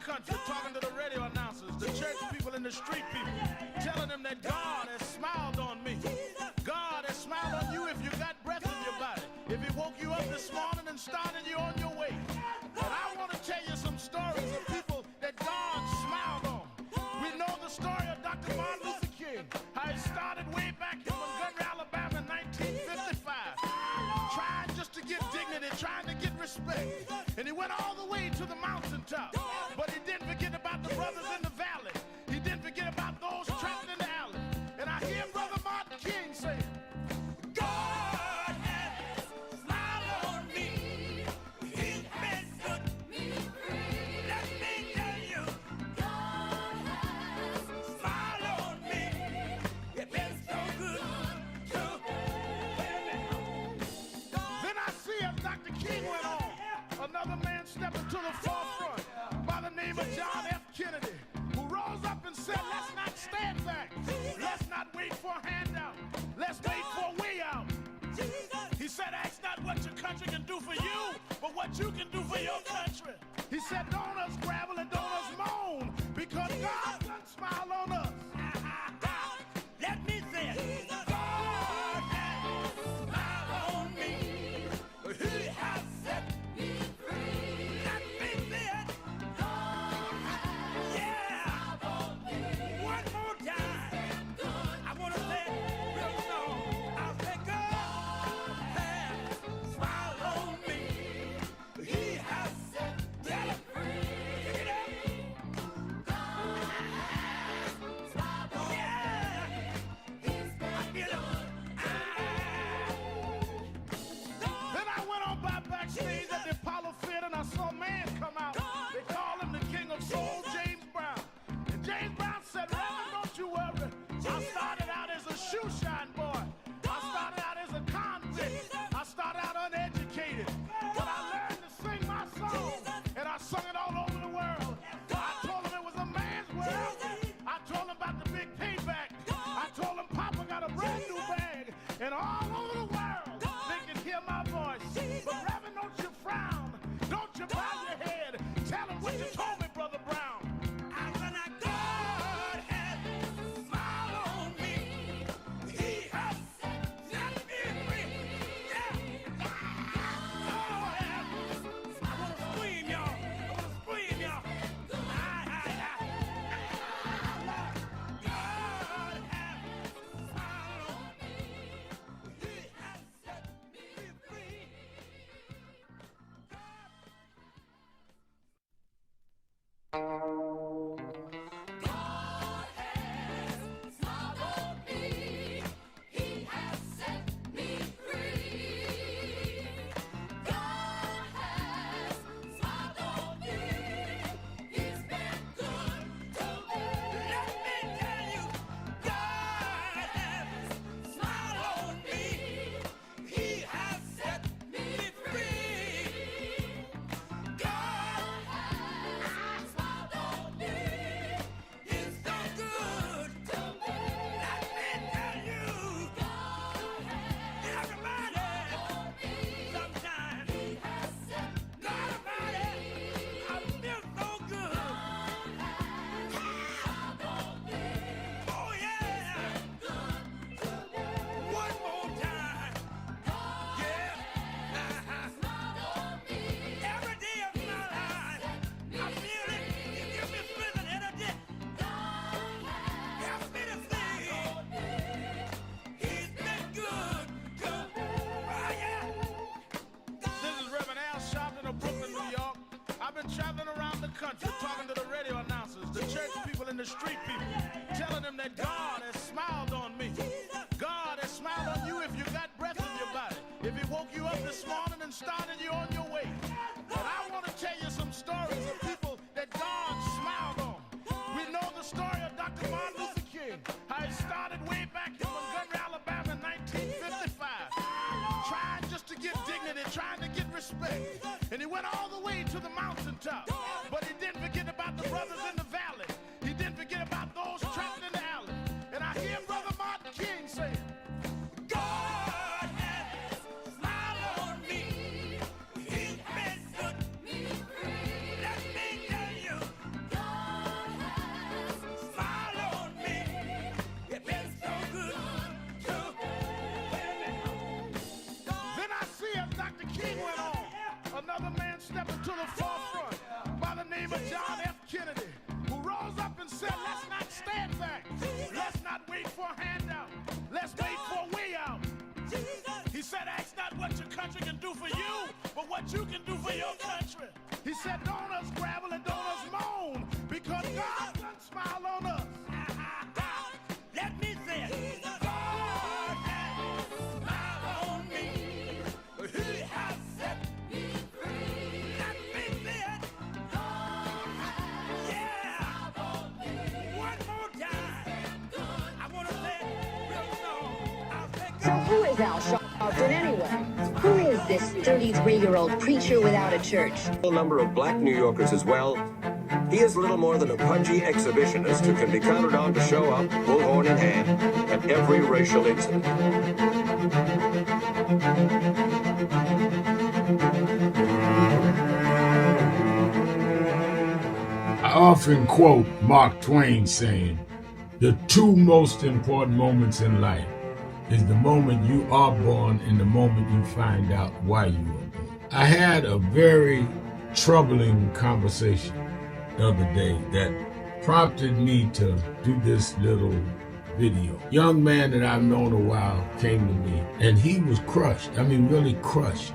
country, talking to the radio announcers, the church people and the street people, telling them that God has smiled on me. God has smiled on you if you got breath in your body, if he woke you up this morning and started you on your way. But I want to tell you some stories of people that God smiled on. We know the story of Dr. Martin Luther King, how he started way back in Montgomery, Alabama in 1955, trying just to get dignity, trying to get respect. And he went all the way to the mountaintop. But he didn't forget about the brothers in the valley. He didn't forget about those trapped in the alley. And I hear Brother Martin King say, God has smiled on me. He's been good to me. Let me tell you, God has smiled on me. It's been so good to me. Then I see as Dr. King went on, another man stepping to the forefront by the name of John F. Kennedy, who rose up and said, let's not stand back. Let's not wait for a handout. Let's wait for a way out. He said, ask not what your country can do for you, but what you can do for your country. He said, don't us gravel and don't us moan, because God done smile on us. Let me say it. God has smiled on me. He has set me free. Let me say it. God has smiled on me. One more time. I want to say it real slow. I'll say God has smiled on me. He has set me free. Pick it up. God has smiled on me. He's been good. Then I went on by backstage at the Apollo Theater and I saw a man come out. They call him the King of Soul, James Brown. And James Brown said, Reverend, don't you worry. I started out as a shoe shine boy. I started out as a convict. I started out uneducated. But I learned to sing my song. And I sung it all over the world. I told him it was a man's world. I told him about the big payback. I told him Papa got a brand new bag. And all over the world, they can hear my voice. But Reverend, don't you frown. Don't you bow your head. Tell him what you told me, Brother Brown. I said, God has smiled on me. He has set me free. Yeah. I want to scream, y'all. I want to scream, y'all. God has smiled on me. He has set me free. God has smiled on me. He has set me free. God has smiled on me. He's been good to me. Let me tell you, God has smiled on me. He has set me free. God has smiled on me. He's done good to me. Let me tell you, God has everybody, sometimes, He has set me free. I feel so good. Oh yeah. One more time. Yeah. Every day of my life, I feel it. You give me strength and energy. Help me to sing. He's been good to me. Oh yeah. This is Reverend Al Sharpton of Brooklyn, New York. I've been traveling around the country talking to the radio announcers, the church people and the street people, telling them that God has smiled on me. God has smiled on you if you got breath in your body, if he woke you up this morning and started you on your way. But I want to tell you some stories of people that God smiled on. We know the story of Dr. Martin Luther King, how he started way back in Montgomery, Alabama in 1955, trying just to get dignity, trying to get respect. And he went all the way to the mountaintop. But he didn't forget about the brothers in the valley. He didn't forget about those trapped in the alley. And I hear Brother Martin King say, God has smiled on me. He's been good to me. Let me tell you, stepping to the forefront by the name of John F. Kennedy, who rose up and said, let's not stand back. Let's not wait for a handout. Let's wait for a way out. He said, ask not what your country can do for you, but what you can do for your country. He said, don't us gravel and don't us moan, because God done smile on us. Let me say it. God has smiled on me. He has set me free. Let me say it. God has smiled on me. One more time. I want to say it real slow. I'll take So who is Al Sharpton anyway? Who is this 33-year-old preacher without a church? A number of black New Yorkers as well. He is little more than a pudgy exhibitionist who can be counted on to show up, bullhorn in hand, at every racial incident. I often quote Mark Twain saying, the two most important moments in life is the moment you are born and the moment you find out why you were born. I had a very troubling conversation the other day that prompted me to do this little video. Young man that I've known a while came to me and he was crushed. I mean, really crushed,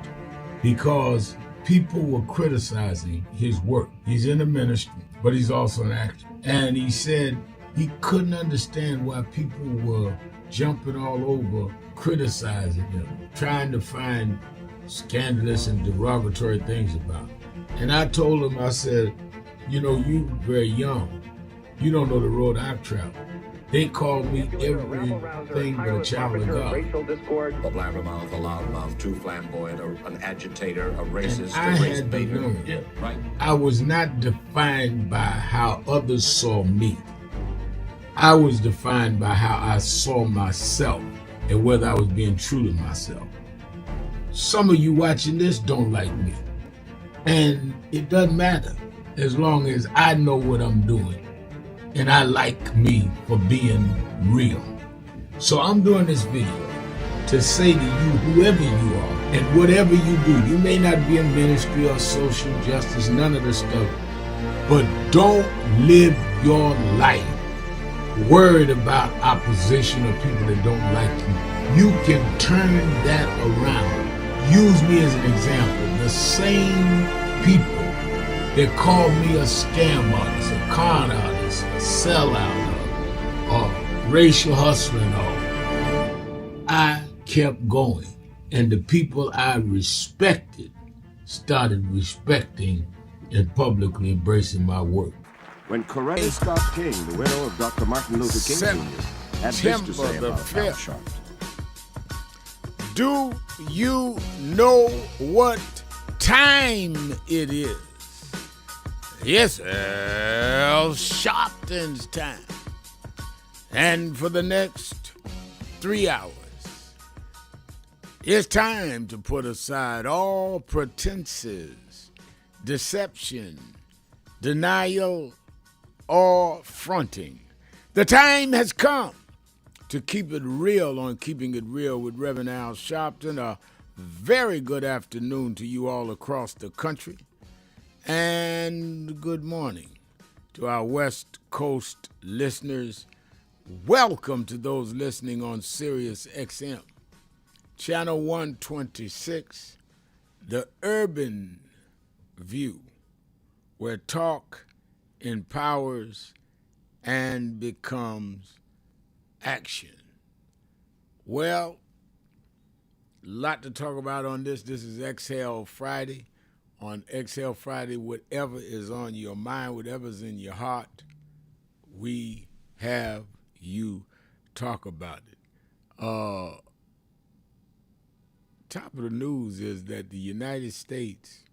because people were criticizing his work. He's in the ministry, but he's also an actor. And he said he couldn't understand why people were jumping all over, criticizing him, trying to find scandalous and derogatory things about him. And I told him, I said, you know, you very young. You don't know the road I've traveled. They call me everything but a child of God. A blabbermouth, a loudmouth, too flamboyant, an agitator, a racist, I had to learn. Yeah, right. I was not defined by how others saw me. I was defined by how I saw myself and whether I was being true to myself. Some of you watching this don't like me. And it doesn't matter as long as I know what I'm doing and I like me for being real. So I'm doing this video to say to you, whoever you are and whatever you do, you may not be in ministry or social justice, none of this stuff, but don't live your life worried about opposition or people that don't like you. You can turn that around. Use me as an example. The same people that called me a scam artist, a con artist, a sellout, or racial hustler and all, I kept going. And the people I respected started respecting and publicly embracing my work. When Coretta Scott King, the widow of Dr. Martin Luther King Jr., had this to say about Al Sharpton. Do you know what time it is? Yes, Al Sharpton's time. And for the next 3 hours, it's time to put aside all pretenses, deception, denial, or fronting. The time has come to keep it real on Keeping It Real with Reverend Al Sharpton. A very good afternoon to you all across the country. And good morning to our West Coast listeners. Welcome to those listening on Sirius XM, Channel 126, the Urban View, where talk empowers and becomes action. Well, a lot to talk about on this. This is Exhale Friday. On Exhale Friday, whatever is on your mind, whatever's in your heart, we have you talk about it. Top of the news is that the United States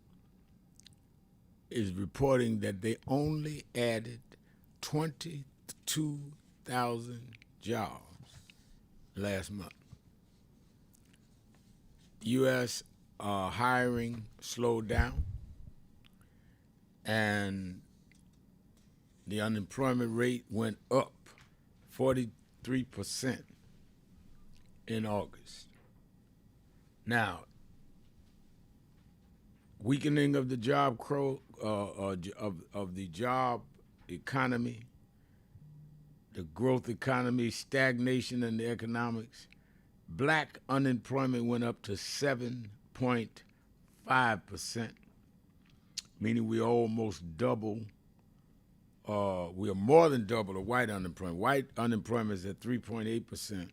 is reporting that they only added 22,000 jobs last month. U.S. hiring slowed down, and the unemployment rate went up 43% in August. Now, weakening of the job of the job economy, the growth economy, stagnation in the economics. Black unemployment went up to 7.5%, meaning we almost double. We are more than double the white unemployment. White unemployment is at 3.8%.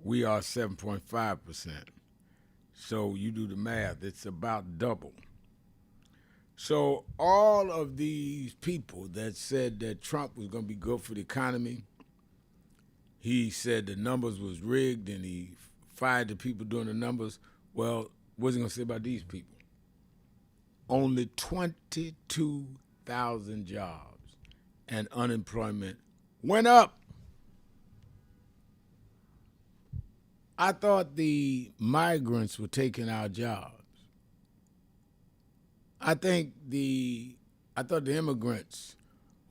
We are 7.5%. So you do the math, it's about double. So all of these people that said that Trump was going to be good for the economy, he said the numbers was rigged and he fired the people doing the numbers. Well, what's he going to say about these people? Only 22,000 jobs and unemployment went up. I thought the migrants were taking our jobs. I thought the immigrants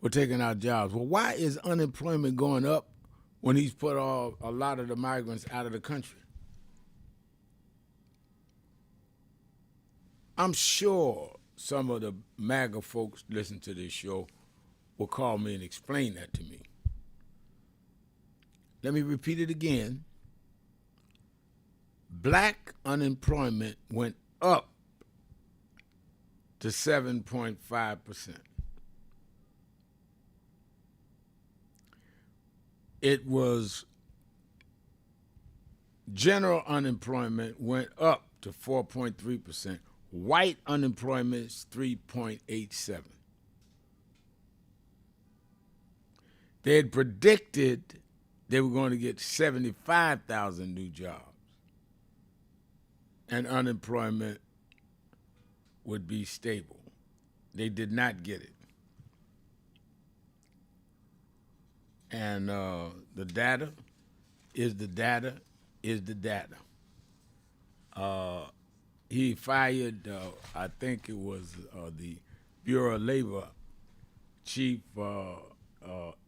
were taking our jobs. Well, why is unemployment going up when he's put a lot of the migrants out of the country? I'm sure some of the MAGA folks listen to this show will call me and explain that to me. Let me repeat it again. Black unemployment went up to 7.5%. It was general unemployment went up to 4.3%. White unemployment is 3.87. They had predicted they were going to get 75,000 new jobs, and unemployment would be stable. They did not get it. And the data is the data is the data. He fired, I think it was the Bureau of Labor Chief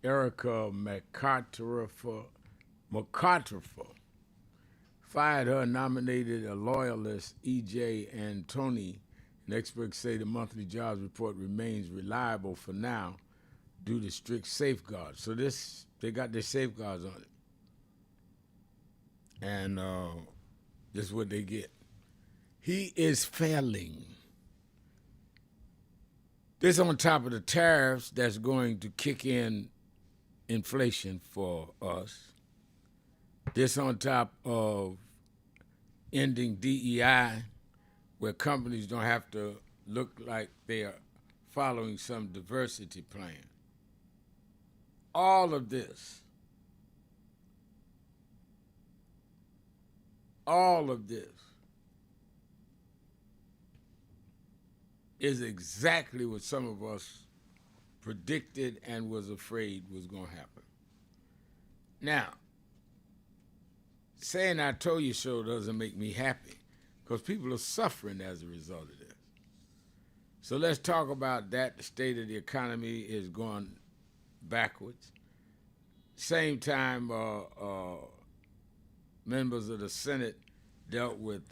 Erica McCarthy, fired her, nominated a loyalist, E.J. Antoni, and experts say the monthly jobs report remains reliable for now due to strict safeguards. So they got their safeguards on it. And this is what they get. He is failing. This on top of the tariffs that's going to kick in inflation for us. This on top of ending DEI, where companies don't have to look like they are following some diversity plan. All of this is exactly what some of us predicted and was afraid was going to happen. Now, saying I told you so doesn't make me happy, because people are suffering as a result of this. So let's talk about that. The state of the economy is going backwards. Same time, members of the Senate dealt with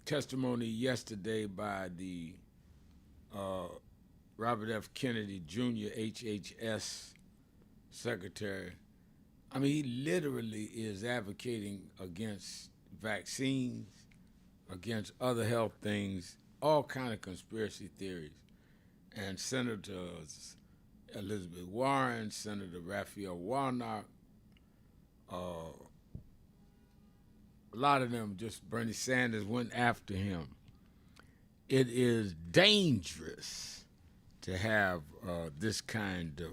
testimony yesterday by the Robert F. Kennedy Jr., HHS Secretary. I mean, he literally is advocating against vaccines, against other health things, all kind of conspiracy theories. And Senators Elizabeth Warren, Senator Raphael Warnock, a lot of them, just Bernie Sanders went after him. It is dangerous to have this kind of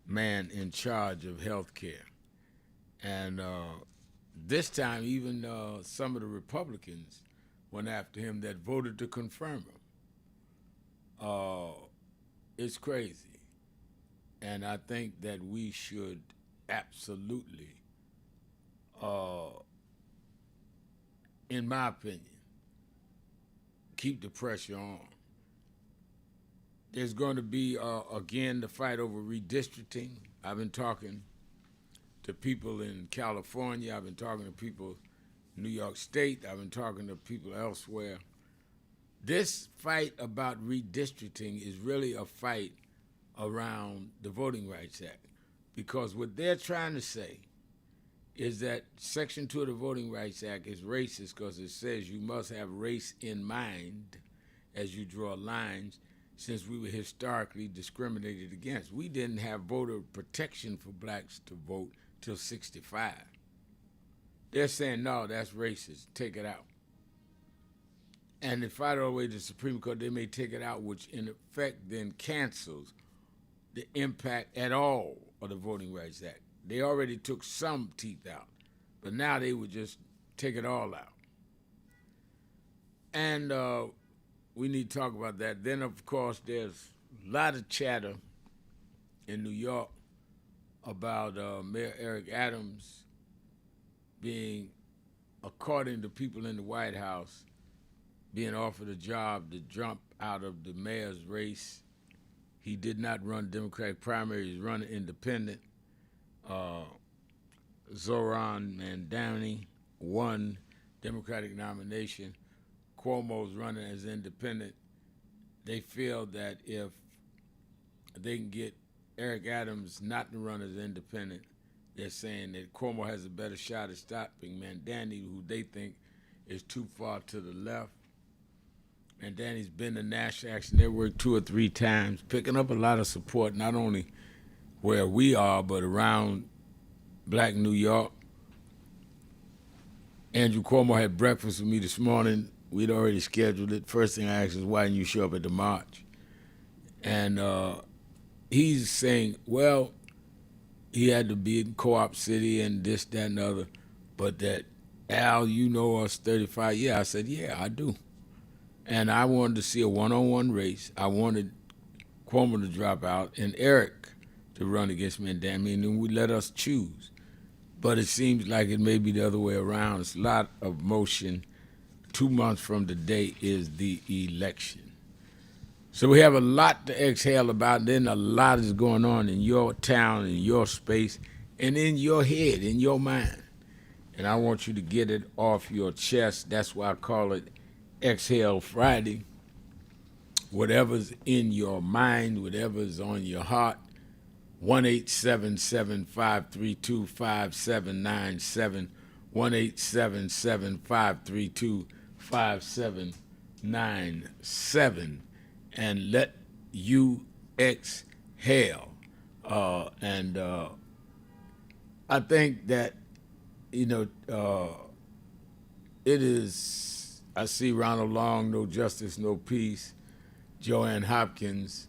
man in charge of health care. And this time, even some of the Republicans went after him that voted to confirm him. It's crazy. And I think that we should absolutely, in my opinion, keep the pressure on. There's going to be, again, the fight over redistricting. I've been talking to people in California. I've been talking to people New York State. I've been talking to people elsewhere. This fight about redistricting is really a fight around the Voting Rights Act, because what they're trying to say is that Section 2 of the Voting Rights Act is racist because it says you must have race in mind as you draw lines, since we were historically discriminated against. We didn't have voter protection for blacks to vote till 65. They're saying, no, that's racist, take it out. And they fight all the way to the Supreme Court, they may take it out, which in effect then cancels the impact at all of the Voting Rights Act. They already took some teeth out, but now they would just take it all out. And we need to talk about that. Then, of course, there's a lot of chatter in New York about Mayor Eric Adams being, according to people in the White House, being offered a job to jump out of the mayor's race. He did not run Democratic primary, he's running independent. Zoran Mandani won Democratic nomination. Cuomo's running as independent. They feel that if they can get Eric Adams not to run as independent, they're saying that Cuomo has a better shot at stopping Mandani, who they think is too far to the left. Mandani's been to National Action Network 2 or 3 times, picking up a lot of support, not only where we are, but around Black New York. Andrew Cuomo had breakfast with me this morning. We'd already scheduled it. First thing I asked is, why didn't you show up at the march? And he's saying, well, he had to be in Co-op City and this, that, and the other, but that, Al, you know us 35. Yeah, I said, yeah, I do. And I wanted to see a one-on-one race. I wanted Cuomo to drop out and Eric to run against Mandani, and then we let us choose. But it seems like it may be the other way around. It's a lot of motion. 2 months from today is the election. So we have a lot to exhale about, and then a lot is going on in your town, in your space, and in your head, in your mind. And I want you to get it off your chest. That's why I call it Exhale Friday. Whatever's in your mind, whatever's on your heart, 1-877-532-5797, 1-877-532-5797, and let you exhale. And I think that, it is, I see Ronald Long, No Justice, No Peace, Joanne Hopkins.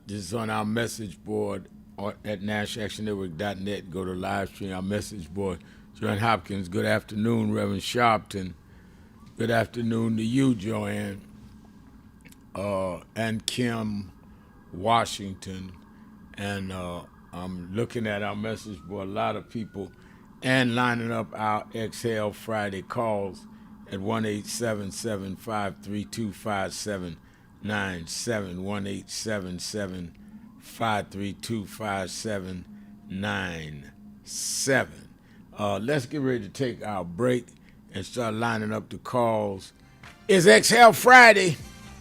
This is on our message board at nationalactionnetwork.net. Go to live stream, our message board. Joanne Hopkins, good afternoon. Reverend Sharpton, good afternoon to you, Joanne. And Kim Washington. And I'm looking at our message board, a lot of people, and lining up our Exhale Friday calls at 1-877-532-5797, 1-877-532-5797. Let's get ready to take our break and start lining up the calls. It's Exhale Friday.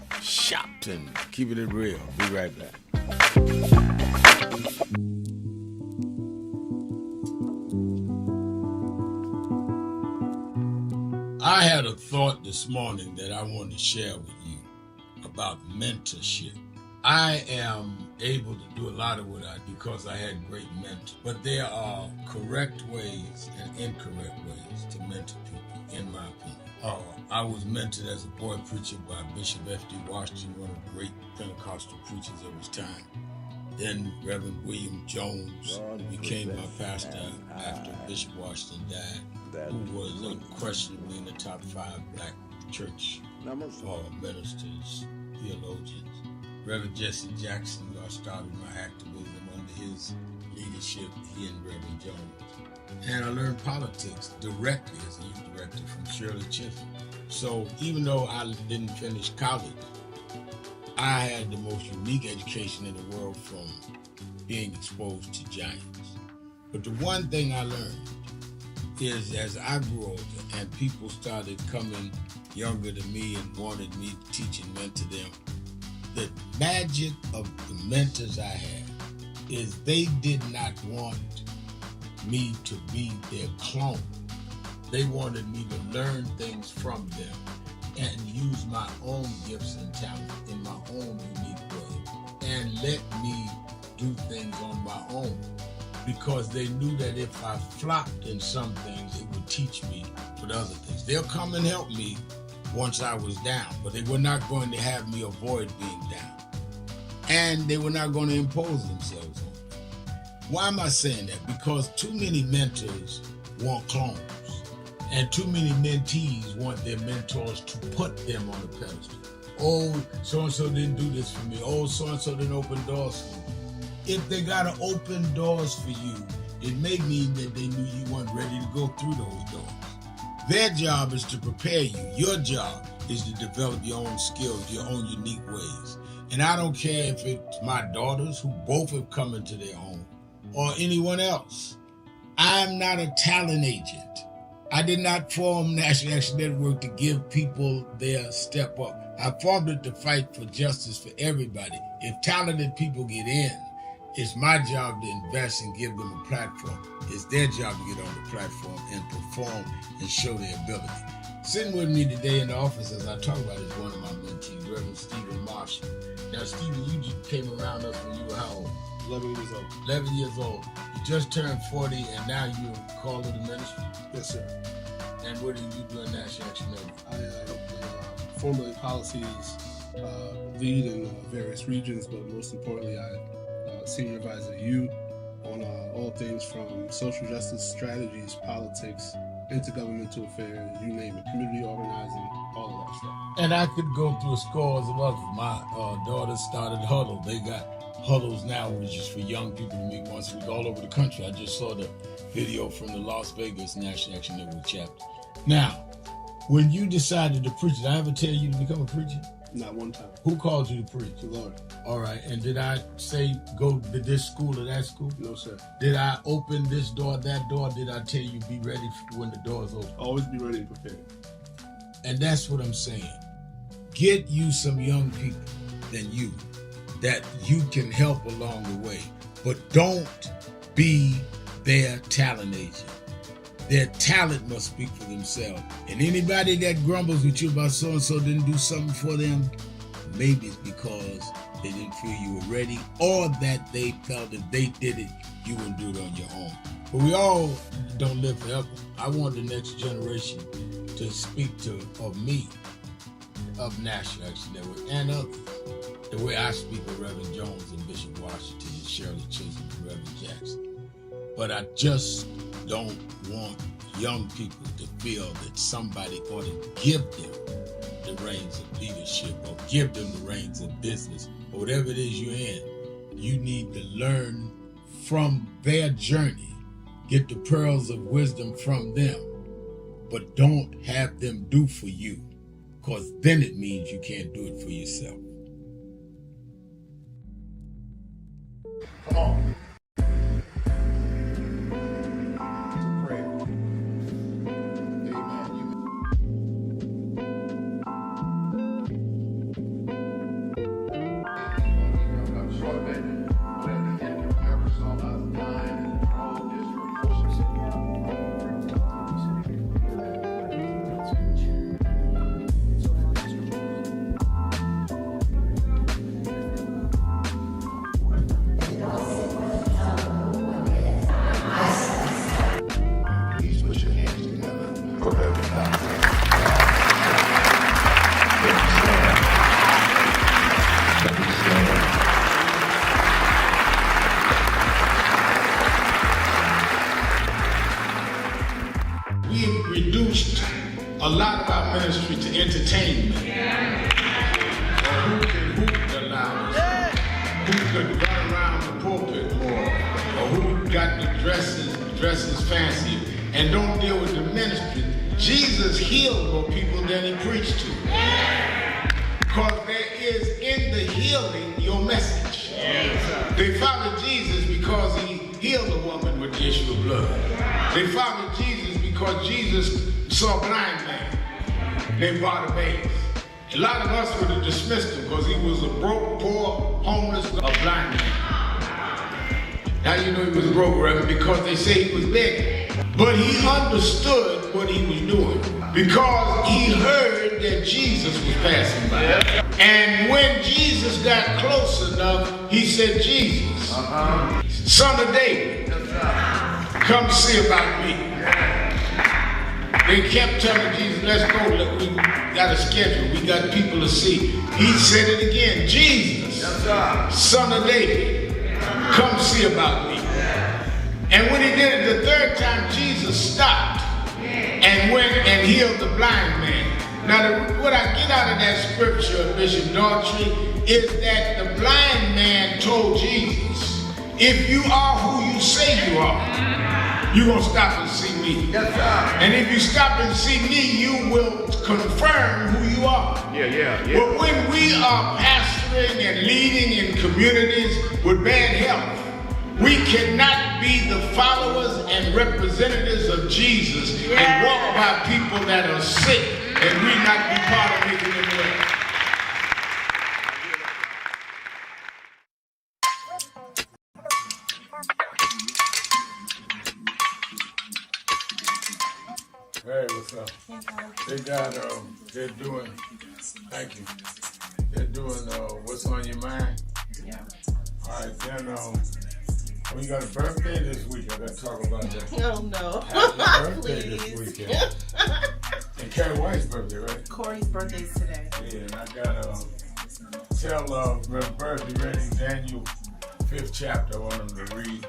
Sharpton, keeping it real. Be right back. I had a thought this morning that I wanted to share with you about mentorship. I am able to do a lot of what I do because I had great mentors, but there are correct ways and incorrect ways to mentor people, in my opinion. I was mentored as a boy preacher by Bishop F.D. Washington, one of the great Pentecostal preachers of his time. Then Reverend William Jones, who became my pastor after Bishop Washington died, who was unquestionably in the top 5 black church ministers, theologians. Reverend Jesse Jackson, who I started my activism under his leadership, he and Reverend Jones. And I learned politics directly as a youth director from Shirley Chisholm. So even though I didn't finish college, I had the most unique education in the world from being exposed to giants. But the one thing I learned is as I grew older and people started coming younger than me and wanted me to teach and mentor them, the magic of the mentors I had is they did not want me to be their clone. They wanted me to learn things from them and use my own gifts and talents in my own unique way and let me do things on my own, because they knew that if I flopped in some things, it would teach me for the other things. They'll come and help me once I was down, but they were not going to have me avoid being down. And they were not going to impose themselves on me. Why am I saying that? Because too many mentors want clones, and too many mentees want their mentors to put them on a pedestal. Oh, so-and-so didn't do this for me. Oh, so-and-so didn't open doors for me. If they got to open doors for you, it may mean that they knew you weren't ready to go through those doors. Their job is to prepare you. Your job is to develop your own skills, your own unique ways. And I don't care if it's my daughters, who both have come into their own, or anyone else. I'm not a talent agent. I did not form National Action Network to give people their step up. I formed it to fight for justice for everybody. If talented people get in, it's my job to invest and give them a platform. It's their job to get on the platform and perform and show their ability. Sitting with me today in the office as I talk about it is one of my mentees, Reverend Stephen Marshall. Now, Stephen, you just came around us when you were how old? 11 years old. 11 years old. You just turned 40 and now you're called to the ministry? Yes, sir. And what do you do in National Action Network? I formulate policies, lead in various regions, but most importantly, I senior advisor youth on all things from social justice strategies, politics, intergovernmental affairs, you name it, community organizing, all of that stuff. And I could go through scores of others. My daughter started Huddle. They got Huddles now, which is for young people to meet once a week all over the country. I just saw the video from the Las Vegas National Action Network chapter. Now, when you decided to preach, did I ever tell you to become a preacher? Not one time. Who called you to preach? The Lord. All right. And did I say go to this school or that school? No, sir. Did I open this door, that door? Did I tell you be ready when the doors open? Always be ready and prepared. And that's what I'm saying. Get you some young people than you that you can help along the way. But don't be their talent agent. Their talent must speak for themselves. And anybody that grumbles with you about so-and-so didn't do something for them, maybe it's because they didn't feel you were ready, or that they felt if they did it, you wouldn't do it on your own. But we all don't live forever. I want the next generation to speak of me, of National Action Network, and others, the way I speak of Reverend Jones and Bishop Washington and Shirley Chisholm and Reverend Jackson. But I just don't want young people to feel that somebody ought to give them the reins of leadership or give them the reins of business or whatever it is you're in. You need to learn from their journey, get the pearls of wisdom from them, but don't have them do for you, because then it means you can't do it for yourself. Come on. We've reduced a lot of our ministry to entertainment. Or who can hoop the loudest, who can run around the pulpit more, or who got the dresses fancy, and don't deal with the ministry. Jesus healed more people than he preached to. Because there is in the healing your message. They followed Jesus because he healed a woman with the issue of blood. They followed Jesus because because Jesus saw a blind man named Bartimaeus. A lot of us would have dismissed him because he was a broke, poor, homeless, a blind man. How you know he was broke, Reverend? Because they say he was begging. But he understood what he was doing because he heard that Jesus was passing by. And when Jesus got close enough, he said, Jesus, son of David, come see about me. They kept telling Jesus, let's go, we got a schedule, we got people to see. He said it again, Jesus, son of David, come see about me. And when he did it the third time, Jesus stopped and went and healed the blind man. Now, what I get out of that scripture, Bishop Daughtry, is that the blind man told Jesus, if you are who you say you are, you're going to stop and see me. Yes, sir. And if you stop and see me, you will confirm who you are. Yeah. But when we are pastoring and leading in communities with bad health, we cannot be the followers and representatives of Jesus and walk by people that are sick and we not be part of making them well. Hey, what's up? They got, they're doing, thank you. They're doing, what's on your mind? Yeah. All right, then, we got a birthday this week. I gotta talk about that. Oh, no. Happy birthday this weekend. And Carrie White's birthday, right? Corey's birthday's today. Yeah, and I gotta tell Reverend Birthday ready Daniel 5th chapter I want him to read.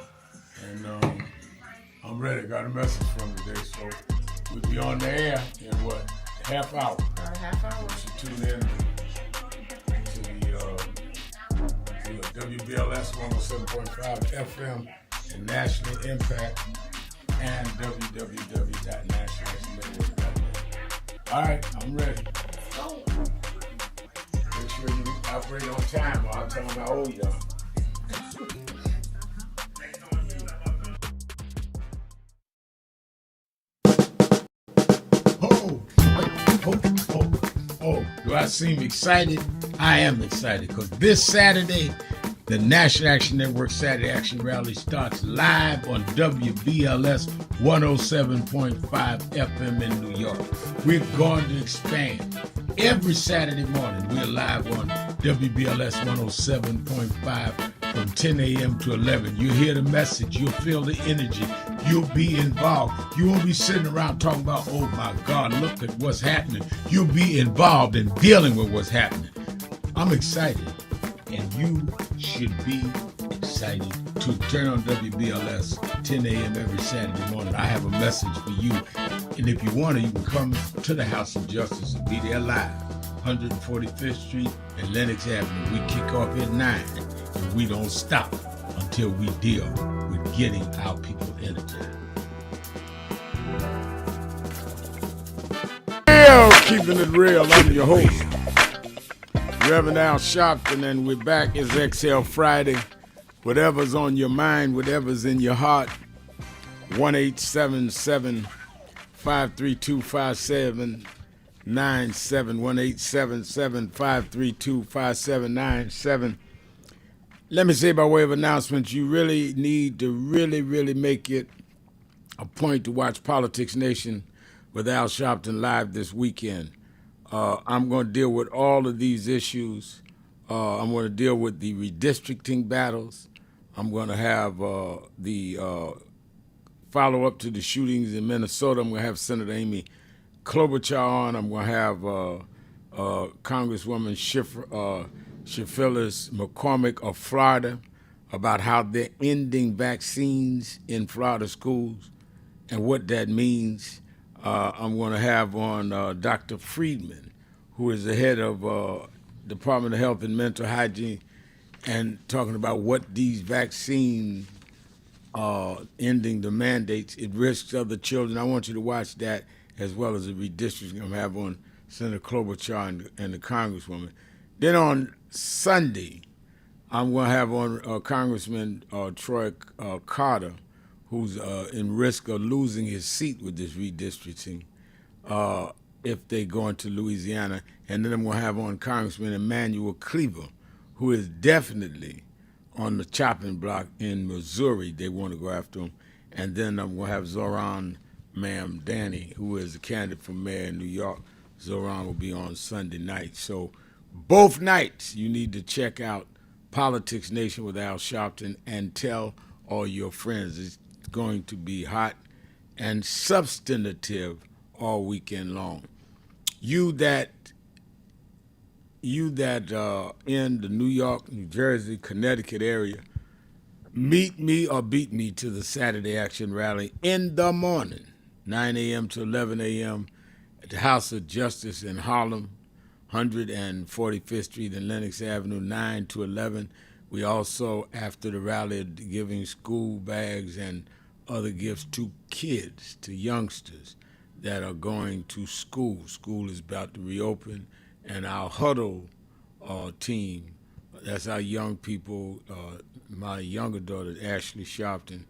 And I'm ready. Got a message from today, so we'll be on the air in what? Half hour. About a half hour. You should tune in to the WBLS 107.5 FM and National Impact and www.nationalnetwork.net. All right, I'm ready. Make sure you operate on time or I'll tell them how old you are. Oh, do I seem excited? I am excited because this Saturday, the National Action Network Saturday Action Rally starts live on WBLS 107.5 FM in New York. We're going to expand. Every Saturday morning, we're live on WBLS 107.5 from 10 a.m. to 11. You'll hear the message. You'll feel the energy. You'll be involved. You won't be sitting around talking about, oh my God, look at what's happening. You'll be involved in dealing with what's happening. I'm excited, and you should be excited to turn on WBLS 10 a.m. every Saturday morning. I have a message for you, and if you want to, you can come to the House of Justice and be there live, 145th Street and Lenox Avenue. We kick off at 9, and we don't stop until we deal with getting our people energized. Keeping it real, I'm your host, Reverend Al Sharpton, and we're back. It's Exhale Friday. Whatever's on your mind, whatever's in your heart, 1-877-532-5797, 1-877-532-5797. Let me say by way of announcement, you really need to really make it a point to watch Politics Nation with Al Sharpton live this weekend. I'm going to deal with all of these issues. I'm going to deal with the redistricting battles. I'm going to have the follow-up to the shootings in Minnesota. I'm going to have Senator Amy Klobuchar on. I'm going to have Congresswoman Shifillis McCormick of Florida about how they're ending vaccines in Florida schools and what that means. I'm going to have on Dr. Friedman, who is the head of Department of Health and Mental Hygiene, and talking about what these vaccines ending the mandates, it risks other children. I want you to watch that as well as the redistricting. I'm going to have on Senator Klobuchar and the Congresswoman. Then on Sunday, I'm going to have on Congressman Troy Carter, who's in risk of losing his seat with this redistricting if they go into Louisiana. And then I'm going to have on Congressman Emmanuel Cleaver, who is definitely on the chopping block in Missouri. They want to go after him. And then I'm going to have Zoran Mamdani, who is a candidate for mayor in New York. Zoran will be on Sunday night. So both nights you need to check out Politics Nation with Al Sharpton and tell all your friends. It's going to be hot and substantive all weekend long. You that in the New York, New Jersey, Connecticut area, meet me or beat me to the Saturday Action Rally in the morning, 9 a.m. to 11 a.m. at the House of Justice in Harlem, 145th Street and Lenox Avenue, 9 to 11. We also, after the rally, are giving school bags and other gifts to kids, to youngsters that are going to school. School is about to reopen, and our huddle team, that's our young people. My younger daughter, Ashley Sharpton,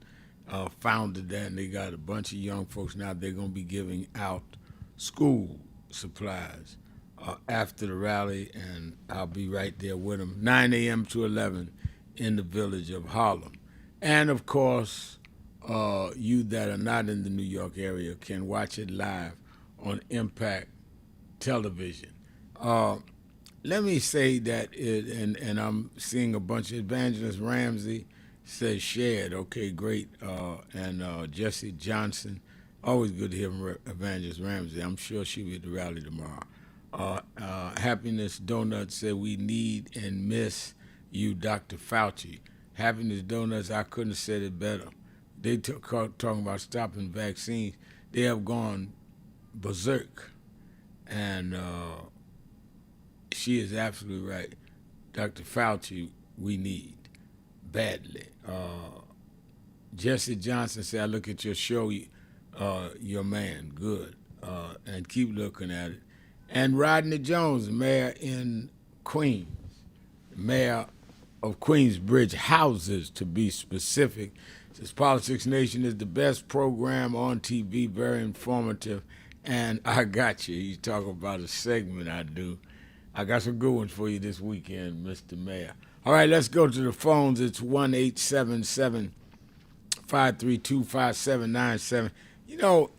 founded that, and they got a bunch of young folks now. They're going to be giving out school supplies after the rally, and I'll be right there with them, 9 a.m. to 11 in the village of Harlem. And, of course, you that are not in the New York area can watch it live on Impact Television. Let me say that, and I'm seeing a bunch of Evangelist Ramsey says shared. Okay, great. And Jesse Johnson, always good to hear from Evangelist Ramsey. I'm sure she'll be at the rally tomorrow. Happiness Donuts said we need and miss you, Dr. Fauci. Happiness Donuts, I couldn't have said it better. They talking about stopping vaccines. They have gone berserk, and she is absolutely right. Dr. Fauci, we need badly. Jesse Johnson said, I look at your show, your man, good, and keep looking at it. And Rodney Jones, mayor in Queens, mayor of Queensbridge Houses, to be specific, says Politics Nation is the best program on TV, very informative, and I got you. He's talking about a segment I do. I got some good ones for you this weekend, Mr. Mayor. All right, let's go to the phones. It's 1-877-532-5797. You know,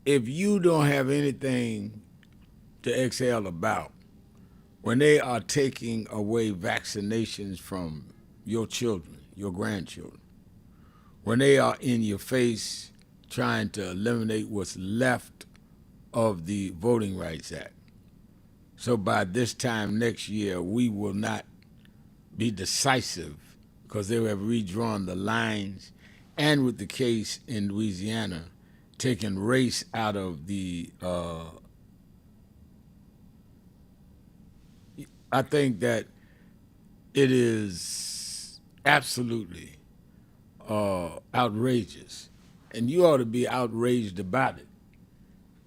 if you don't have anything to exhale about, when they are taking away vaccinations from your children, your grandchildren, when they are in your face trying to eliminate what's left of the Voting Rights Act. So by this time next year, we will not be decisive because they have redrawn the lines. And with the case in Louisiana, taking race out of the, I think that it is absolutely outrageous. And you ought to be outraged about it.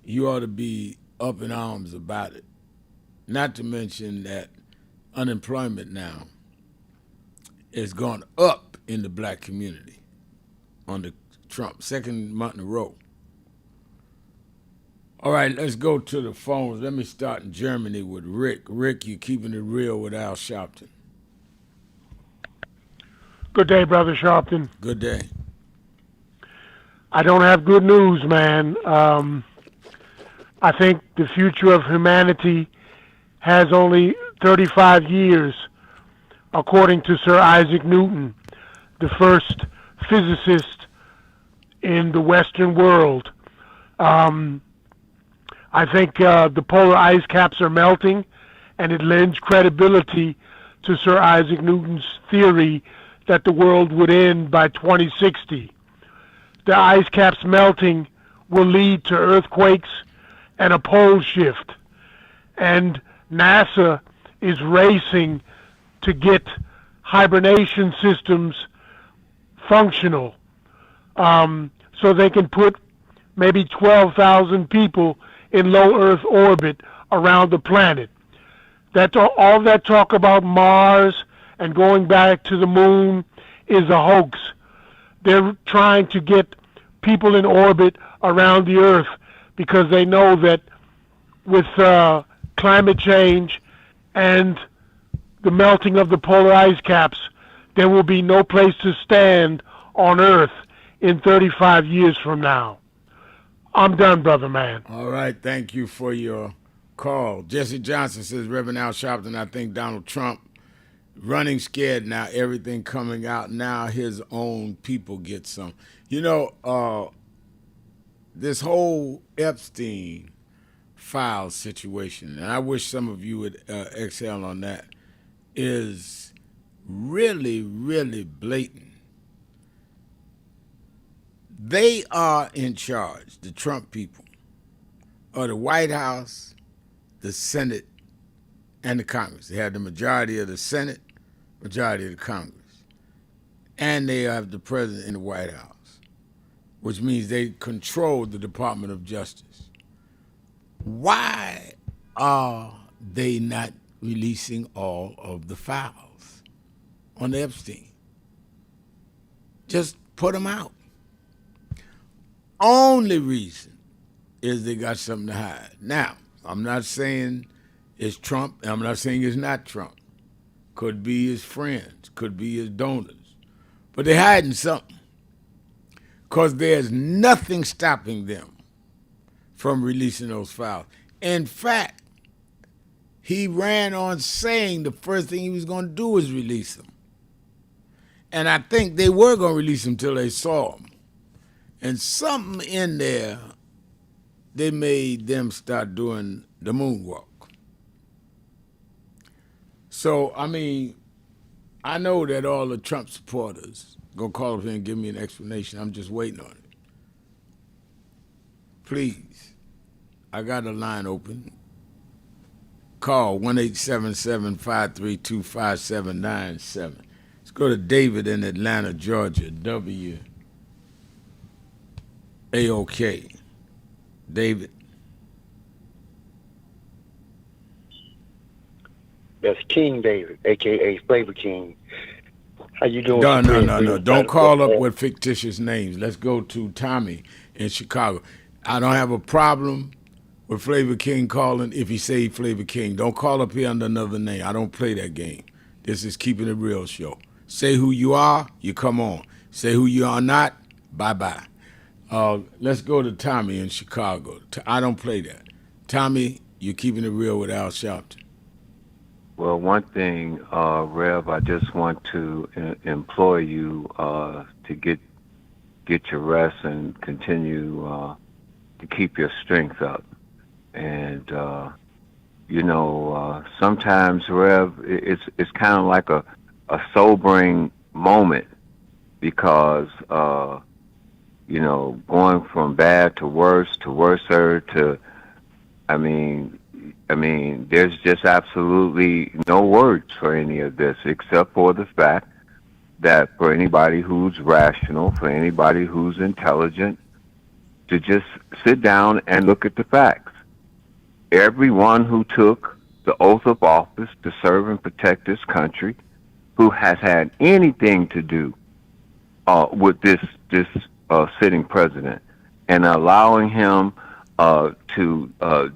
You ought to be up in arms about it. Not to mention that unemployment now has gone up in the black community under Trump, second month in a row. All right, let's go to the phones. Let me start in Germany with Rick. Rick, you keeping it real with Al Sharpton. Good day, Brother Sharpton. Good day. I don't have good news, man. I think the future of humanity has only 35 years, according to Sir Isaac Newton, the first physicist in the Western world. I think the polar ice caps are melting, and it lends credibility to Sir Isaac Newton's theory that the world would end by 2060. The ice caps melting will lead to earthquakes and a pole shift. And NASA is racing to get hibernation systems functional, so they can put maybe 12,000 people in low Earth orbit around the planet. All that talk about Mars and going back to the moon is a hoax. they're trying to get people in orbit around the Earth because they know that with climate change and the melting of the polar ice caps, there will be no place to stand on Earth in 35 years from now. I'm done, brother man. All right, thank you for your call. Jesse Johnson says, Reverend Al Sharpton, I think Donald Trump running scared now, everything coming out, now his own people get some. You know, this whole Epstein file situation, and I wish some of you would exhale on that, is really, really blatant. They are in charge, the Trump people, of the White House, the Senate, and the Congress. They have the majority of the Senate, majority of the Congress. And they have the president in the White House, which means they control the Department of Justice. Why are they not releasing all of the files on Epstein? Just put them out. Only reason is they got something to hide. Now, I'm not saying it's Trump, and I'm not saying it's not Trump. Could be his friends, could be his donors. But they're hiding something because there's nothing stopping them from releasing those files. In fact, he ran on saying the first thing he was going to do was release them. And I think they were going to release them till they saw them. And something in there, they made them start doing the moonwalk. So, I mean, I know that all the Trump supporters going to call up here and give me an explanation. I'm just waiting on it. Please, I got a line open. Call 1-877-532-5797. Let's go to David in Atlanta, Georgia, WAOK. David. That's King David, a.k.a. Flavor King. How you doing? No. Don't call up with fictitious names. Let's go to Tommy in Chicago. I don't have a problem with Flavor King calling if he say Flavor King. Don't call up here under another name. I don't play that game. This is Keeping It Real show. Say who you are, you come on. Say who you are not, bye-bye. Let's go to Tommy in Chicago. I don't play that. Tommy, you're Keeping It Real with Al Sharpton. Well, one thing, Rev, I just want to implore you to get your rest and continue to keep your strength up. And sometimes, Rev, it's kind of like a sobering moment because going from bad to worser to, I mean, there's just absolutely no words for any of this except for the fact that for anybody who's rational, for anybody who's intelligent, to just sit down and look at the facts. Everyone who took the oath of office to serve and protect this country, who has had anything to do with this sitting president, and allowing him to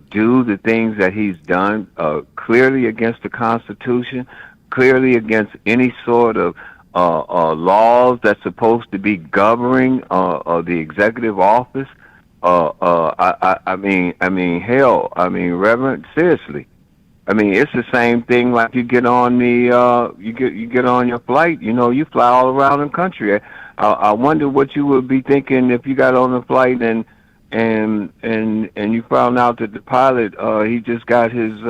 do the things that he's done clearly against the Constitution, clearly against any sort of laws that's supposed to be governing the executive office. Reverend, seriously. I mean, it's the same thing like you get on the you get on your flight. You fly all around the country. I wonder what you would be thinking if you got on the flight and you found out that the pilot he just got his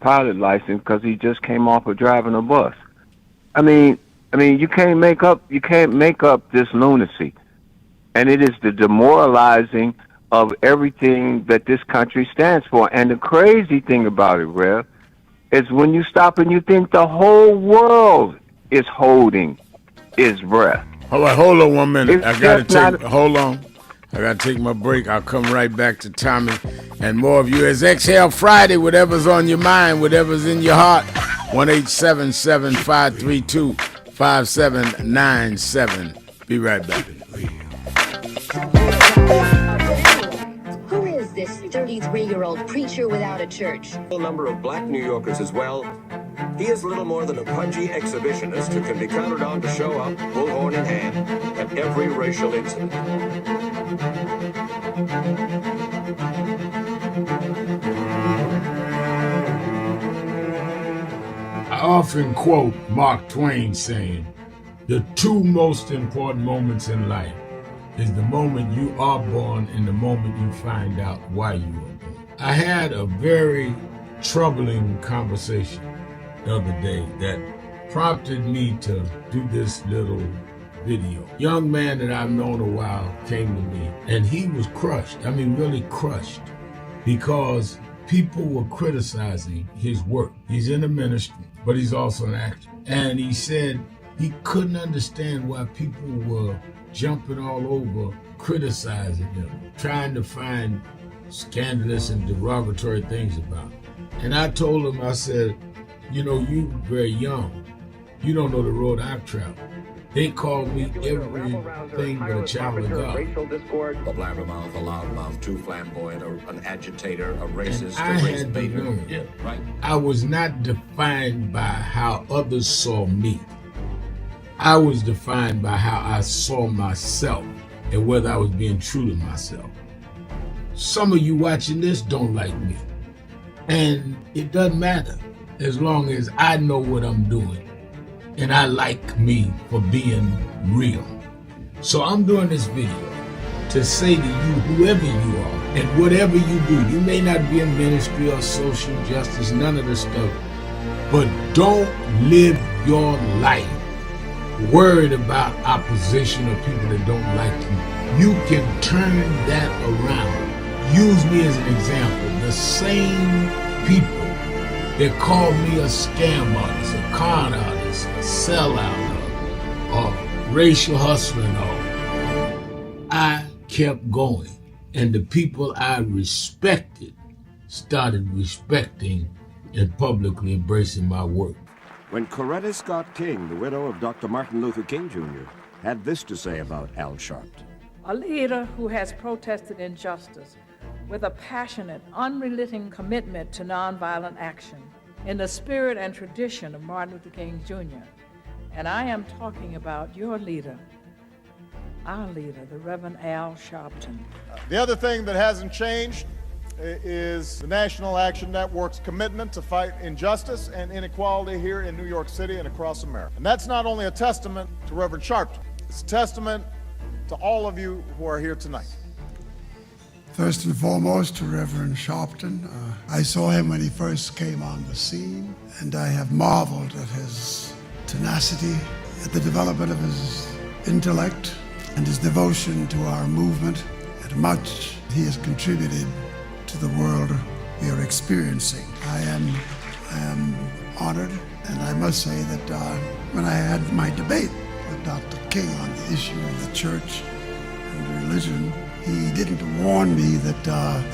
pilot license because he just came off of driving a bus. I mean you can't make up this lunacy, and it is the demoralizing of everything that this country stands for. And the crazy thing about it, Rev, is when you stop and you think the whole world is holding its breath. Hold on 1 minute. Hold on. I got to take my break. I'll come right back to Tommy and more of you. It's Exhale Friday, whatever's on your mind, whatever's in your heart. 1-877-532-5797. Be right back. Who is this 33-year-old preacher without a church? A number of black New Yorkers as well. He is little more than a pudgy exhibitionist who can be counted on to show up, bullhorn in hand, at every racial incident. I often quote Mark Twain saying, the two most important moments in life is the moment you are born and the moment you find out why you were born. I had a very troubling conversation the other day that prompted me to do this little video. Young man that I've known a while came to me and he was crushed. I mean, really crushed, because people were criticizing his work. He's in the ministry, but he's also an actor. And he said he couldn't understand why people were jumping all over, criticizing him, trying to find scandalous and derogatory things about him. And I told him, I said, you know, you very young. You don't know the road I've traveled. They call me everything but a child of God. A blabbermouth, a loudmouth, too flamboyant, an agitator, a racist, I a race had to baiter. learn. Yeah, right. I was not defined by how others saw me. I was defined by how I saw myself and whether I was being true to myself. Some of you watching this don't like me. And it doesn't matter as long as I know what I'm doing. And I like me for being real. So I'm doing this video to say to you, whoever you are and whatever you do, you may not be in ministry or social justice, none of this stuff, but don't live your life worried about opposition or people that don't like you. You can turn that around. Use me as an example. The same people that call me a scam artist, a con artist, a sellout, or racial hustling, I kept going. And the people I respected started respecting and publicly embracing my work. When Coretta Scott King, the widow of Dr. Martin Luther King Jr., had this to say about Al Sharpton. A leader who has protested injustice with a passionate, unrelenting commitment to nonviolent action in the spirit and tradition of Martin Luther King Jr. And I am talking about your leader, our leader, the Reverend Al Sharpton. The other thing that hasn't changed is the National Action Network's commitment to fight injustice and inequality here in New York City and across America. And that's not only a testament to Reverend Sharpton, it's a testament to all of you who are here tonight. First and foremost, to Reverend Sharpton. I saw him when he first came on the scene, and I have marveled at his tenacity, at the development of his intellect, and his devotion to our movement, and much he has contributed to the world we are experiencing. I am honored, and I must say that when I had my debate with Dr. King on the issue of the church and religion, he didn't warn me that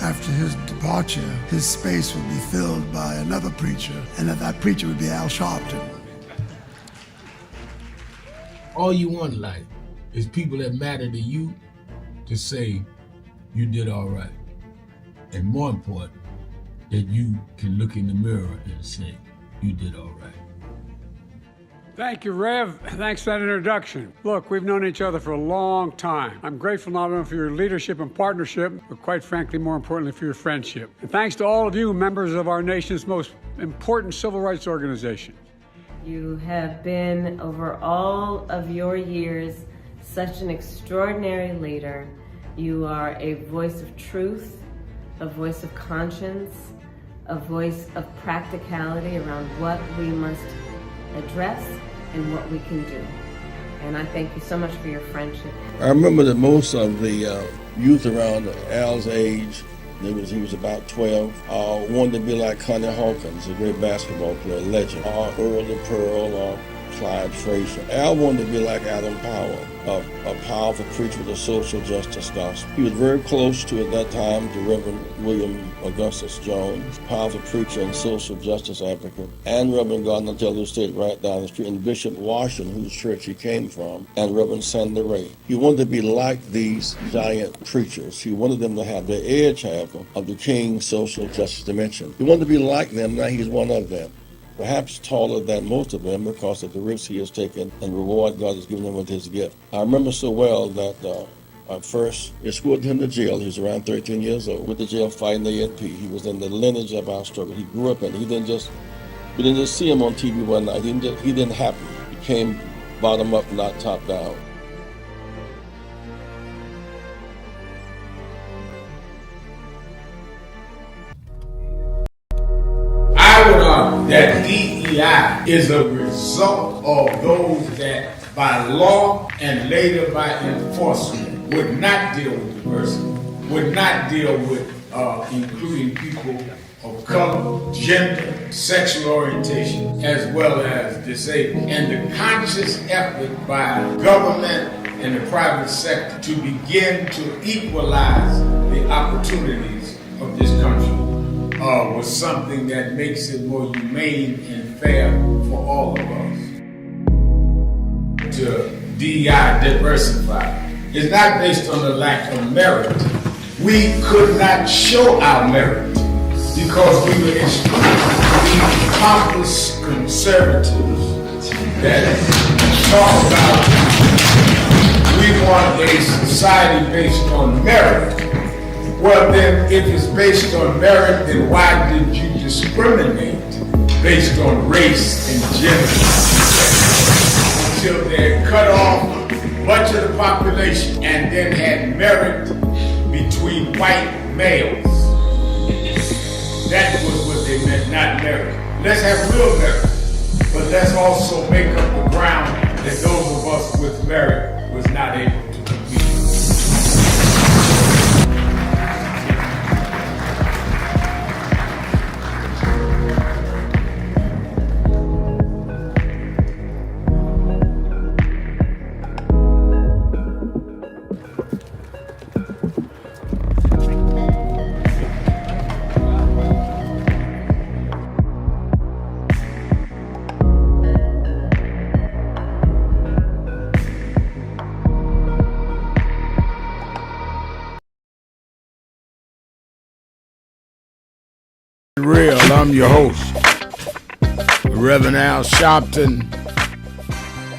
after his departure, his space would be filled by another preacher, and that preacher would be Al Sharpton. All you want in life is people that matter to you to say you did all right. And more important, that you can look in the mirror and say you did all right. Thank you, Rev. Thanks for that introduction. Look, we've known each other for a long time. I'm grateful not only for your leadership and partnership, but quite frankly, more importantly, for your friendship. And thanks to all of you, members of our nation's most important civil rights organization. You have been, over all of your years, such an extraordinary leader. You are a voice of truth, a voice of conscience, a voice of practicality around what we must address and what we can do. And I thank you so much for your friendship. I remember that most of the youth around Al's age, he was about 12, wanted to be like Connie Hawkins, a great basketball player, legend, or Earl the Pearl, or Clyde Frazier. Al wanted to be like Adam Powell, a powerful preacher with a social justice gospel. He was very close to, at that time, to Reverend William Augustus Jones, powerful preacher and social justice advocate, and Reverend Gardner Taylor State right down the street, and Bishop Washington, whose church he came from, and Reverend Sandy Ray. He wanted to be like these giant preachers. He wanted them to have the edge, however, of the King's social justice dimension. He wanted to be like them. Now he's one of them. Perhaps taller than most of them because of the risks he has taken and the reward God has given him with his gift. I remember so well that I first escorted him to jail. He was around 13 years old with the jail fighting the ANP. He was in the lineage of our struggle. He grew up in it. We didn't just see him on TV one night. He didn't happen. He came bottom up, not top down. I would argue that DEI is a result of those that by law and later by enforcement would not deal with diversity, would not deal with including people of color, gender, sexual orientation, as well as disabled. And the conscious effort by government and the private sector to begin to equalize the opportunities of this country was something that makes it more humane and fair for all of us. To DEI diversify. It's not based on the lack of merit. We could not show our merit because we were extremely pompous conservatives that talk about we want a society based on merit. Well then, if it's based on merit, then why did you discriminate based on race and gender? Until they cut off much of the population and then had merit between white males. That was what they meant, not merit. Let's have real merit, but let's also make up the ground that those of us with merit was not able to compete. Real, I'm your host, Reverend Al Sharpton,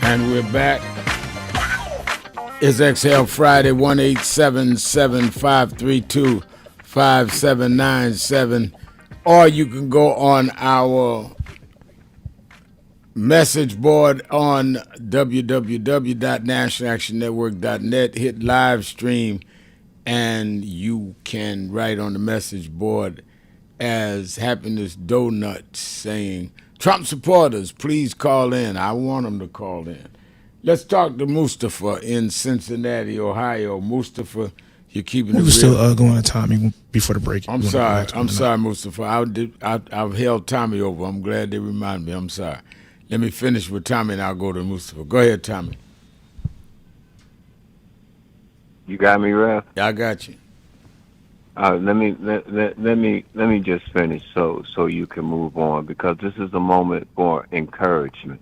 and we're back. It's XL Friday, 1-877-532-5797, or you can go on our message board on www.nationalactionnetwork.net, hit live stream, and you can write on the message board as Happiness Donuts saying, Trump supporters, please call in. I want them to call in. Let's talk to Mustafa in Cincinnati, Ohio. Mustafa, you're keeping it real. We were still going to Tommy before the break. I'm sorry, Mustafa. I've held Tommy over. I'm glad they reminded me. I'm sorry. Let me finish with Tommy and I'll go to Mustafa. Go ahead, Tommy. You got me, Rev? I got you. Let me just finish so you can move on, because this is a moment for encouragement.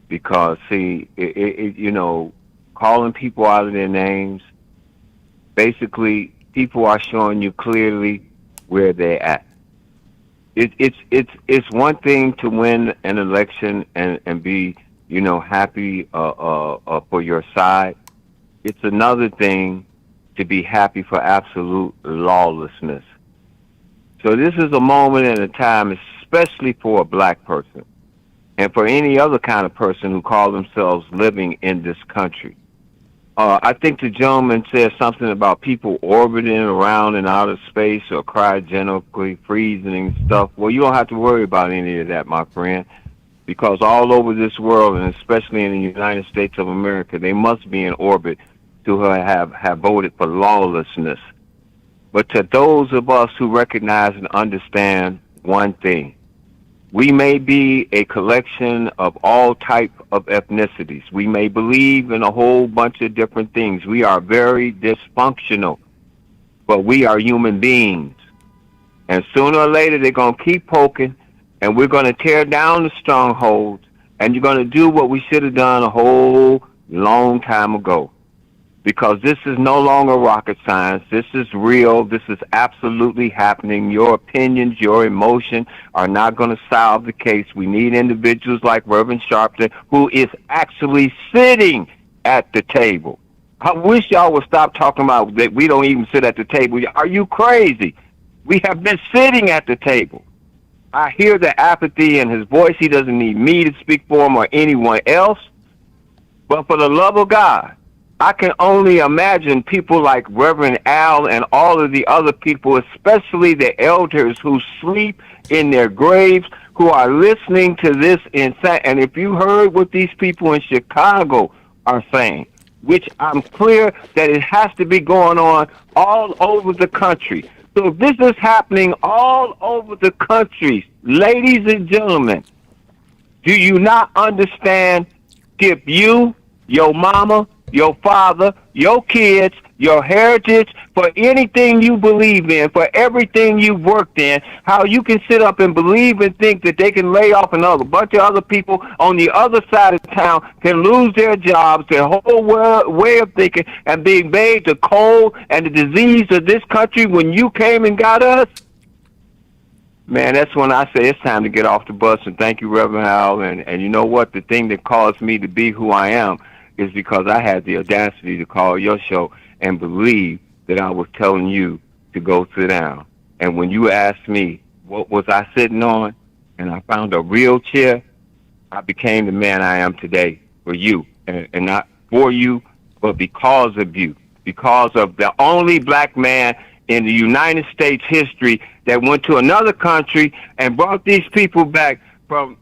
Because see, calling people out of their names, basically people are showing you clearly where they're at. It's one thing to win an election and be happy for your side. It's another thing to be happy for absolute lawlessness. So this is a moment and a time, especially for a black person and for any other kind of person who call themselves living in this country. I think the gentleman said something about people orbiting around in outer space or cryogenically freezing and stuff. Well, you don't have to worry about any of that, my friend, because all over this world, and especially in the United States of America, they must be in orbit to have voted for lawlessness. But to those of us who recognize and understand one thing, We may be a collection of all type of ethnicities. We may believe in a whole bunch of different things. We are very dysfunctional, but we are human beings. And sooner or later, they're going to keep poking, and we're going to tear down the strongholds, and you're going to do what we should have done a whole long time ago. Because this is no longer rocket science. This is real. This is absolutely happening. Your opinions, your emotion are not going to solve the case. We need individuals like Reverend Sharpton, who is actually sitting at the table. I wish y'all would stop talking about that we don't even sit at the table. Are you crazy? We have been sitting at the table. I hear the apathy in his voice. He doesn't need me to speak for him or anyone else. But for the love of God, I can only imagine people like Reverend Al and all of the other people, especially the elders who sleep in their graves, who are listening to this insane. And if you heard what these people in Chicago are saying, which I'm clear that it has to be going on all over the country. So if this is happening all over the country, ladies and gentlemen, do you not understand if you, your mama, your father, your kids, your heritage, for anything you believe in, for everything you've worked in, how you can sit up and believe and think that they can lay off another bunch of other people on the other side of town, can lose their jobs, their whole way of thinking, and being made the cold and the disease of this country when you came and got us? Man, that's when I say it's time to get off the bus, and thank you, Reverend Al. And you know what? The thing that caused me to be who I am is because I had the audacity to call your show and believe that I was telling you to go sit down. And when you asked me what was I sitting on, and I found a real chair, I became the man I am today for you. And not for you, but because of you. Because of the only black man in the United States history that went to another country and brought these people back from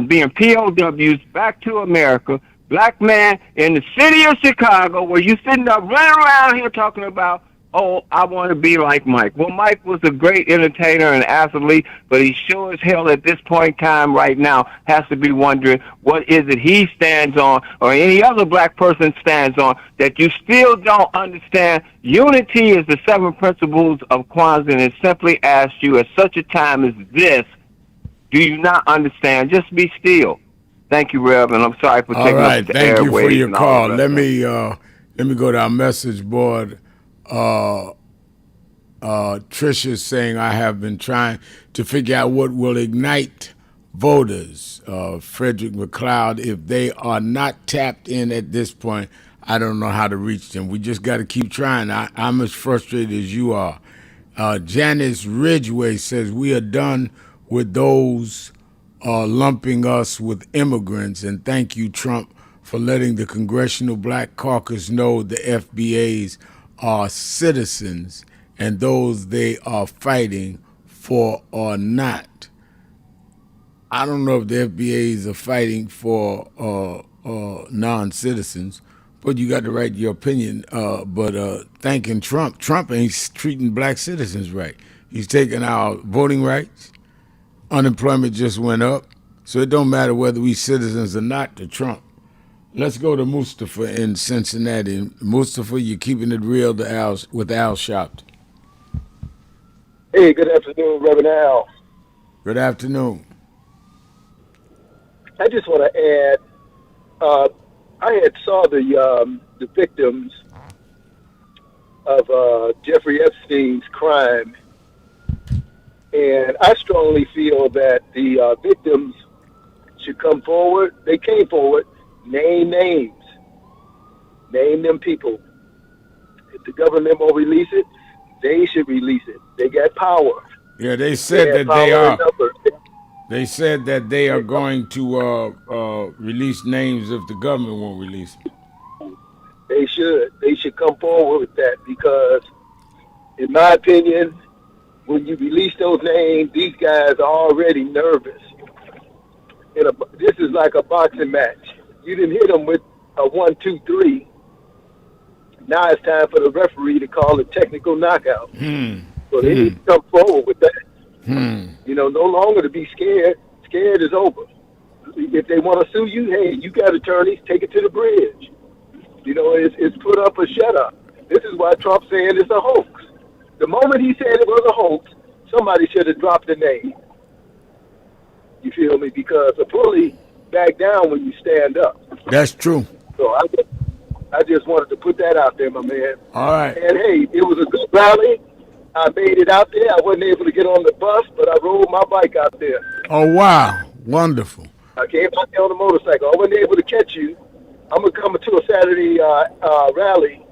being POWs back to America. Black man in the city of Chicago, where you sitting up running around here talking about, oh, I want to be like Mike. Well, Mike was a great entertainer and athlete, but he sure as hell at this point in time right now has to be wondering what is it he stands on or any other black person stands on that you still don't understand. Unity is the 7 principles of Kwanzaa, and it simply asks you at such a time as this, do you not understand? Just be still. Thank you, Rev, and I'm sorry for taking up the Thank you for your call. Let me go to our message board. Trisha's saying, I have been trying to figure out what will ignite voters. Frederick McLeod, if they are not tapped in at this point, I don't know how to reach them. We just got to keep trying. I'm as frustrated as you are. Janice Ridgway says, we are done with those lumping us with immigrants, and thank you, Trump, for letting the Congressional Black Caucus know the FBAs are citizens and those they are fighting for or not. I don't know if the FBAs are fighting for non-citizens, but you got to write your opinion. But thanking Trump. Trump ain't treating black citizens right. He's taking our voting rights. Unemployment just went up, so it don't matter whether we citizens or not to Trump. Let's go to Mustafa in Cincinnati. Mustafa, you're keeping it real with Al Sharpton. Hey, good afternoon, Reverend Al. Good afternoon. I just want to add, I had saw the victims of Jeffrey Epstein's crime. And I strongly feel that the victims should come forward. They came forward, name names, name them people. If the government will release it, they should release it. They got power. Yeah, they said that they are. They said that they are going to release names if the government won't release them. They should. They should come forward with that because, in my opinion, when you release those names, these guys are already nervous. This is like a boxing match. You didn't hit them with a 1, 2, 3. Now it's time for the referee to call a technical knockout. So they need to come forward with that. No longer to be scared. scared is over. If they want to sue you, hey, you got attorneys, take it to the bridge. You know, it's put up or shut up. This is why Trump's saying it's a hoax. The moment he said it was a hoax, somebody should have dropped the name. You feel me? Because a bully back down when you stand up. That's true. So I just wanted to put that out there, my man. All right. And hey, it was a good rally. I made it out there. I wasn't able to get on the bus, but I rode my bike out there. Oh, wow. Wonderful. I came out there on a motorcycle. I wasn't able to catch you. I'm gonna come to a Saturday rally,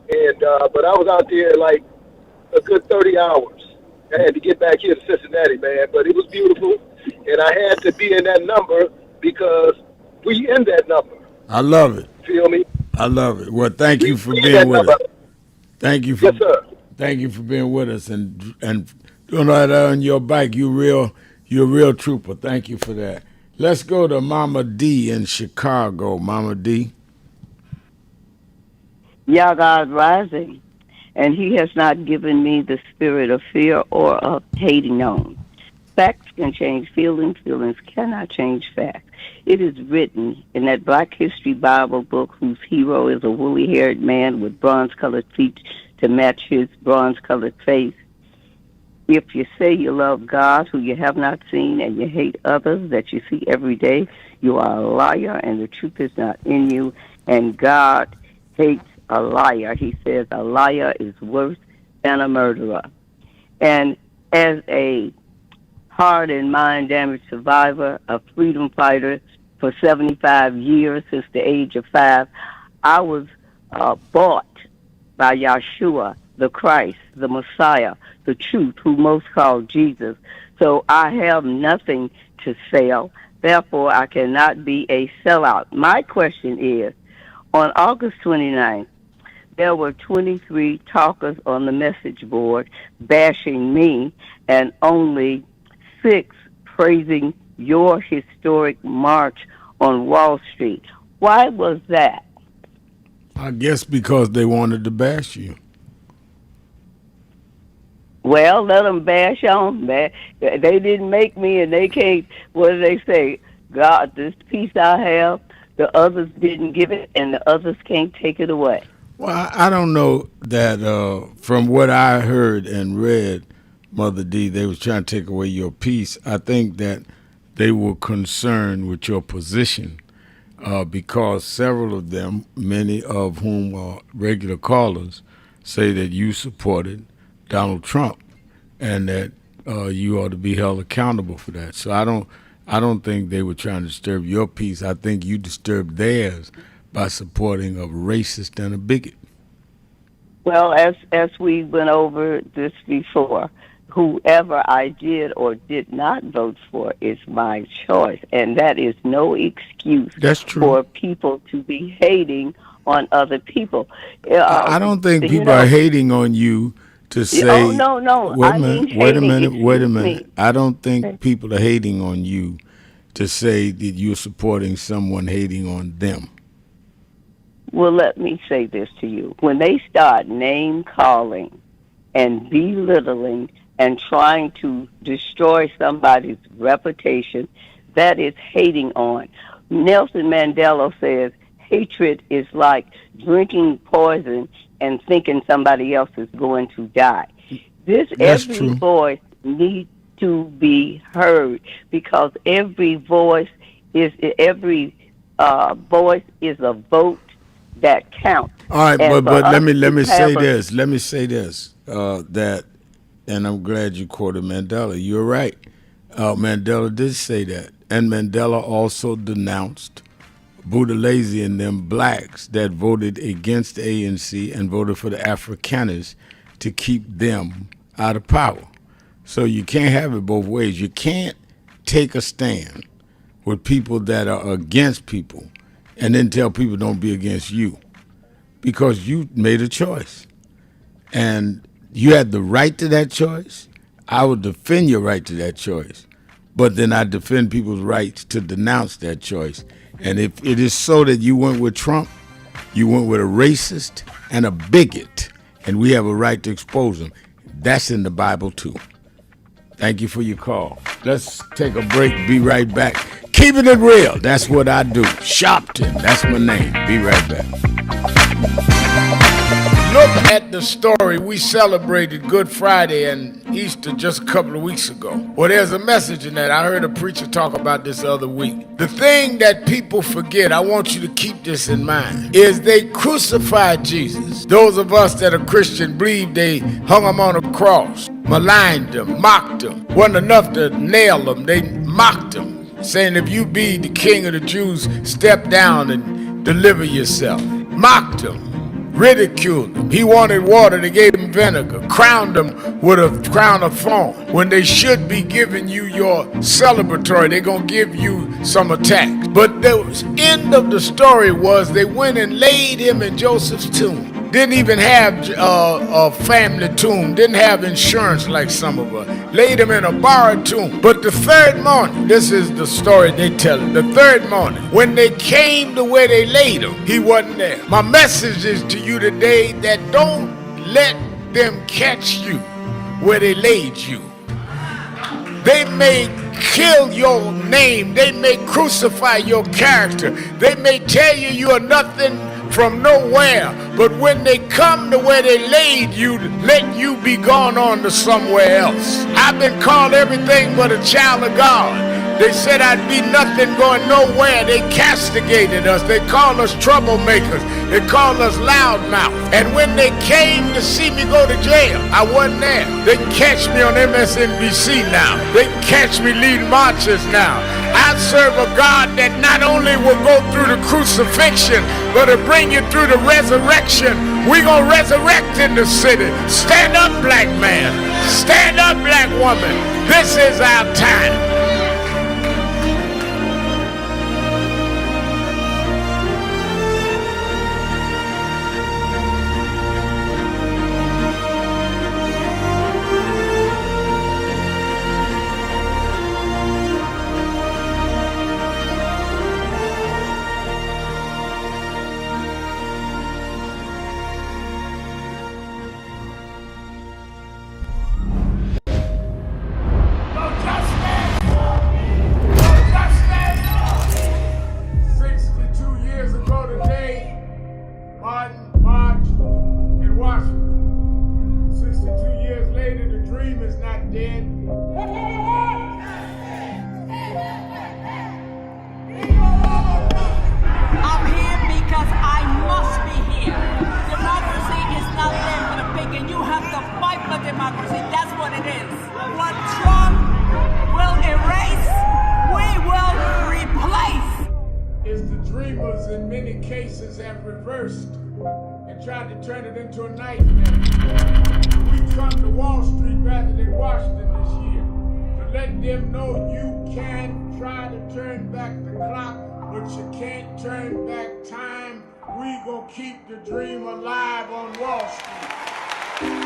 and but I was out there like a good 30 hours. I had to get back here to Cincinnati, man. But it was beautiful, and I had to be in that number because we in that number. I love it. Feel me? I love it. Well, thank you for being with us. Thank you for thank you for being with us and doing all that on your bike. You're a real trooper. Thank you for that. Let's go to Mama D in Chicago. Mama D. Yah God rising, and he has not given me the spirit of fear or of hating on. Facts can change feelings. Feelings cannot change facts. It is written in that Black History Bible book whose hero is a woolly-haired man with bronze-colored feet to match his bronze-colored face. If you say you love God, who you have not seen, and you hate others that you see every day, you are a liar, and the truth is not in you, and God hates a liar. He says a liar is worse than a murderer. And as a heart and mind damage survivor, a freedom fighter for 75 years since the age of 5, I was bought by Yahshua, the Christ, the Messiah, the truth, who most call Jesus. So I have nothing to sell. Therefore, I cannot be a sellout. My question is, on August 29th, there were 23 talkers on the message board bashing me and only 6 praising your historic march on Wall Street. Why was that? I guess because they wanted to bash you. Well, let them bash on. They didn't make me, and they can't, what do they say? God, this peace I have, the others didn't give it, and the others can't take it away. Well, I don't know that from what I heard and read, Mother D, they was trying to take away your peace. I think that they were concerned with your position because several of them, many of whom are regular callers, say that you supported Donald Trump and that you ought to be held accountable for that. So I don't think they were trying to disturb your peace. I think you disturbed theirs by supporting a racist and a bigot. Well, as we went over this before, whoever I did or did not vote for is my choice, and that is no excuse for people to be hating on other people. I don't think people are hating on you to say. Oh, no. Wait a minute. I don't think people are hating on you to say that you're supporting someone hating on them. Well, let me say this to you. When they start name-calling and belittling and trying to destroy somebody's reputation, that is hating on. Nelson Mandela says, hatred is like drinking poison and thinking somebody else is going to die. Every voice needs to be heard because every voice is a vote that counts. All right, but let me say this. Let me say this. That, and I'm glad you quoted Mandela. You're right. Mandela did say that, and Mandela also denounced Buthelezi and them blacks that voted against the ANC and voted for the Afrikaners to keep them out of power. So you can't have it both ways. You can't take a stand with people that are against people and then tell people don't be against you because you made a choice. And you had the right to that choice. I would defend your right to that choice. But then I defend people's rights to denounce that choice. And if it is so that you went with Trump, you went with a racist and a bigot, and we have a right to expose them. That's in the Bible too. Thank you for your call. Let's take a break. Be right back. Keeping it real. That's what I do. Sharpton. That's my name. Be right back. Look at the story. We celebrated Good Friday and Easter just a couple of weeks ago. Well, there's a message in that. I heard a preacher talk about this the other week. The thing that people forget, I want you to keep this in mind, is they crucified Jesus. Those of us that are Christian believe they hung him on a cross, maligned him, mocked him. Wasn't enough to nail him. They mocked him, saying, if you be the king of the Jews, step down and deliver yourself. Mocked him. Ridiculed him. He wanted water, they gave him vinegar. Crowned him with a crown of thorns. When they should be giving you your celebratory, they're going to give you some attacks. But the end of the story was they went and laid him in Joseph's tomb. Didn't even have a family tomb. Didn't have insurance like some of us. Laid him in a borrowed tomb. But the third morning, this is the story they tell it. The third morning, when they came to where they laid him, he wasn't there. My message is to you today that don't let them catch you where they laid you. They may kill your name. They may crucify your character. They may tell you you are nothing from nowhere, but when they come to where they laid you, let you be gone on to somewhere else. I've been called everything but a child of God. They said I'd be nothing going nowhere. They castigated us. They called us troublemakers. They called us loudmouth. And when they came to see me go to jail, I wasn't there. They can catch me on MSNBC now. They can catch me leading marches now. I serve a God that not only will go through the crucifixion, but will bring you through the resurrection. We're going to resurrect in the city. Stand up, black man. Stand up, black woman. This is our time. Keep the dream alive on Wall Street.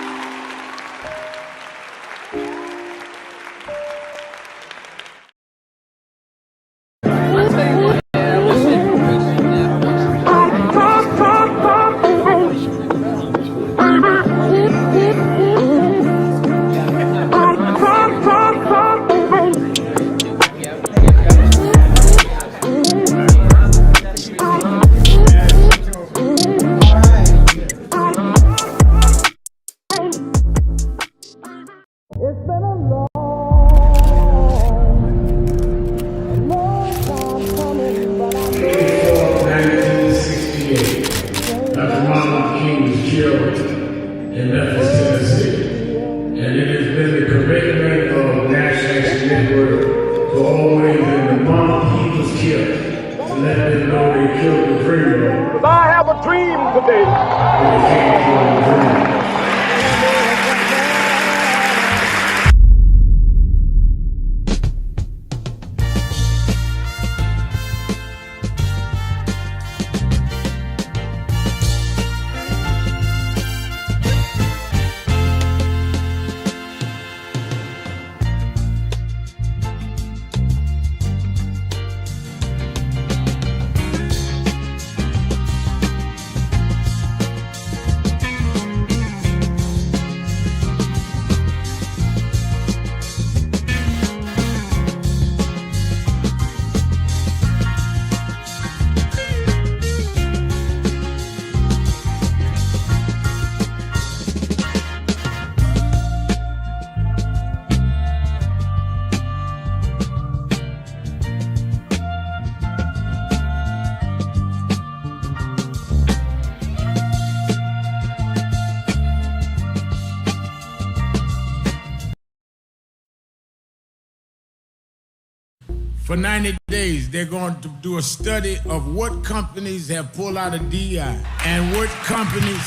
For 90 days, they're going to do a study of what companies have pulled out of DI and what companies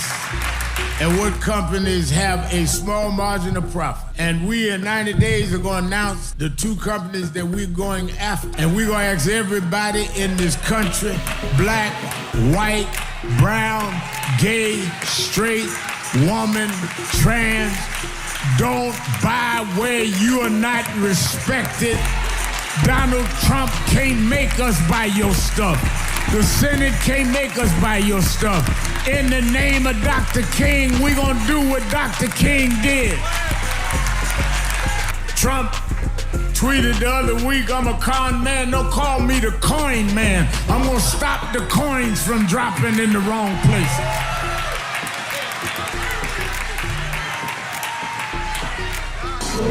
have a small margin of profit. And we in 90 days are going to announce the 2 companies that we're going after. And we're going to ask everybody in this country, black, white, brown, gay, straight, woman, trans, don't buy where you are not respected. Donald Trump can't make us buy your stuff. The Senate can't make us buy your stuff. In the name of Dr. King, we're going to do what Dr. King did. Trump tweeted the other week, I'm a con man. Don't call me the coin man. I'm going to stop the coins from dropping in the wrong place.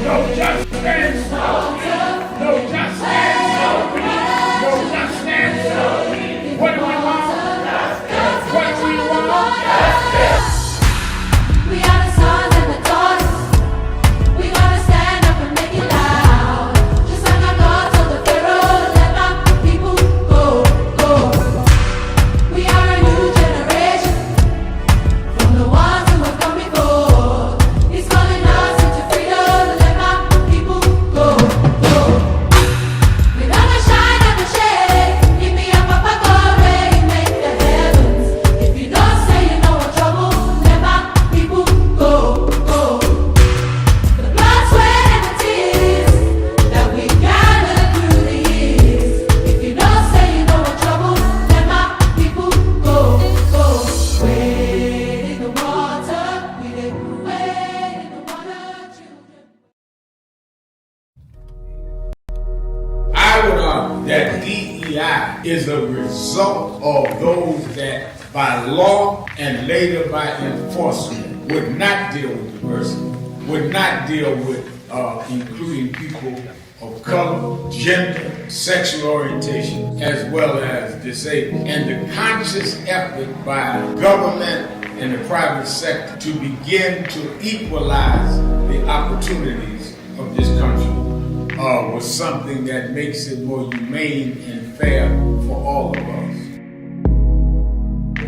No justice, no justice, no justice. What do we want? What do we want? We are the sons and the daughters. We gotta stand up and make it loud. Just like our God told the Pharaoh, let my people go, go. We are a new generation from the ones who have come before. He's calling us into freedom. Let my people go, go. We never shine, never shade. Give me a papa God where he make the heavens. If you don't say you know what trouble, let my people go, go. The blood, sweat, and the tears that we gathered through the years. If you don't say you know what trouble, let my people go, go. Wade in the water, we did wade in the water, children. I would argue that DEI is a result of those that by law and later by enforcement would not deal with diversity, would not deal with including people of color, gender, sexual orientation, as well as disabled. And the conscious effort by government and the private sector to begin to equalize the opportunities of this country was something that makes it more humane and fair for all of us.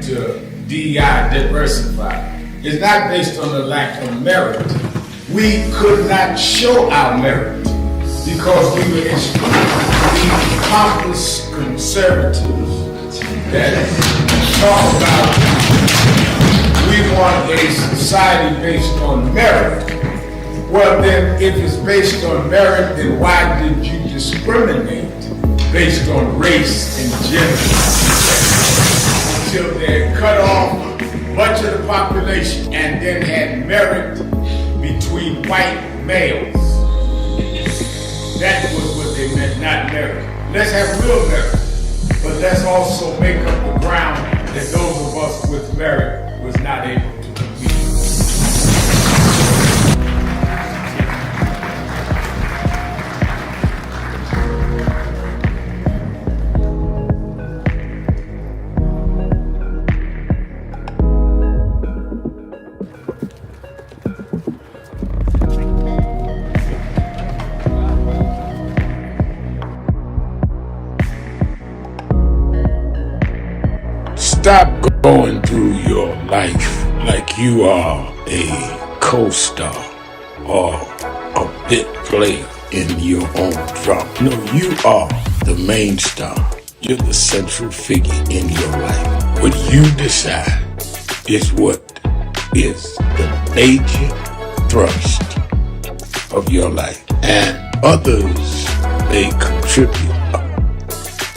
To DEI, diversify, is not based on the lack of merit. We could not show our merit because we were extremely accomplished conservatives that talk about we want a society based on merit. Well then, if it's based on merit, then why did you discriminate based on race and gender? Until they cut off a bunch of the population and then had merit between white males. That was what they meant, not merit. Let's have real merit, but let's also make up the ground that those of us with merit was not able to compete. Stop going through your life like you are a co-star or a bit player in your own drama. No, you are the main star. You're the central figure in your life. What you decide is what is the major thrust of your life. And others, they contribute,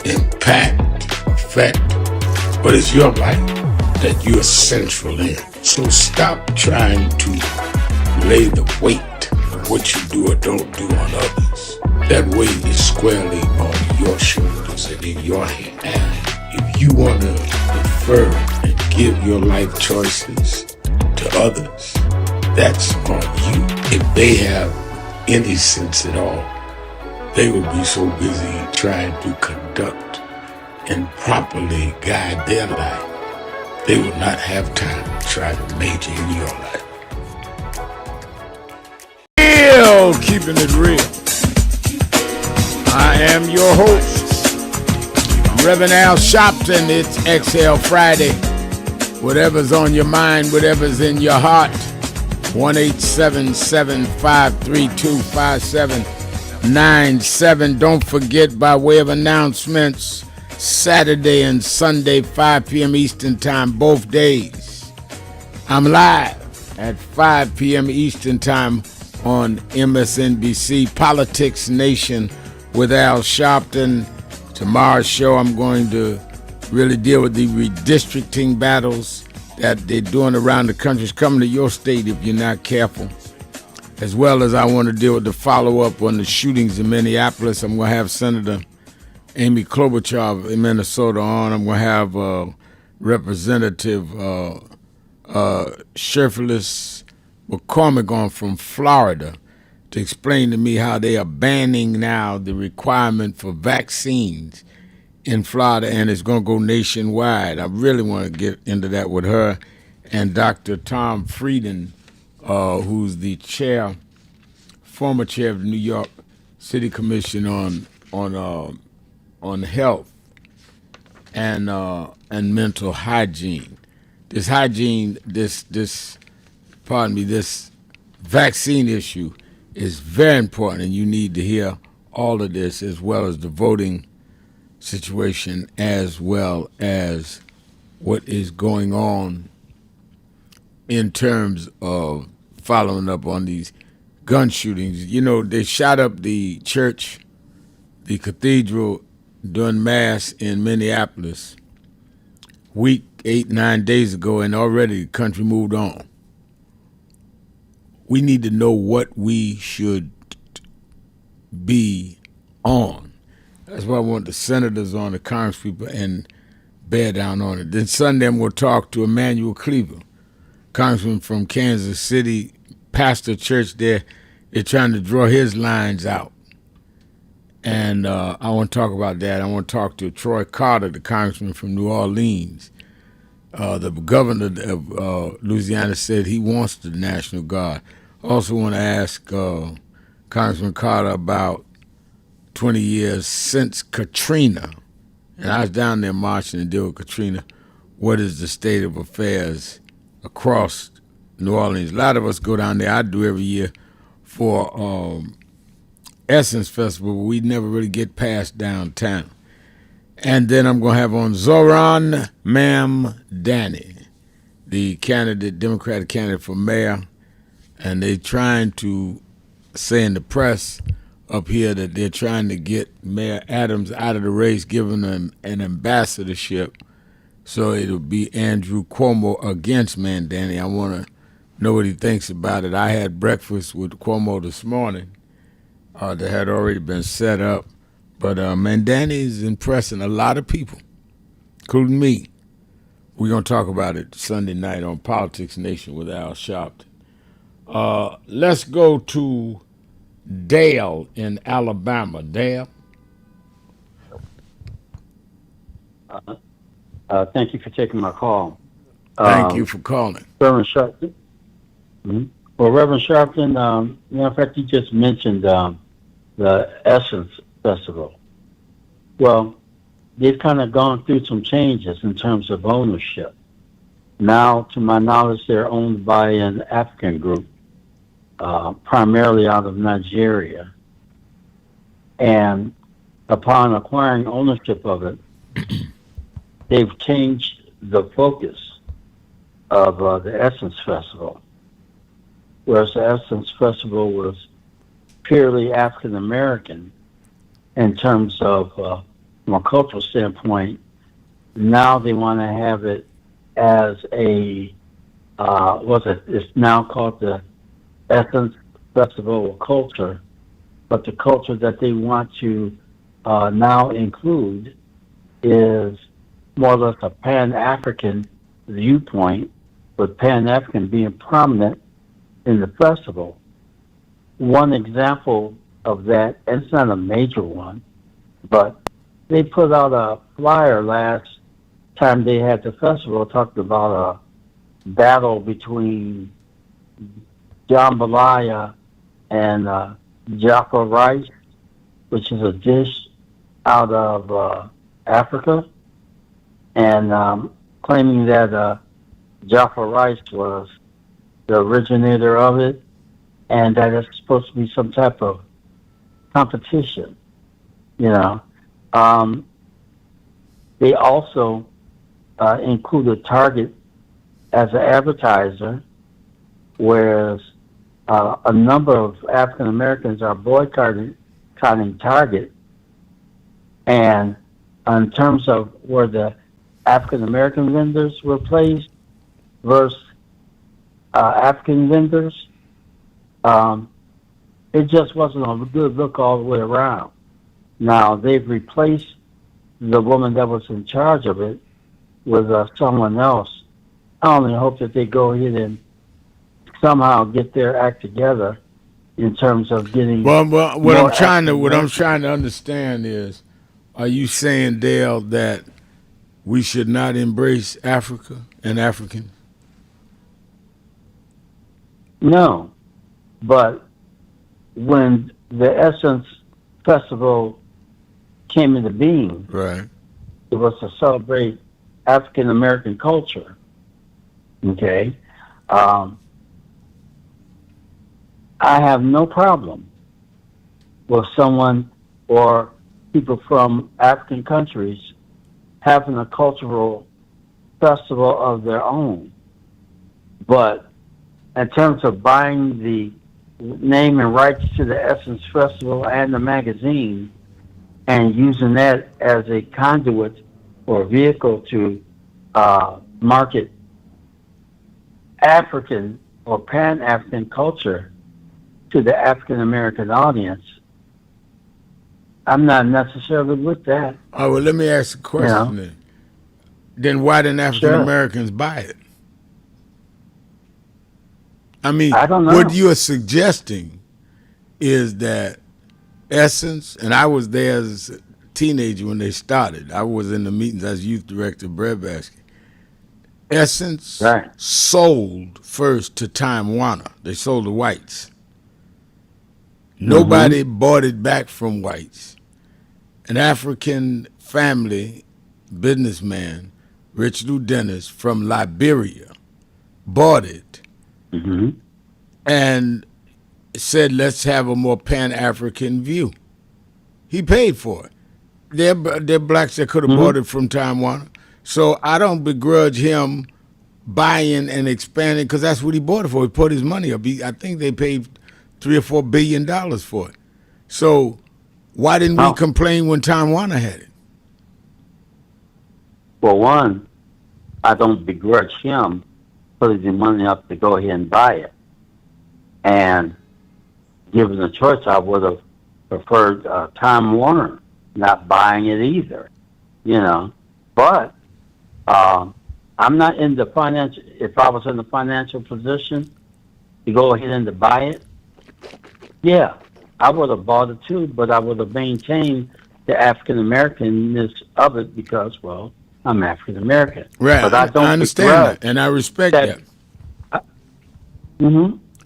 impact, affect, but it's your life that you're central in. So stop trying to lay the weight of what you do or don't do on others. That weight is squarely on your shoulders and in your hand. And if you want to defer and give your life choices to others, that's on you. If they have any sense at all, they will be so busy trying to conduct and properly guide their life, they will not have time to try to major in your life. Keeping it real. I am your host, Reverend Al Sharpton. It's Exhale Friday. Whatever's on your mind, whatever's in your heart. 1-877-532-5797. Don't forget, by way of announcements, Saturday and Sunday, 5 p.m. Eastern Time, both days. I'm live at 5 p.m. Eastern Time on MSNBC, Politics Nation with Al Sharpton. Tomorrow's show, I'm going to really deal with the redistricting battles that they're doing around the country. It's coming to your state if you're not careful. As well as I want to deal with the follow-up on the shootings in Minneapolis. I'm going to have Senator Amy Klobuchar in Minnesota on. I'm going to have Representative Sheriffless McCormick on from Florida to explain to me how they are banning now the requirement for vaccines in Florida, and it's going to go nationwide. I really want to get into that with her and Dr. Tom Frieden, who's the former chair of the New York City Commission on health and mental hygiene. This vaccine issue is very important, and you need to hear all of this, as well as the voting situation, as well as what is going on in terms of following up on these gun shootings. You know, they shot up the church, the cathedral, during Mass in Minneapolis 8-9 days ago, and already the country moved on. We need to know what we should be on. That's why I want the senators on, the congresspeople, and bear down on it. Then Sunday, I'm going to talk to Emmanuel Cleaver, congressman from Kansas City, pastor church there. They're trying to draw his lines out. And I want to talk about that. I want to talk to Troy Carter, the congressman from New Orleans. The governor of Louisiana said he wants the National Guard. Also want to ask Congressman Carter about 20 years since Katrina, and I was down there marching to deal with Katrina. What is the state of affairs across New Orleans? A lot of us go down there. I do every year for Essence Festival, but we never really get past downtown. And then I'm going to have on Zoran Mamdani, the Democratic candidate for mayor, and they're trying to say in the press up here that they're trying to get Mayor Adams out of the race, giving him an ambassadorship. So it'll be Andrew Cuomo against Mamdani. I want to know what he thinks about it. I had breakfast with Cuomo this morning that had already been set up. But Mamdani is impressing a lot of people, including me. We're going to talk about it Sunday night on Politics Nation with Al Sharpton. Let's go to Dale in Alabama. Dale? Thank you for taking my call. Thank you for calling. Reverend Sharpton. Mm-hmm. Well, Reverend Sharpton, in fact, you just mentioned the Essence Festival. Well, they've kind of gone through some changes in terms of ownership. Now, to my knowledge, they're owned by an African group, primarily out of Nigeria. And upon acquiring ownership of it, they've changed the focus of the Essence Festival. Whereas the Essence Festival was purely African American in terms of, from a cultural standpoint, now they want to have it as a, it's now called the Essence Festival of Culture, but the culture that they want to now include is more or less a Pan-African viewpoint, with Pan-African being prominent in the festival. One example of that, and it's not a major one, but they put out a flyer last time they had the festival, talked about a battle between jambalaya and Jaffa rice, which is a dish out of Africa, and claiming that Jaffa rice was the originator of it, and that it's supposed to be some type of competition, you know. They also included Target as an advertiser, whereas a number of African Americans are boycotting Target. And in terms of where the African American vendors were placed versus African vendors, it just wasn't a good look all the way around. Now, they've replaced the woman that was in charge of it with someone else. I only hope that they go ahead and somehow get their act together in terms of getting. Well, what I'm trying to understand is, are you saying, Dale, that we should not embrace Africa and Africans? No, but when the Essence Festival came into being, right, it was to celebrate African American culture. Okay, I have no problem with someone or people from African countries having a cultural festival of their own. But in terms of buying the name and rights to the Essence Festival and the magazine and using that as a conduit or vehicle to market African or Pan-African culture to the African American audience, I'm not necessarily with that. Oh, well, let me ask a question then. Then why didn't African Americans buy it? I mean, I don't know. What you are suggesting is that Essence, and I was there as a teenager when they started. I was in the meetings as youth director of Breadbasket. Essence sold first to Time Warner. They sold to whites. Nobody bought it back from whites. An African family businessman, Richard Dennis from Liberia, bought it and said, let's have a more Pan-African view. He paid for it. They're blacks that could have bought it from Time Warner. So I don't begrudge him buying and expanding, because that's what he bought it for. He put his money up. I think they paid $3 or $4 billion for it. So why didn't we complain when Time Warner had it? Well, one, I don't begrudge him putting the money up to go ahead and buy it. And given the choice, I would have preferred Time Warner not buying it either, you know. But I'm not in the financial. If I was in the financial position to go ahead and to buy it, yeah, I would have bought it too. But I would have maintained the African Americanness of it because, well, I'm African American. Right. But I don't understand that, and I respect that.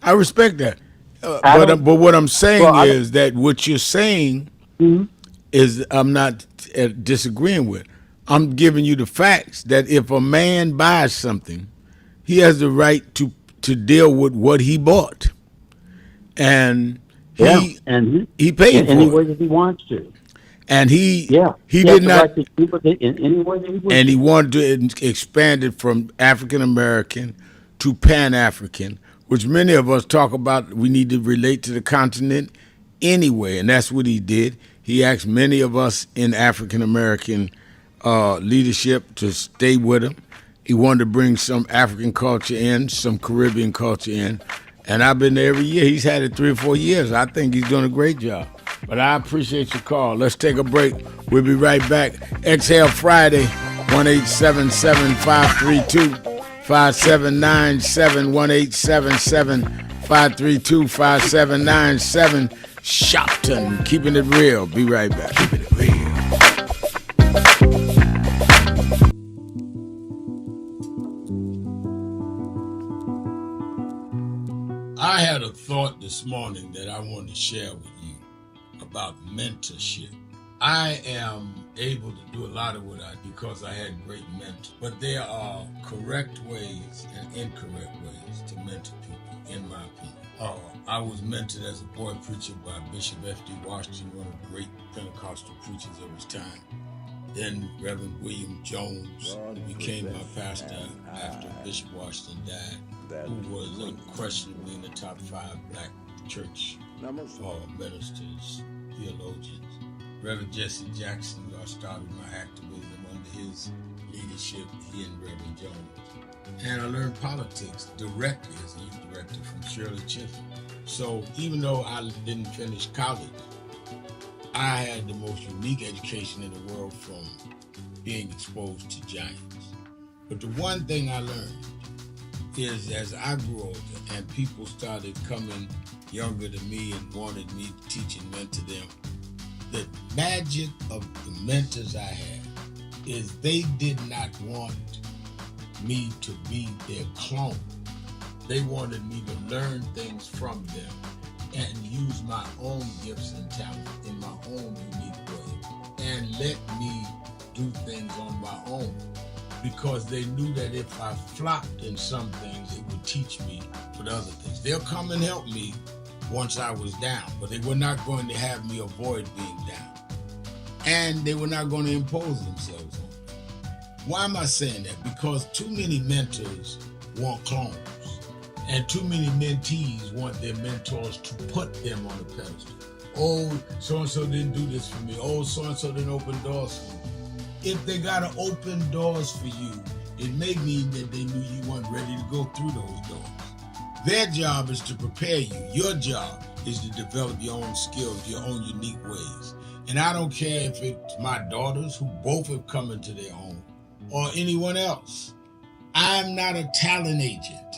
I respect that. But what I'm saying is that what you're saying is I'm not disagreeing with. I'm giving you the facts that if a man buys something, he has the right to deal with what he bought, and he paid for any it way that he wants to. And he did not, and he wanted to expand it from African American to Pan African, which many of us talk about. We need to relate to the continent anyway, and that's what he did. He asked many of us in African American leadership to stay with him. He wanted to bring some African culture in, some Caribbean culture in, and I've been there every year. He's had it 3 or 4 years. I think he's doing a great job. But I appreciate your call. Let's take a break. We'll be right back. Exhale Friday, 1-877-532-5797, 1-877-532-5797. Sharpton, keeping it real. Be right back. Keeping it real. I had a thought this morning that I wanted to share with you, a about mentorship. I am able to do a lot of what I do because I had great mentors. But there are correct ways and incorrect ways to mentor people, in my opinion. I was mentored as a boy preacher by Bishop F.D. Washington, one of the great Pentecostal preachers of his time. Then Reverend William Jones, who became my pastor after Bishop Washington died, who was unquestionably in the top 5 black church ministers, theologians. Reverend Jesse Jackson, who I started my activism under his leadership, he and Reverend Jones. And I learned politics directly as a youth director from Shirley Chisholm. So even though I didn't finish college, I had the most unique education in the world from being exposed to giants. But the one thing I learned is as I grew older and people started coming younger than me and wanted me to teach and mentor them, the magic of the mentors I had is they did not want me to be their clone. They wanted me to learn things from them and use my own gifts and talents in my own unique way and let me do things on my own, because they knew that if I flopped in some things, it would teach me for the other things. They'll come and help me once I was down, but they were not going to have me avoid being down. And they were not going to impose themselves on me. Why am I saying that? Because too many mentors want clones, and too many mentees want their mentors to put them on a pedestal. Oh, so-and-so didn't do this for me. Oh, so-and-so didn't open doors for me. If they got to open doors for you, it may mean that they knew you weren't ready to go through those doors. Their job is to prepare you. Your job is to develop your own skills, your own unique ways. And I don't care if it's my daughters, who both have come into their own, or anyone else. I'm not a talent agent.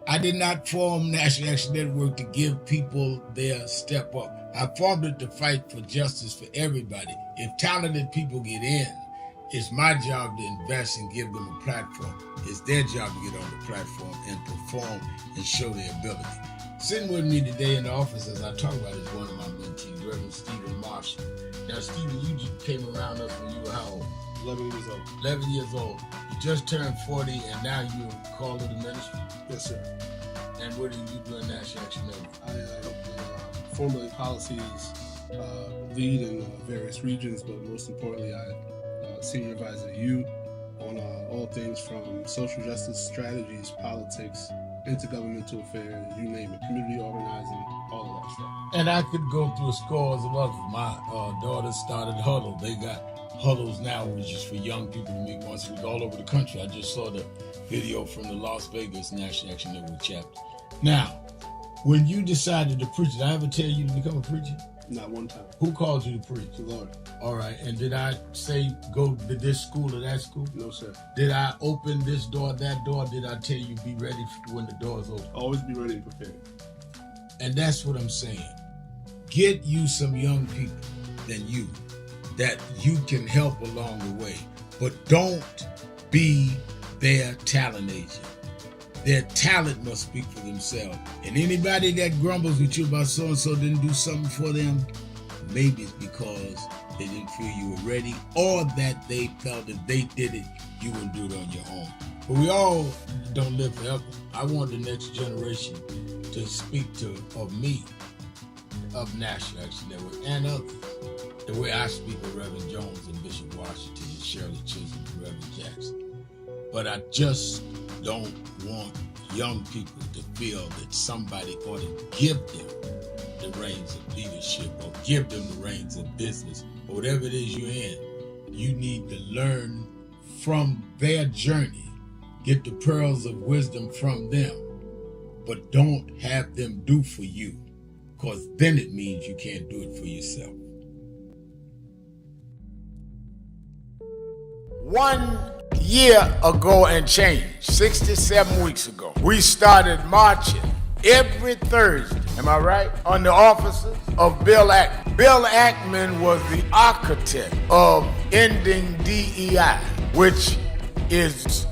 I did not form National Action Network to give people their step up. I formed it to fight for justice for everybody. If talented people get in, it's my job to invest and give them a platform. It's their job to get on the platform and perform and show their ability. Sitting with me today in the office as I talk about it is one of my mentees, Reverend Stephen Marshall. Now, Stephen, you just came around us when you were how old? 11 years old. 11 years old. You just turned 40 and now you're called to the ministry? Yes, sir. And what do you do in National Action Network? I formulate policies, lead in various regions, but most importantly, I senior advisor you on all things from social justice strategies, politics, intergovernmental affairs, you name it, community organizing, all of that stuff. And I could go through scores of others. My daughter started Huddle. They got Huddles now, which is for young people to meet once a week all over the country. I just saw the video from the Las Vegas National Action Network chapter. Now, when you decided to preach, did I ever tell you to become a preacher? Not one time. Who called you to preach? The Lord. All right. And did I say go to this school or that school? No, sir. Did I open this door, that door? Did I tell you be ready when the doors open? Always be ready and prepared. And that's what I'm saying. Get you some young people than you that you can help along the way. But don't be their talent agent. Their talent must speak for themselves. And anybody that grumbles with you about so-and-so didn't do something for them, maybe it's because they didn't feel you were ready, or that they felt if they did it, you wouldn't do it on your own. But we all don't live forever. I want the next generation to speak of me, of National Action Network, and others, the way I speak of Reverend Jones and Bishop Washington and Shirley Chisholm and Reverend Jackson. But I just don't want young people to feel that somebody ought to give them the reins of leadership or give them the reins of business or whatever it is you're in. You need to learn from their journey, get the pearls of wisdom from them, but don't have them do for you, because then it means you can't do it for yourself. 1 year ago and change, 67 weeks ago, we started marching every Thursday, am I right, on the offices of Bill Ackman. Bill Ackman was the architect of ending DEI, which is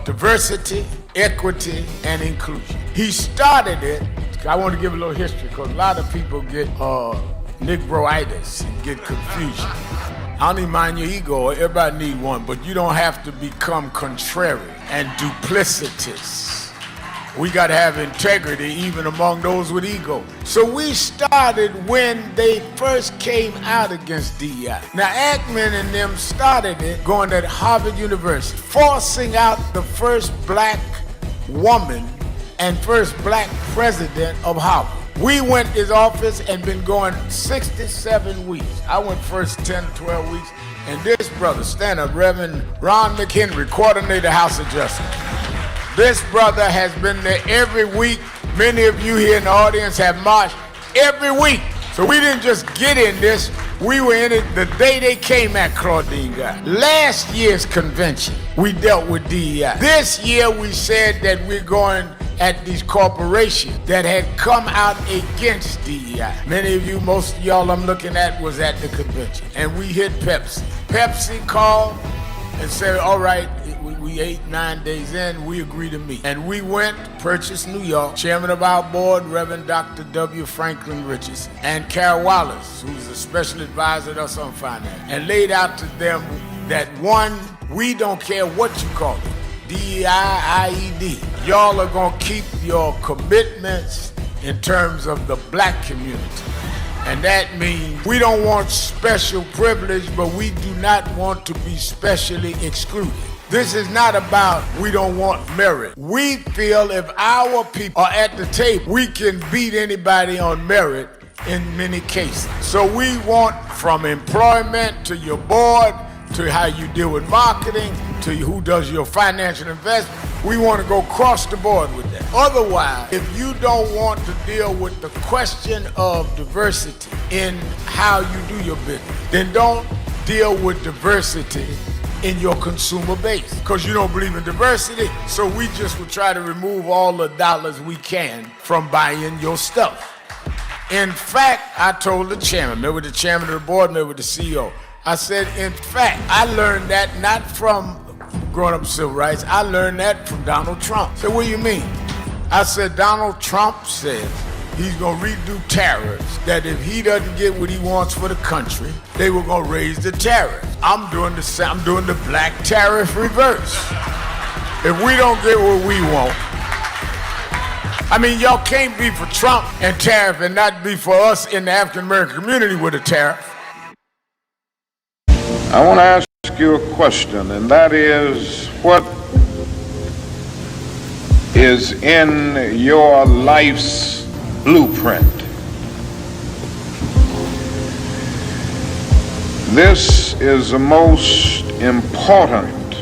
diversity, equity, and inclusion. He started it. I want to give a little history because a lot of people get negroitis and get confusion. I don't even mind your ego. Everybody need one, but you don't have to become contrary and duplicitous. We got to have integrity even among those with ego. So we started when they first came out against DEI. Now Ackman and them started it going to Harvard University, forcing out the first black woman and first black president of Harvard. We went to his office and been going 67 weeks. I went first 10, 12 weeks. And this brother, stand up, Reverend Ron McHenry, coordinator, House of Justice. This brother has been there every week. Many of you here in the audience have marched every week. So we didn't just get in this. We were in it the day they came at Claudine Guy. Last year's convention, we dealt with DEI. This year, we said that we're going at these corporations that had come out against DEI. Many of you, most of y'all I'm looking at was at the convention. And we hit Pepsi. Pepsi called and said, all right, we 8-9 days in, we agree to meet. And we went, purchased New York, chairman of our board, Reverend Dr. W. Franklin Richardson, and Carol Wallace, who's a special advisor to us on finance, and laid out to them that one, we don't care what you call it, DEI, IED. Y'all are gonna keep your commitments in terms of the black community. And that means we don't want special privilege, but we do not want to be specially excluded. This is not about we don't want merit. We feel if our people are at the table, we can beat anybody on merit in many cases. So we want from employment to your board, to how you deal with marketing, to who does your financial investment. We want to go across the board with that. Otherwise, if you don't want to deal with the question of diversity in how you do your business, then don't deal with diversity in your consumer base, because you don't believe in diversity. So we just will try to remove all the dollars we can from buying your stuff. In fact, I told the chairman, met with the chairman of the board, met with the CEO. I said, in fact, I learned that not from growing up civil rights, I learned that from Donald Trump. I said, what do you mean? I said, Donald Trump says he's gonna redo tariffs, that if he doesn't get what he wants for the country, they were gonna raise the tariffs. I'm doing the black tariff reverse. If we don't get what we want, I mean, y'all can't be for Trump and tariff and not be for us in the African American community with a tariff. I want to ask you a question, and that is, what is in your life's blueprint? This is the most important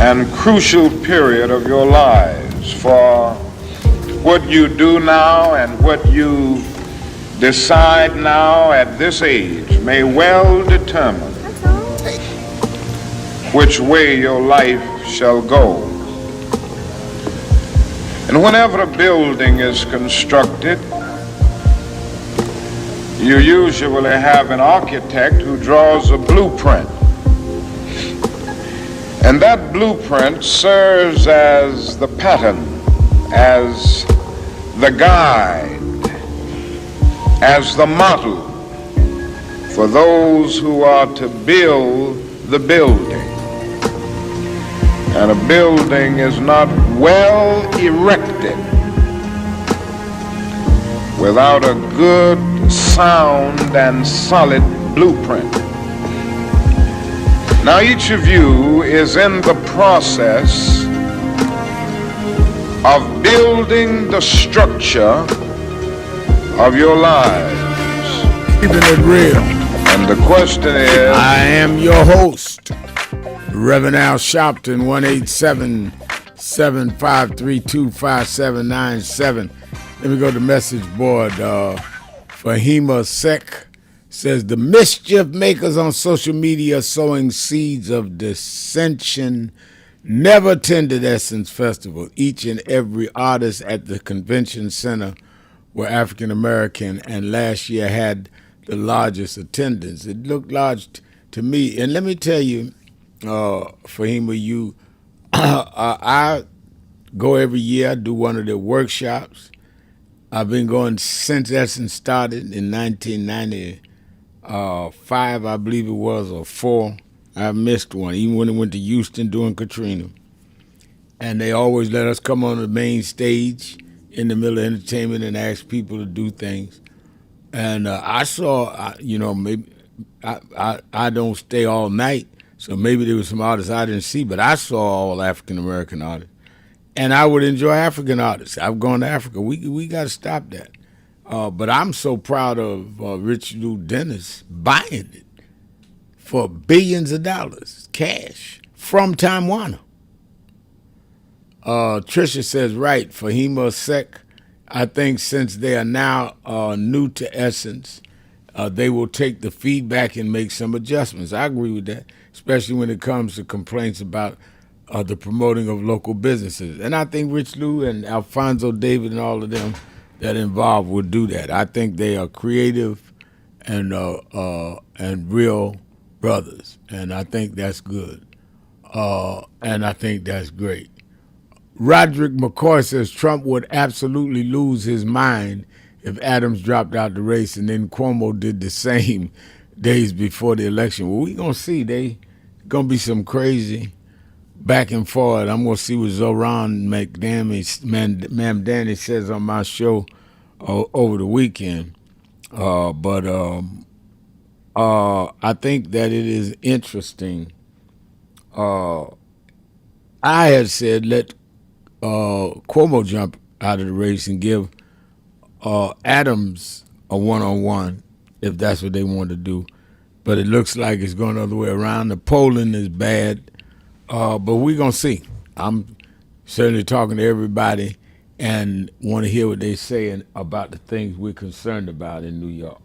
and crucial period of your lives, for what you do now and what you decide now at this age may well determine which way your life shall go. And whenever a building is constructed, you usually have an architect who draws a blueprint. And that blueprint serves as the pattern, as the guide, as the model for those who are to build the building. And a building is not well erected without a good, sound, and solid blueprint. Now each of you is in the process of building the structure of your lives. Keeping it real. And the question is, I am your host, Reverend Al Sharpton, 1-877-532-5797. Let me go to the message board. Fahima Sek says, the mischief makers on social media sowing seeds of dissension never attended Essence Festival. Each and every artist at the convention center were African American, and last year had the largest attendance. It looked large to me. And let me tell you, Fahima, I go every year, I do one of their workshops, I've been going since Essence started in 1995, I believe it was, or 4. I missed one, even when it went to Houston during Katrina. And they always let us come on the main stage in the middle of entertainment and ask people to do things. And I saw, maybe I don't stay all night, so maybe there was some artists I didn't see, but I saw all African American artists. And I would enjoy African artists. I've gone to Africa. We got to stop that. But I'm so proud of Rich Lou Dennis buying it for billions of dollars, cash, from Time Warner. Tricia says, right, for Hema Sec, I think since they are now new to Essence, they will take the feedback and make some adjustments. I agree with that, especially when it comes to complaints about the promoting of local businesses. And I think Rich Lou and Alfonso David and all of them that involved will do that. I think they are creative and real brothers, and I think that's good. And I think that's great. Roderick McCoy says Trump would absolutely lose his mind if Adams dropped out the race and then Cuomo did the same days before the election. Well, we're going to see. They going to be some crazy back and forth. I'm going to see what Zoran Mamdani says on my show over the weekend. But I think that it is interesting. I had said let Cuomo jump out of the race and give Adams a one-on-one if that's what they want to do. But it looks like it's going the other way around. The polling is bad, but we're going to see. I'm certainly talking to everybody and want to hear what they're saying about the things we're concerned about in New York.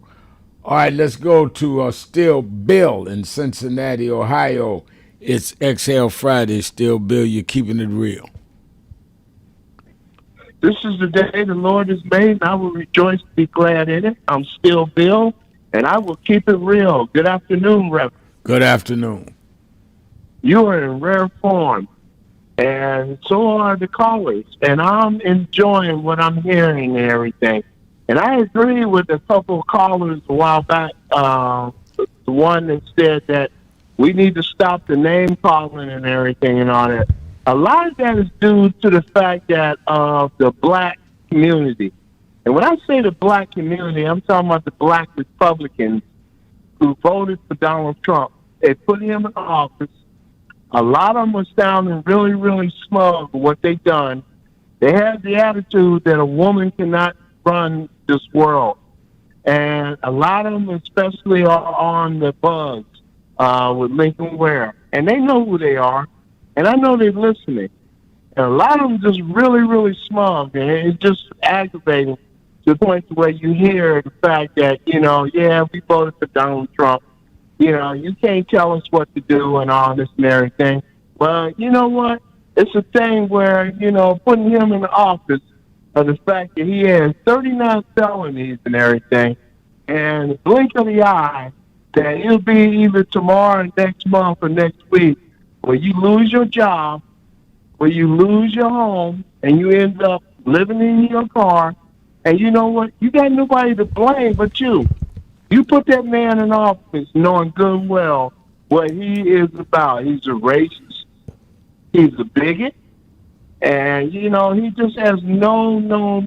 All right, let's go to Still Bill in Cincinnati, Ohio. It's Exhale Friday. Still Bill, you're keeping it real. This is the day the Lord has made, and I will rejoice and be glad in it. I'm Still Bill, and I will keep it real. Good afternoon, Reverend. Good afternoon. You are in rare form, and so are the callers, and I'm enjoying what I'm hearing and everything. And I agree with a couple of callers a while back, the one that said that we need to stop the name calling and everything and all that. A lot of that is due to the fact that the black community. And when I say the black community, I'm talking about the black Republicans who voted for Donald Trump. They put him in office. A lot of them were sounding really, really smug for what they done. They had the attitude that a woman cannot run this world. And a lot of them especially are on the buzz with Lincoln Ware. And they know who they are. And I know they're listening. And a lot of them just really, really smug. And it's just aggravating to the point to where you hear the fact that, yeah, we voted for Donald Trump. You can't tell us what to do and all this and everything. Well, you know what? It's a thing where, putting him in the office of the fact that he has 39 felonies and everything, and the blink of the eye, that it'll be either tomorrow, next month, or next week, where you lose your job, where you lose your home, and you end up living in your car, and you know what? You got nobody to blame but you. You put that man in office knowing good and well what he is about. He's a racist. He's a bigot. And, he just has no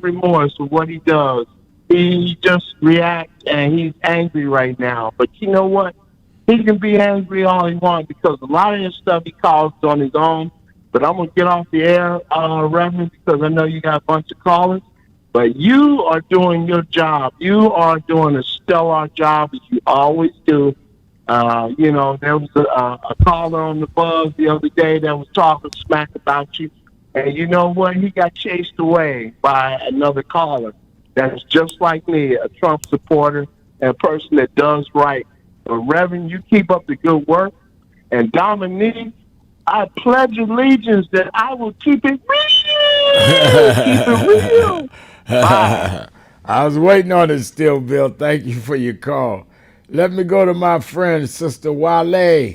remorse for what he does. He just reacts, and he's angry right now. But you know what? He can be angry all he wants because a lot of this stuff he calls on his own. But I'm going to get off the air, Reverend, because I know you got a bunch of callers. But you are doing your job. You are doing a stellar job, as you always do. There was a caller on the buzz the other day that was talking smack about you. And you know what? He got chased away by another caller that's just like me, a Trump supporter and a person that does right. But Reverend, you keep up the good work. And Dominique, I pledge allegiance that I will keep it real. Keep it real. Bye. I was waiting on it still, Bill. Thank you for your call. Let me go to my friend, Sister Wale.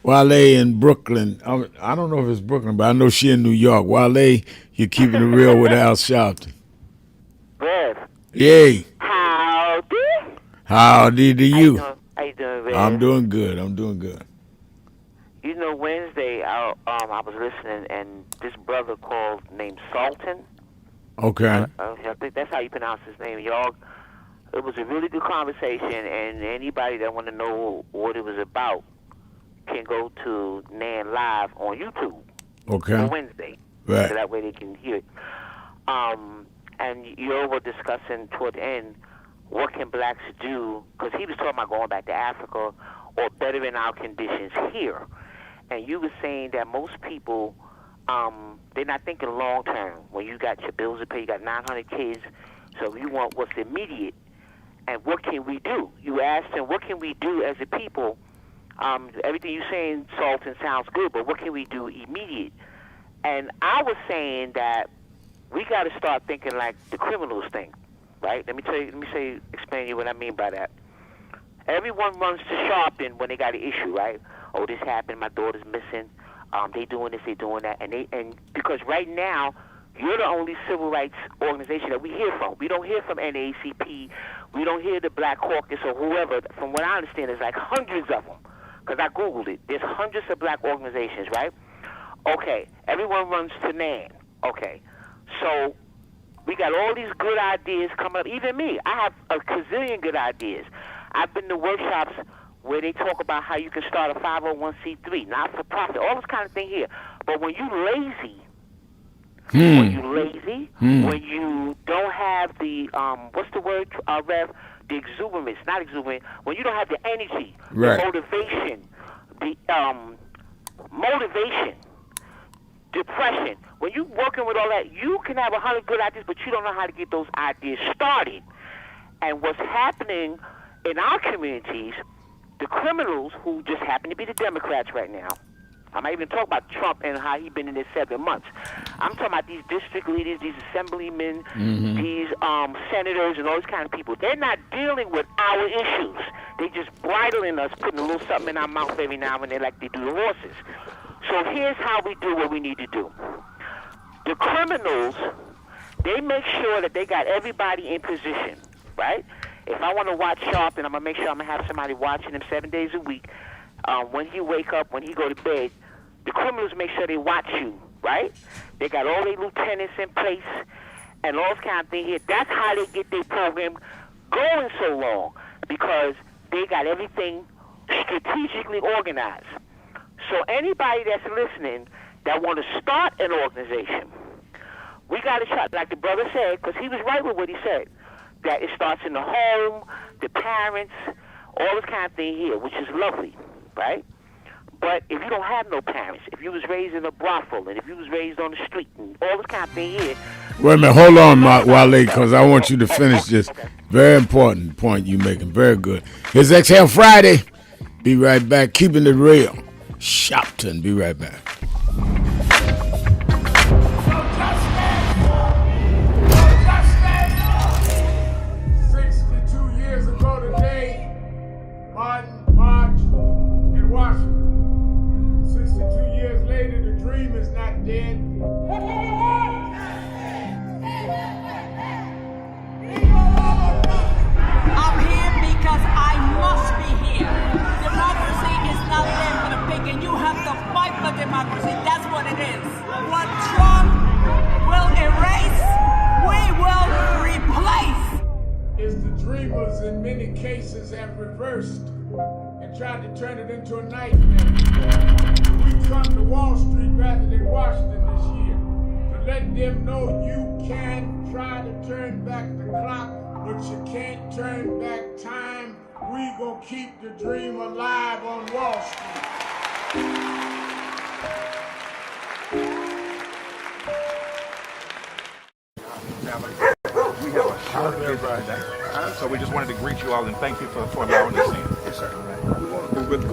Wale in Brooklyn. I don't know if it's Brooklyn, but I know she in New York. Wale, you're keeping it real with Al Sharpton. Rev. Yay. Howdy. Howdy to you. How you doing, Rev? I'm doing good. I'm doing good. You know, Wednesday, I was listening, and this brother called named Sultan. Okay. I think that's how you pronounce his name. Y'all, it was a really good conversation, and anybody that want to know what it was about can go to Nan Live on YouTube. Okay. On Wednesday. Right. So that way they can hear it. And you were discussing toward the end, what can blacks do? Because he was talking about going back to Africa or bettering our conditions here. And you were saying that most people, they're not thinking long term. When you got your bills to pay, you got 900 kids, so you want what's immediate. And what can we do? You asked him, what can we do as a people? Everything you're saying, Sultan, sounds good, but what can we do immediate? And I was saying that we got to start thinking like the criminals think, right? Explain to you what I mean by that. Everyone runs to Sharpton when they got an issue, right? Oh, this happened, my daughter's missing. They doing this, they doing that, and because right now you're the only civil rights organization that we hear from. We don't hear from NAACP. We don't hear the Black Caucus or whoever. From what I understand, there's like hundreds of them, because I Googled it. There's hundreds of black organizations, right? Okay, everyone runs to NAN. Okay, so we got all these good ideas coming up. Even me, I have a gazillion good ideas. I've been to workshops where they talk about how you can start a 501c3, not-for-profit, all this kind of thing here. But when you lazy, when you don't have the, what's the word, Rev? The exuberance, not exuberant, when you don't have the energy, right, the motivation, depression, when you working with all that, you can have 100 good ideas, but you don't know how to get those ideas started. And what's happening in our communities, the criminals who just happen to be the Democrats right now, I'm not even talking about Trump and how he's been in his 7 months. I'm talking about these district leaders, these assemblymen, these senators, and all these kind of people. They're not dealing with our issues. They just bridling us, putting a little something in our mouth every now and then like they do the horses. So here's how we do what we need to do. The criminals, they make sure that they got everybody in position, right? If I want to watch Sharpton, I'm going to make sure I'm going to have somebody watching him 7 days a week. When he wake up, when he go to bed, the criminals make sure they watch you, right? They got all their lieutenants in place and all this kind of thing here. That's how they get their program going so long, because they got everything strategically organized. So anybody that's listening that want to start an organization, we got to try, like the brother said, because he was right with what he said, that it starts in the home, the parents, all this kind of thing here, which is lovely, right? But if you don't have no parents, if you was raised in a brothel, and if you was raised on the street, and all this kind of thing here. Wait a minute, hold on, Wale, because I want you to finish this. Very important point you're making. Very good. It's Exhale Friday. Be right back. Keeping it real. Sharpton. Be right back. 62 years ago today, Martin marched in Washington. 62 years later, the dream is not dead. I'm here because I must be here. Democracy is not there for the pig, and you have to fight for democracy. That's what it is. What Trump will erase, we will replace. Is the dreamers in many cases have reversed and tried to turn it into a nightmare. We come to Wall Street rather than Washington this year to let them know you can try to turn back the clock, but you can't turn back time. We gonna keep the dream alive on Wall Street. We have a short visit today, so we just wanted to greet you all and thank you for allowing us in. Yes, sir. We were we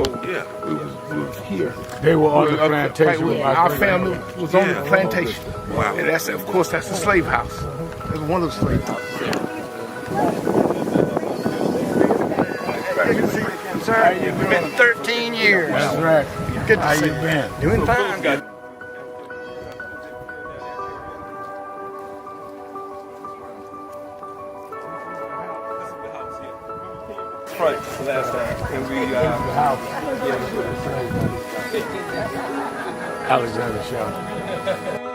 was here. They were on the plantation. Our family was on the plantation. Wow. And that's, of course, that's the slave house. That's one of the slave houses. Sir, it's been 13 years. That's right. Good to How see you been? Doing fine. Good. front last time. And we, Alexander Sharpton.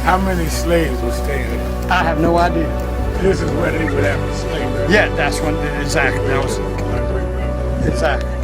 How many slaves were staying there? I have no idea. This is where they would have the slavery. Yeah, that's when, exactly. That was, exactly.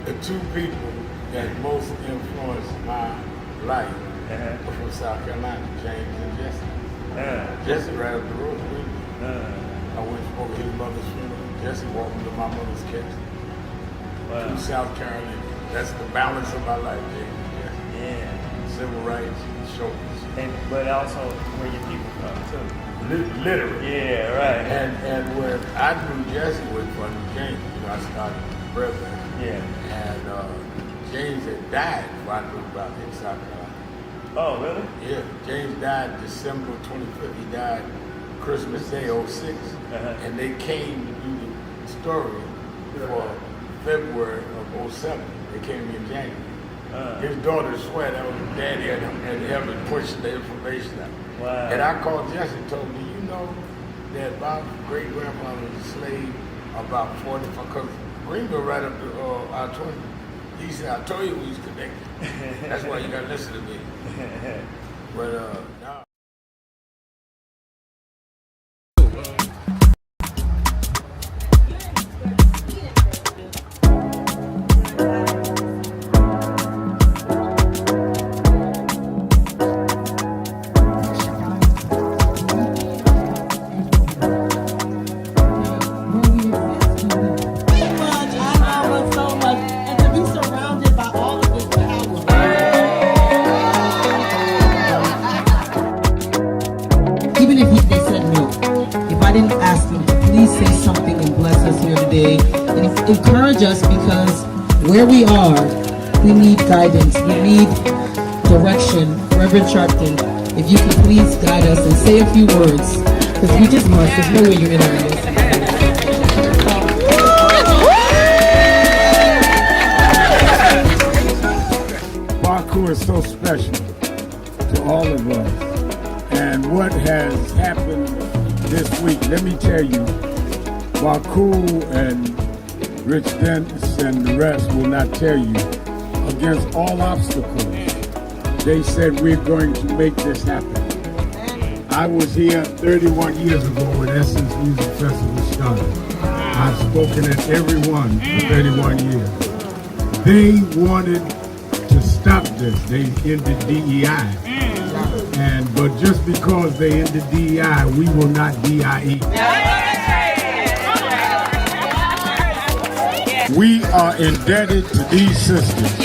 The two people that most influenced my life were from South Carolina, James and Jesse. Jesse right up the road with me. I went over his mother's funeral. Jesse walked me to my mother's casket. Wow. South Carolina. That's the balance of my life, James and Jesse. Yeah. Civil rights, shoulders. But also where your people from too. Literally. Yeah, right. And where I knew Jesse was from James, I started Brevard. Yeah. And James had died before I knew about him in South Carolina. Oh, really? Yeah. James died December 25th. He died Christmas Day, 06. And they came to do the story for February of 07. They came in January. His daughter swear that was his daddy and him and pushing the information out. Wow. And I called Jesse and told him, do you know that my great-grandfather was a slave about 45, because Greenville right up to I-20. He said, I told you we was connected. That's why you got to listen to me. But now. Encourage us, because where we are, we need guidance, we need direction. Reverend Sharpton, if you could please guide us and say a few words, because we just must. There's no way you're interviewing us. Parkour is so special to all of us. And what has happened this week, let me tell you, Baku and Rich Dennis and the rest will not tell you, against all obstacles, they said we're going to make this happen. I was here 31 years ago when Essence Music Festival started. I've spoken at every one for 31 years. They wanted to stop this. They ended DEI. But just because they ended DEI, we will not DIE. We are indebted to these sisters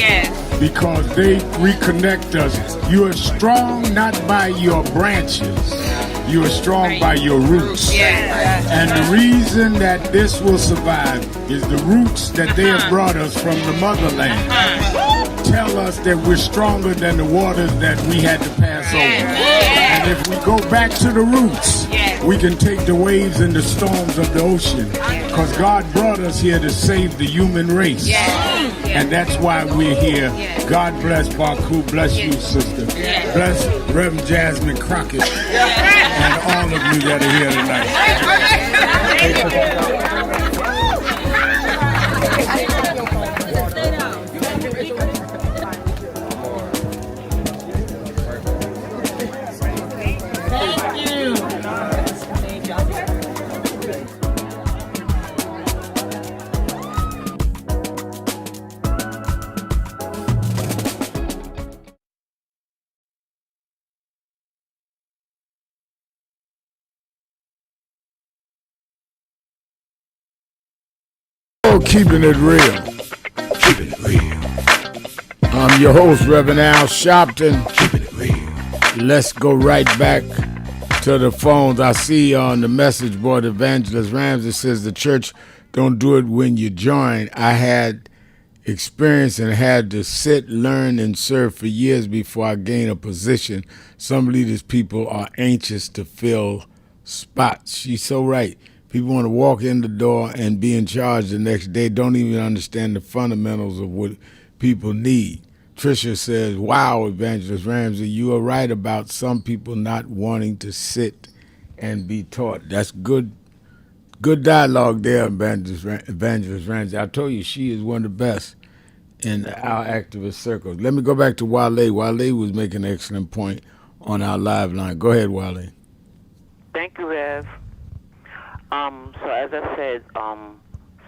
because they reconnect us. You are strong not by your branches, you are strong by your roots. And the reason that this will survive is the roots that they have brought us from the motherland. tell us that we're stronger than the waters that we had to pass over. And if we go back to the roots, we can take the waves and the storms of the ocean. Because God brought us here to save the human race. And that's why we're here. God bless Baku. Bless you, sister. Bless Reverend Jasmine Crockett and all of you that are here tonight. Keeping it real. Keeping it real. I'm your host, Reverend Al Sharpton. Keeping it real. Let's go right back to the phones. I see on the message board, Evangelist Ramsey says the church don't do it when you join. I had experience and had to sit, learn, and serve for years before I gain a position. Some leaders, people are anxious to fill spots. She's so right. People want to walk in the door and be in charge the next day, don't even understand the fundamentals of what people need. Tricia says, wow, Evangelist Ramsey, you are right about some people not wanting to sit and be taught. That's good dialogue there, Evangelist Ramsey. I told you she is one of the best in our activist circles. Let me go back to Wale. Wale was making an excellent point on our live line. Go ahead, Wale. Thank you, Rev. So as I said,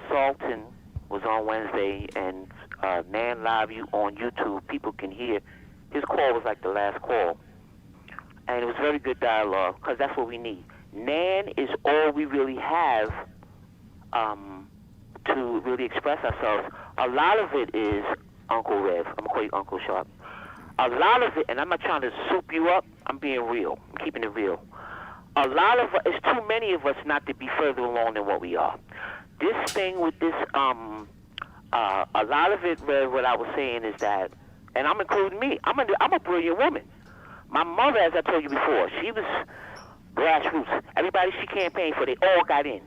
Sharpton was on Wednesday, and Nan Live on YouTube, people can hear. His call was like the last call. And it was very good dialogue, because that's what we need. Nan is all we really have to really express ourselves. A lot of it is Uncle Rev. I'm going to call you Uncle Sharp. A lot of it, and I'm not trying to soup you up, I'm being real. I'm keeping it real. A lot of it's too many of us not to be further along than what we are. This thing with this, a lot of it, what I was saying is that, and I'm including me. I'm a brilliant woman. My mother, as I told you before, she was grassroots. Everybody she campaigned for, they all got in.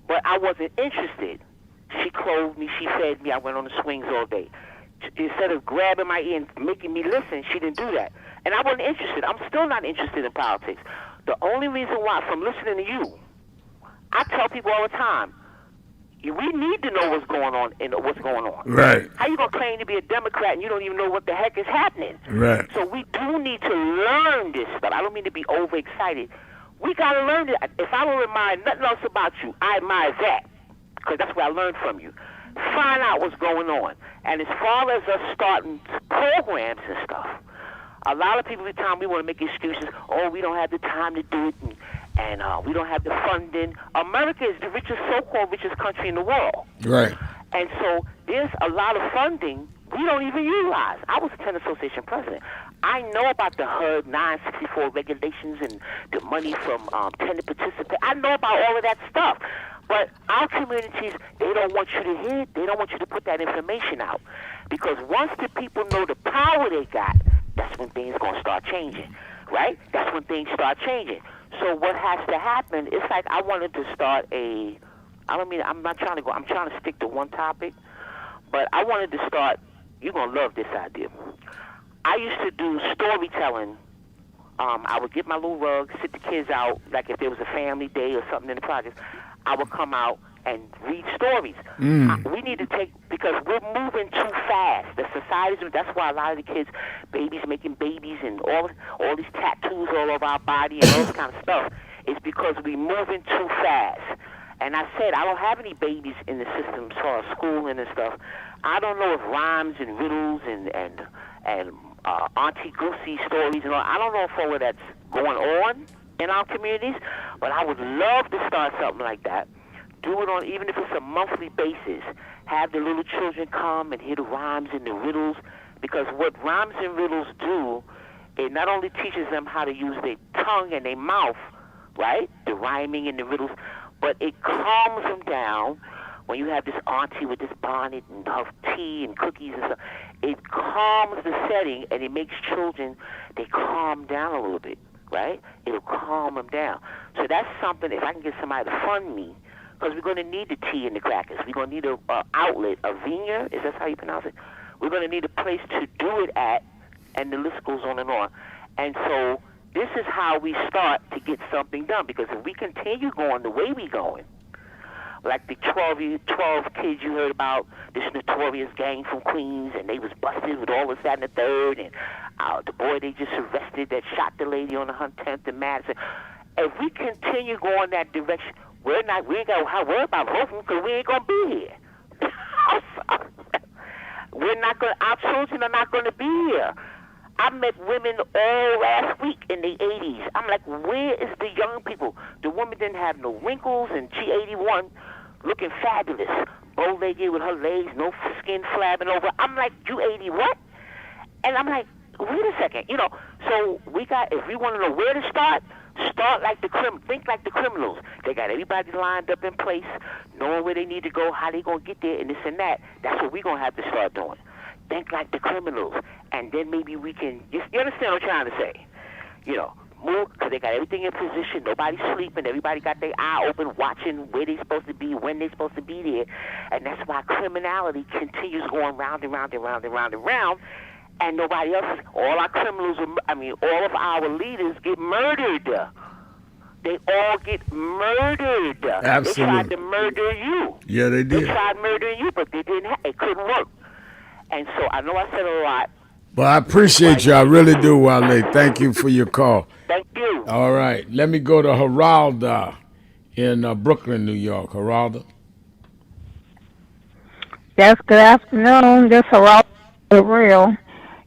But I wasn't interested. She clothed me, she fed me. I went on the swings all day. Instead of grabbing my ear and making me listen, she didn't do that. And I wasn't interested. I'm still not interested in politics. The only reason why, from listening to you, I tell people all the time, we need to know what's going on and what's going on. Right. How you gonna claim to be a Democrat and you don't even know what the heck is happening? Right. So we do need to learn this stuff. I don't mean to be overexcited. We gotta learn it. If I don't admire nothing else about you, I admire that, because that's what I learned from you. Find out what's going on. And as far as us starting programs and stuff, a lot of people at the time, we want to make excuses. Oh, we don't have the time to do it, and we don't have the funding. America is the richest, so-called richest country in the world. Right. And so there's a lot of funding we don't even utilize. I was a tennis association president. I know about the HUD 964 regulations and the money from tenant participants. I know about all of that stuff. But our communities, they don't want you to hear it. They don't want you to put that information out. Because once the people know the power they got, that's when things going to start changing, right? That's when things start changing. So what has to happen, it's like I wanted to start I'm trying to stick to one topic, but I wanted to start, you're going to love this idea. I used to do storytelling. I would get my little rug, sit the kids out, like if there was a family day or something in the project, I would come out and read stories. We need to because we're moving too fast. The society's, that's why a lot of the kids, babies making babies and all these tattoos all over our body and all this kind of stuff, is because we're moving too fast. And I said, I don't have any babies in the system as far as schooling and stuff. I don't know if rhymes and riddles and Auntie Goosey stories and all, I don't know if all of that's going on in our communities, but I would love to start something like that. Do it on, even if it's a monthly basis. Have the little children come and hear the rhymes and the riddles, because what rhymes and riddles do, it not only teaches them how to use their tongue and their mouth, right, the rhyming and the riddles, but it calms them down when you have this auntie with this bonnet and her tea and cookies and stuff, it calms the setting and it makes children, they calm down a little bit, right? It'll calm them down. So that's something, if I can get somebody to fund me, because we're going to need the tea and the crackers. We're going to need an outlet, a vineyard, is that how you pronounce it? We're going to need a place to do it at, and the list goes on and on. And so this is how we start to get something done, because if we continue going the way we going, like the 12 kids you heard about, this notorious gang from Queens, and they was busted with all this, that, and the third, and the boy they just arrested that shot the lady on the 10th and Madison. If we continue going that direction, we ain't got to worry about voting because we ain't going to be here. Our children are not going to be here. I met women all last week in the 80s. I'm like, where is the young people? The woman didn't have no wrinkles, and she 81, looking fabulous. Bow-legged with her legs, no skin flabbing over. I'm like, you 80 what? And I'm like, wait a second. So if we want to know where to start like think like the criminals. They got everybody lined up in place, knowing where they need to go, how they going to get there, and this and that. That's what we're going to have to start doing. Think like the criminals. And then maybe we can, you understand what I'm trying to say? Move, because they got everything in position. Nobody's sleeping. Everybody got their eye open, watching where they're supposed to be, when they're supposed to be there. And that's why criminality continues going round and round and round and round and round. And nobody else, all our criminals, all of our leaders get murdered. They all get murdered. Absolutely. They tried to murder you. Yeah, they did. They tried murdering you, but it couldn't work. And so I know I said a lot. Well, I appreciate you. I really do, Wale. Thank you for your call. Thank you. All right. Let me go to Geralda in Brooklyn, New York. Geralda. Yes, good afternoon. This is Geralda Real.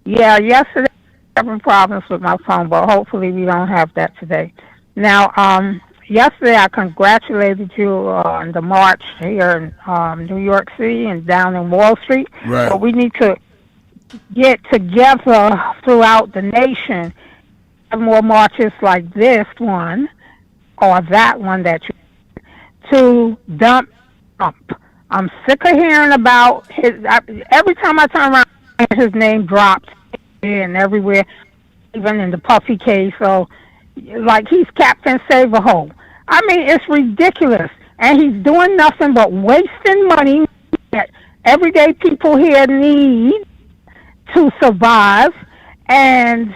Yeah, yesterday I was having problems with my phone, but hopefully we don't have that today. Now, yesterday I congratulated you on the march here in New York City and down in Wall Street. Right. But we need to get together throughout the nation, have more marches like this one or that one to dump Trump. I'm sick of hearing about every time I turn around, his name drops and everywhere, even in the Puffy case. So, like he's Captain Save-A-Hole. I mean, it's ridiculous. And he's doing nothing but wasting money that everyday people here need to survive. And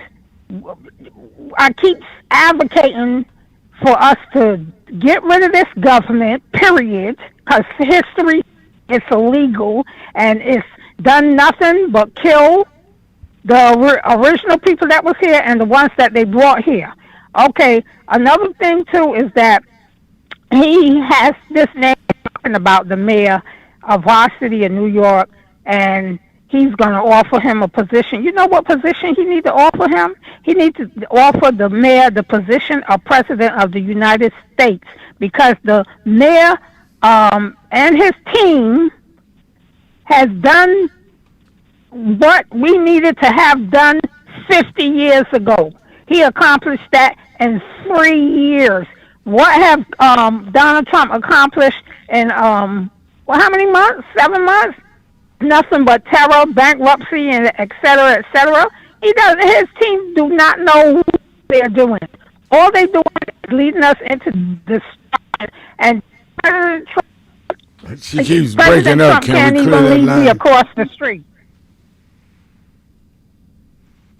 I keep advocating for us to get rid of this government, period, because history, it's illegal, and it's done nothing but kill the original people that was here and the ones that they brought here. Okay, another thing, too, is that he has this name talking about the mayor of our city in New York, and he's going to offer him a position. You know what position he needs to offer him? He needs to offer the mayor the position of president of the United States, because the mayor and his team has done what we needed to have done 50 years ago. He accomplished that in 3 years. What have Donald Trump accomplished in, how many months? 7 months? Nothing but terror, bankruptcy, and et cetera, et cetera. His team do not know what they're doing. All they're doing is leading us into destruction. And President Trump, she keeps President breaking up. Trump Can can't we clear even that lead me line? across the street.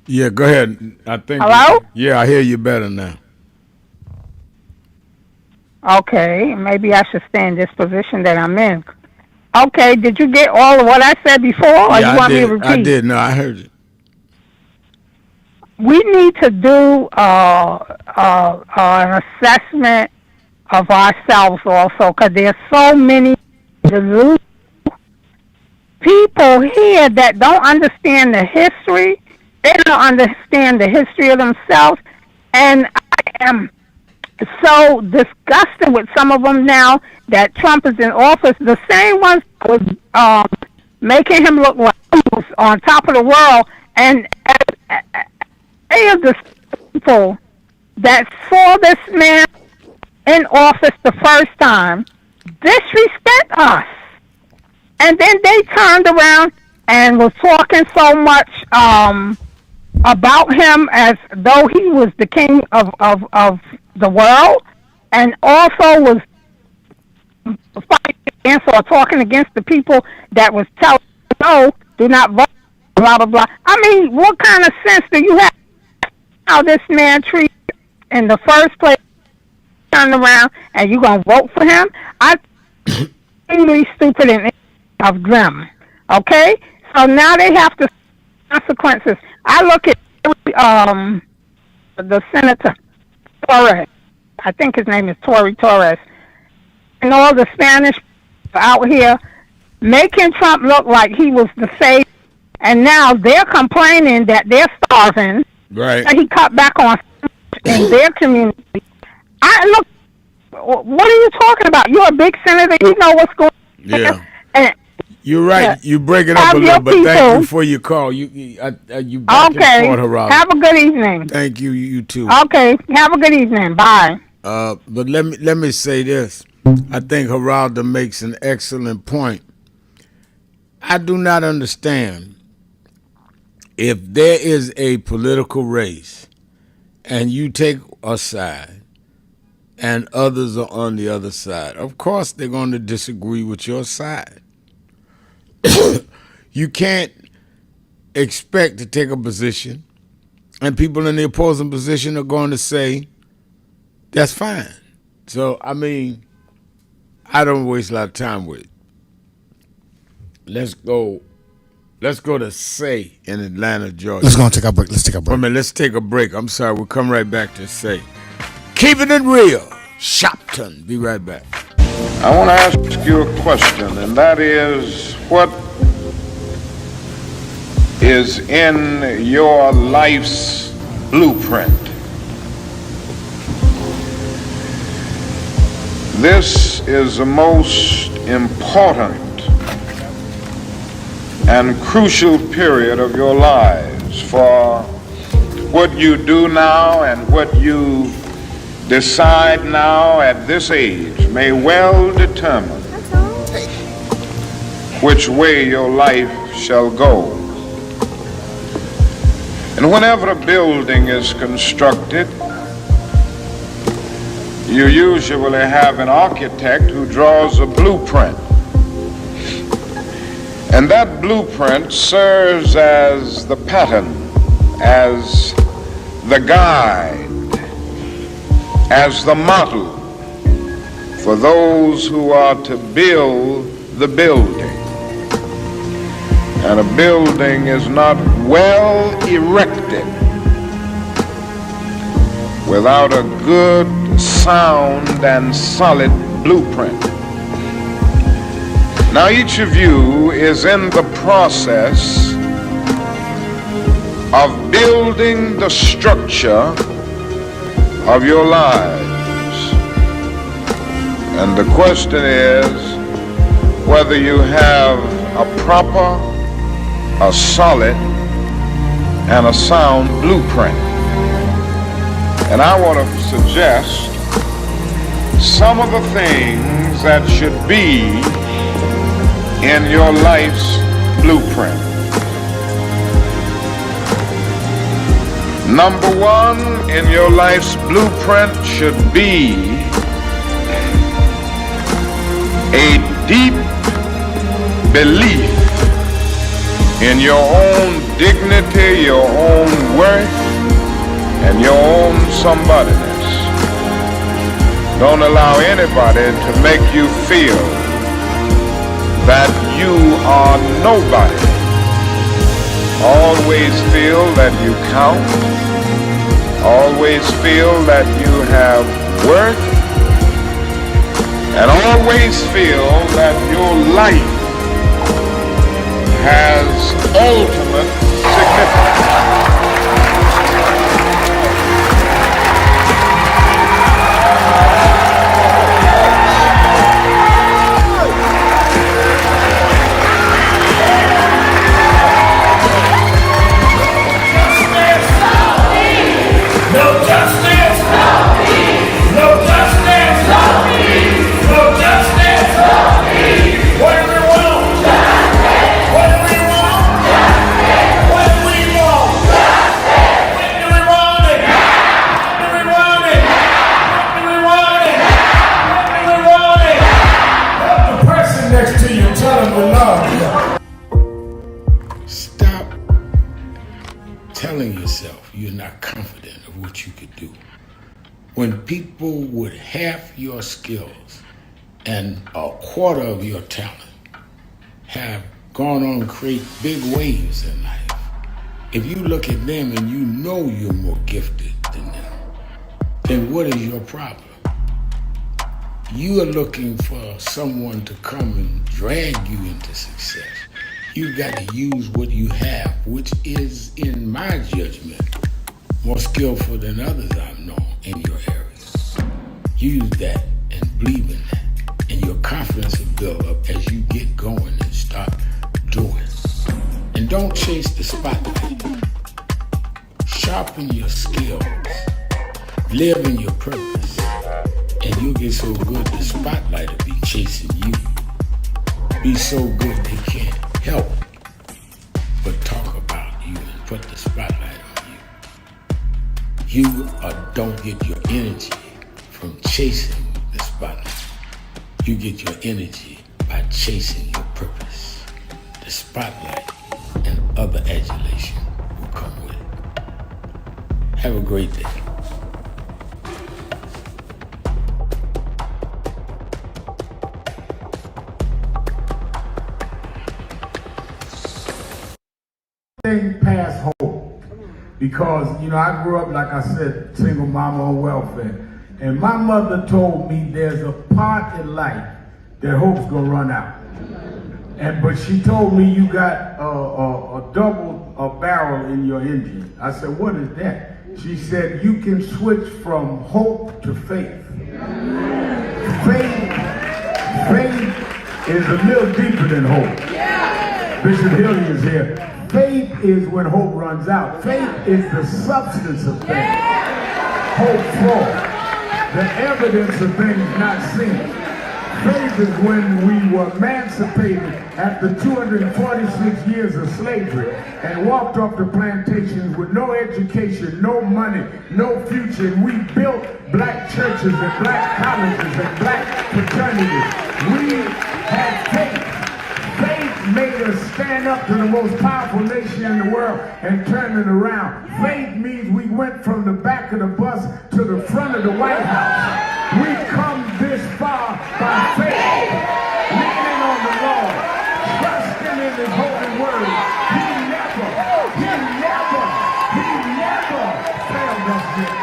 Yeah, go ahead. I think. Hello? Yeah, I hear you better now. Okay, maybe I should stay in this position that I'm in. Okay, did you get all of what I said before, or Yeah, you want me to repeat? I did. No, I heard it. We need to do an assessment of ourselves also, because there's so many delusional people here that don't understand the history. They don't understand the history of themselves, and I am so disgusted with some of them now that Trump is in office. The same ones that was making him look like he was on top of the world, and any of the people that saw this man in office the first time disrespect us. And then they turned around and was talking so much about him as though he was the king of the world, and also was fighting against or talking against the people that was telling no, do not vote, blah blah blah. I mean, what kind of sense do you have how this man treated in the first place? Turn around and you gonna vote for him? I really stupid and of them. Okay, so now they have to consequences. I look at the Senator Torres. I think his name is Tory Torres, and all the Spanish out here making Trump look like he was the savior, and now they're complaining that they're starving. Right. That he cut back on in their community. I look. What are you talking about? You're a big senator. You know what's going on. Yeah. And you're right. Yeah. You break it up Have a your little, but thank people. you for your call. You back okay. and forth, Geraldo. Have a good evening. Thank you. You too. Okay. Have a good evening. Bye. But let me say this. I think Geraldo makes an excellent point. I do not understand if there is a political race and you take a side and others are on the other side. Of course, they're going to disagree with your side. You can't expect to take a position and people in the opposing position are going to say, that's fine. So, I mean, I don't waste a lot of time with it. Let's go to Say in Atlanta, Georgia. Let's go and take our break. Let's take a break. Wait a minute, let's take a break. I'm sorry, we'll come right back to Say. Keeping it real. Sharpton. Be right back. I want to ask you a question, and that is, what is in your life's blueprint? This is the most important and crucial period of your lives, for what you do now and what you decide now at this age may well determine which way your life shall go. And whenever a building is constructed, you usually have an architect who draws a blueprint. And that blueprint serves as the pattern, as the guide, as the model for those who are to build the building. And a building is not well erected without a good, sound, and solid blueprint. Now, each of you is in the process of building the structure of your lives. And the question is whether you have a proper, a solid, and a sound blueprint. And I want to suggest some of the things that should be in your life's blueprint. Number one in your life's blueprint should be a deep belief in your own dignity, your own worth, and your own somebodyness. Don't allow anybody to make you feel that you are nobody. Always feel that you count. Always feel that you have worth. And always feel that your life has ultimate significance. What do we want? When people with half your skills and a quarter of your talent have gone on to create big waves in life, if you look at them and you know you're more gifted than them, then what is your problem? You are looking for someone to come and drag you into success. You've got to use what you have, which is, in my judgment, more skillful than others I've known in your areas. Use that and believe in that, and your confidence will build up as you get going and start doing. And don't chase the spotlight. Sharpen your skills. Live in your purpose. And you'll get so good the spotlight will be chasing you. Be so good they can't help but talk about you and put the spotlight on you. You don't get your energy from chasing the spotlight. You get your energy by chasing your purpose. The spotlight and other adulation will come with it. Have a great day. Past hope, because I grew up, like I said, single mama on welfare, and my mother told me there's a part in life that hope's gonna run out, but she told me you got a double barrel in your engine. I said, what is that? She said you can switch from hope to faith. Faith is a little deeper than hope. Bishop Hilly is here. Faith is when hope runs out. Faith is the substance of things. Hope for the evidence of things not seen. Faith is when we were emancipated after 246 years of slavery and walked off the plantations with no education, no money, no future. And we built black churches and black colleges and black fraternities. We had faith. Faith made us stand up to the most powerful nation in the world and turn it around. Faith means we went from the back of the bus to the front of the White House. We've come this far by faith, leaning on the Lord, trusting in His holy word. He never failed us yet.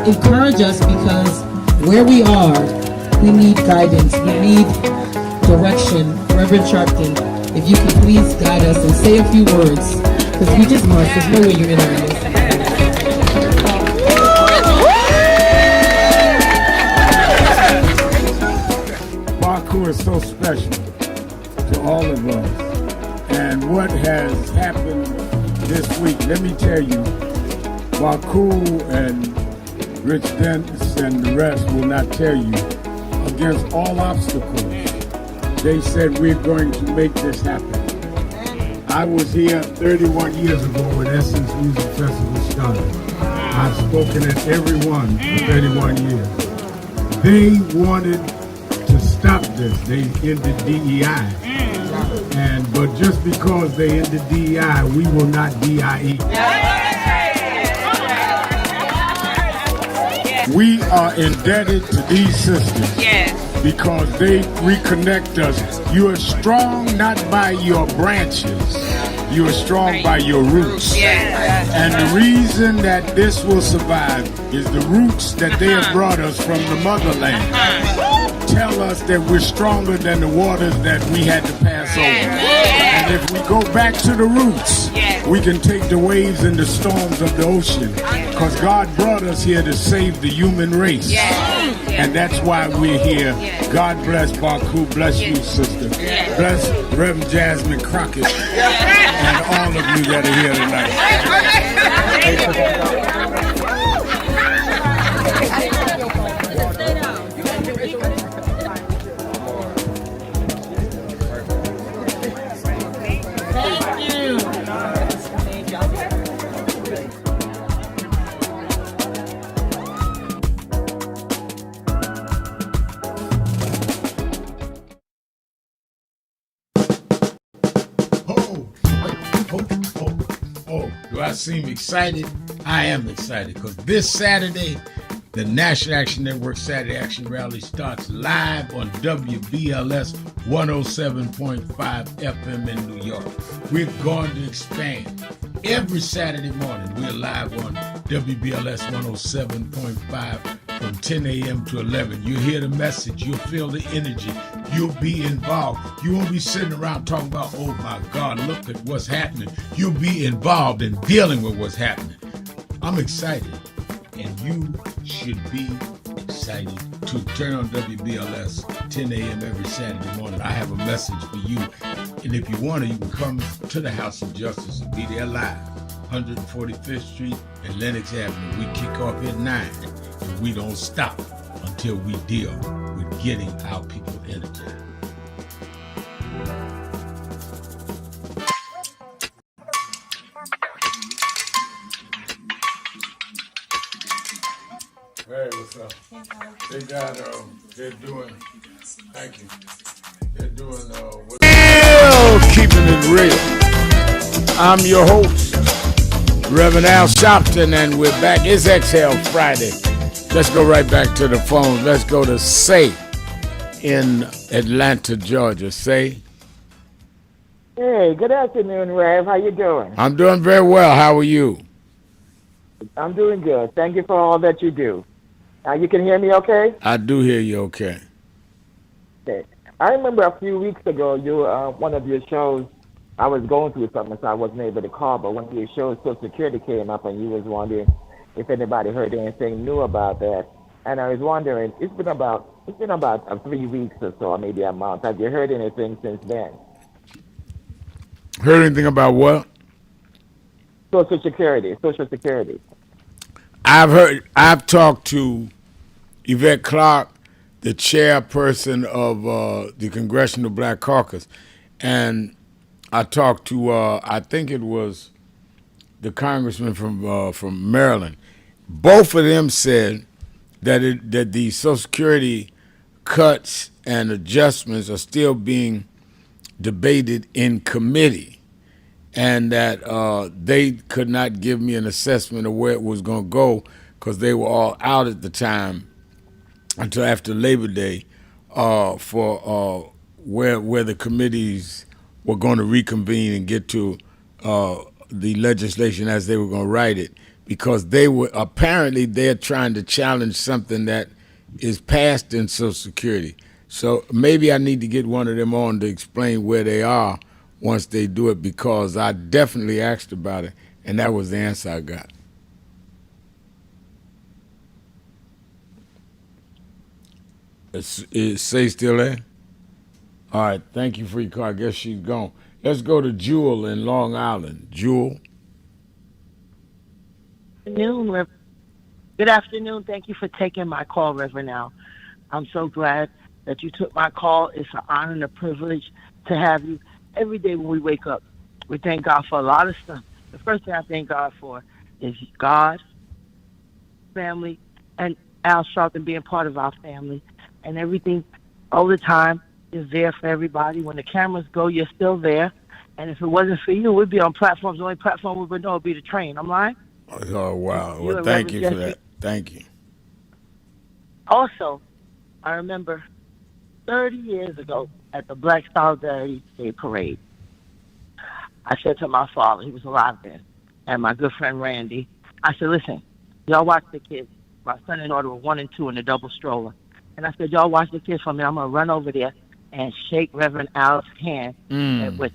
Encourage us, because where we are, we need guidance, we need direction. Reverend Sharpton, if you could please guide us and say a few words, because we just must. There's no way you're interviewing us. Baku is so special to all of us, and what has happened this week, let me tell you, Baku and Rich Dennis and the rest will not tell you, against all obstacles, they said we're going to make this happen. I was here 31 years ago when Essence Music Festival started. I've spoken at every one for 31 years. They wanted to stop this. They ended DEI. But just because they ended DEI, we will not DIE. We are indebted to these sisters because they reconnect us. You are strong not by your branches, you are strong by your roots. And the reason that this will survive is the roots that they have brought us from the motherland. tell us that we're stronger than the waters that we had to pass over. And if we go back to the roots, we can take the waves and the storms of the ocean. Because God brought us here to save the human race. And that's why we're here. God bless Baku. Bless you, sister. Bless Reverend Jasmine Crockett. And all of you that are here tonight. Do I seem excited? I am excited because this Saturday, the National Action Network Saturday Action Rally starts live on WBLS 107.5 FM in New York. We're going to expand. Every Saturday morning, we're live on WBLS 107.5 from 10 a.m. to 11. You'll hear the message. You'll feel the energy. You'll be involved. You won't be sitting around talking about, oh my God, look at what's happening. You'll be involved in dealing with what's happening. I'm excited, and you should be excited too. Turn on WBLS 10 a.m. every Saturday morning. I have a message for you, and if you want to, you can come to the House of Justice and be there live, 145th Street and Lenox Avenue. We kick off at 9, and we don't stop until we deal with getting our people energized. Hey, what's up? They got, they're doing, thank you. They're doing, Keeping It Real. I'm your host, Reverend Al Sharpton, and we're back. It's Exhale Friday. Let's go right back to the phone. Let's go to Say in Atlanta, Georgia. Say. Hey, good afternoon, Rev. How you doing? I'm doing very well. How are you? I'm doing good. Thank you for all that you do. You can hear me okay? I do hear you okay. Okay. I remember a few weeks ago, one of your shows, I was going through something, so I wasn't able to call, but one of your shows, Social Security, came up, and you was wondering if anybody heard anything new about that. And I was wondering, it's been about 3 weeks or so, or maybe a month. Have you heard anything since then? Heard anything about what? Social Security. I've talked to Yvette Clarke, the chairperson of the Congressional Black Caucus, and I talked to I think it was the congressman from Maryland. Both of them said that the Social Security cuts and adjustments are still being debated in committee, and that they could not give me an assessment of where it was going to go because they were all out at the time until after Labor Day for where the committees were going to reconvene and get to the legislation as they were going to write it, because they're trying to challenge something that is passed in Social Security. So maybe I need to get one of them on to explain where they are once they do it, because I definitely asked about it, and that was the answer I got. Is Say still there? All right, thank you for your call. I guess she's gone. Let's go to Jewel in Long Island. Jewel. Good afternoon. Thank you for taking my call, Reverend Al. I'm so glad that you took my call. It's an honor and a privilege to have you every day when we wake up. We thank God for a lot of stuff. The first thing I thank God for is God, family, and Al Sharpton being part of our family. And everything all the time is there for everybody. When the cameras go, you're still there. And if it wasn't for you, we'd be on platforms. The only platform we would know would be the train. I'm lying? Oh, wow. Well, thank you for that. Thank you. Also, I remember 30 years ago at the Black Solidarity Day Parade, I said to my father, he was alive then, and my good friend Randy, I said, listen, y'all watch the kids. My son and daughter were 1 and 2 in the double stroller. And I said, y'all watch the kids for me. I'm going to run over there and shake Reverend Al's hand with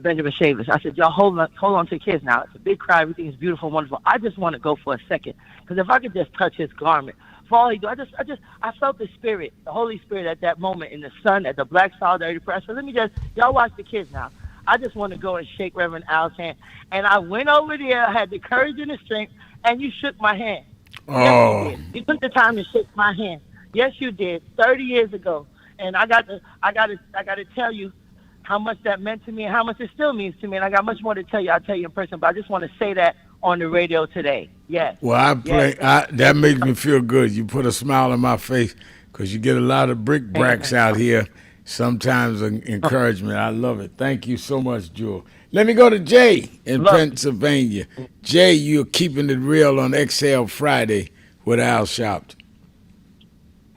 Benjamin Shavers. I said, y'all hold on to the kids now. It's a big crowd. Everything is beautiful, wonderful. I just want to go for a second. Because if I could just touch his garment, for all he do, I felt the Spirit, the Holy Spirit at that moment in the sun at the Black Solidarity Prayer. So let me y'all watch the kids now. I just want to go and shake Reverend Al's hand. And I went over there, I had the courage and the strength, and you shook my hand. Yes, you did. You took the time to shake my hand. Yes, you did. 30 years ago. And I got to tell you how much that meant to me and how much it still means to me. And I got much more to tell you. I'll tell you in person, but I just want to say that on the radio today. Yes. Well, that makes me feel good. You put a smile on my face because you get a lot of brickbats out here. Sometimes encouragement. I love it. Thank you so much, Jewel. Let me go to Jay in Pennsylvania. Jay, you're keeping it real on Exhale Friday with Al Sharpton.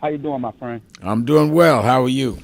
How you doing, my friend? I'm doing well. How are you?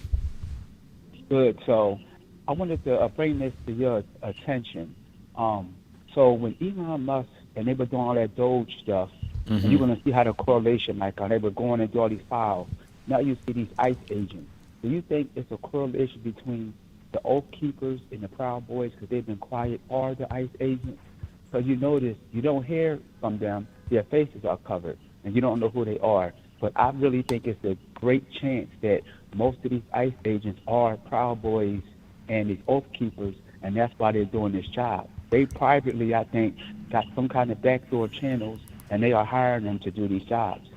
Good. So I wanted to bring this to your attention. So when Elon Musk and they were doing all that Doge stuff, and you're going to see how the correlation, like how they were going into all these files. Now you see these ICE agents. Do you think it's a correlation between the Oath Keepers and the Proud Boys because they've been quiet, or the ICE agents? Because you notice you don't hear from them. Their faces are covered, and you don't know who they are. But I really think it's a great chance that most of these ICE agents are Proud Boys and these Oath Keepers, and that's why they're doing this job. They privately, I think, got some kind of backdoor channels, and they are hiring them to do these jobs.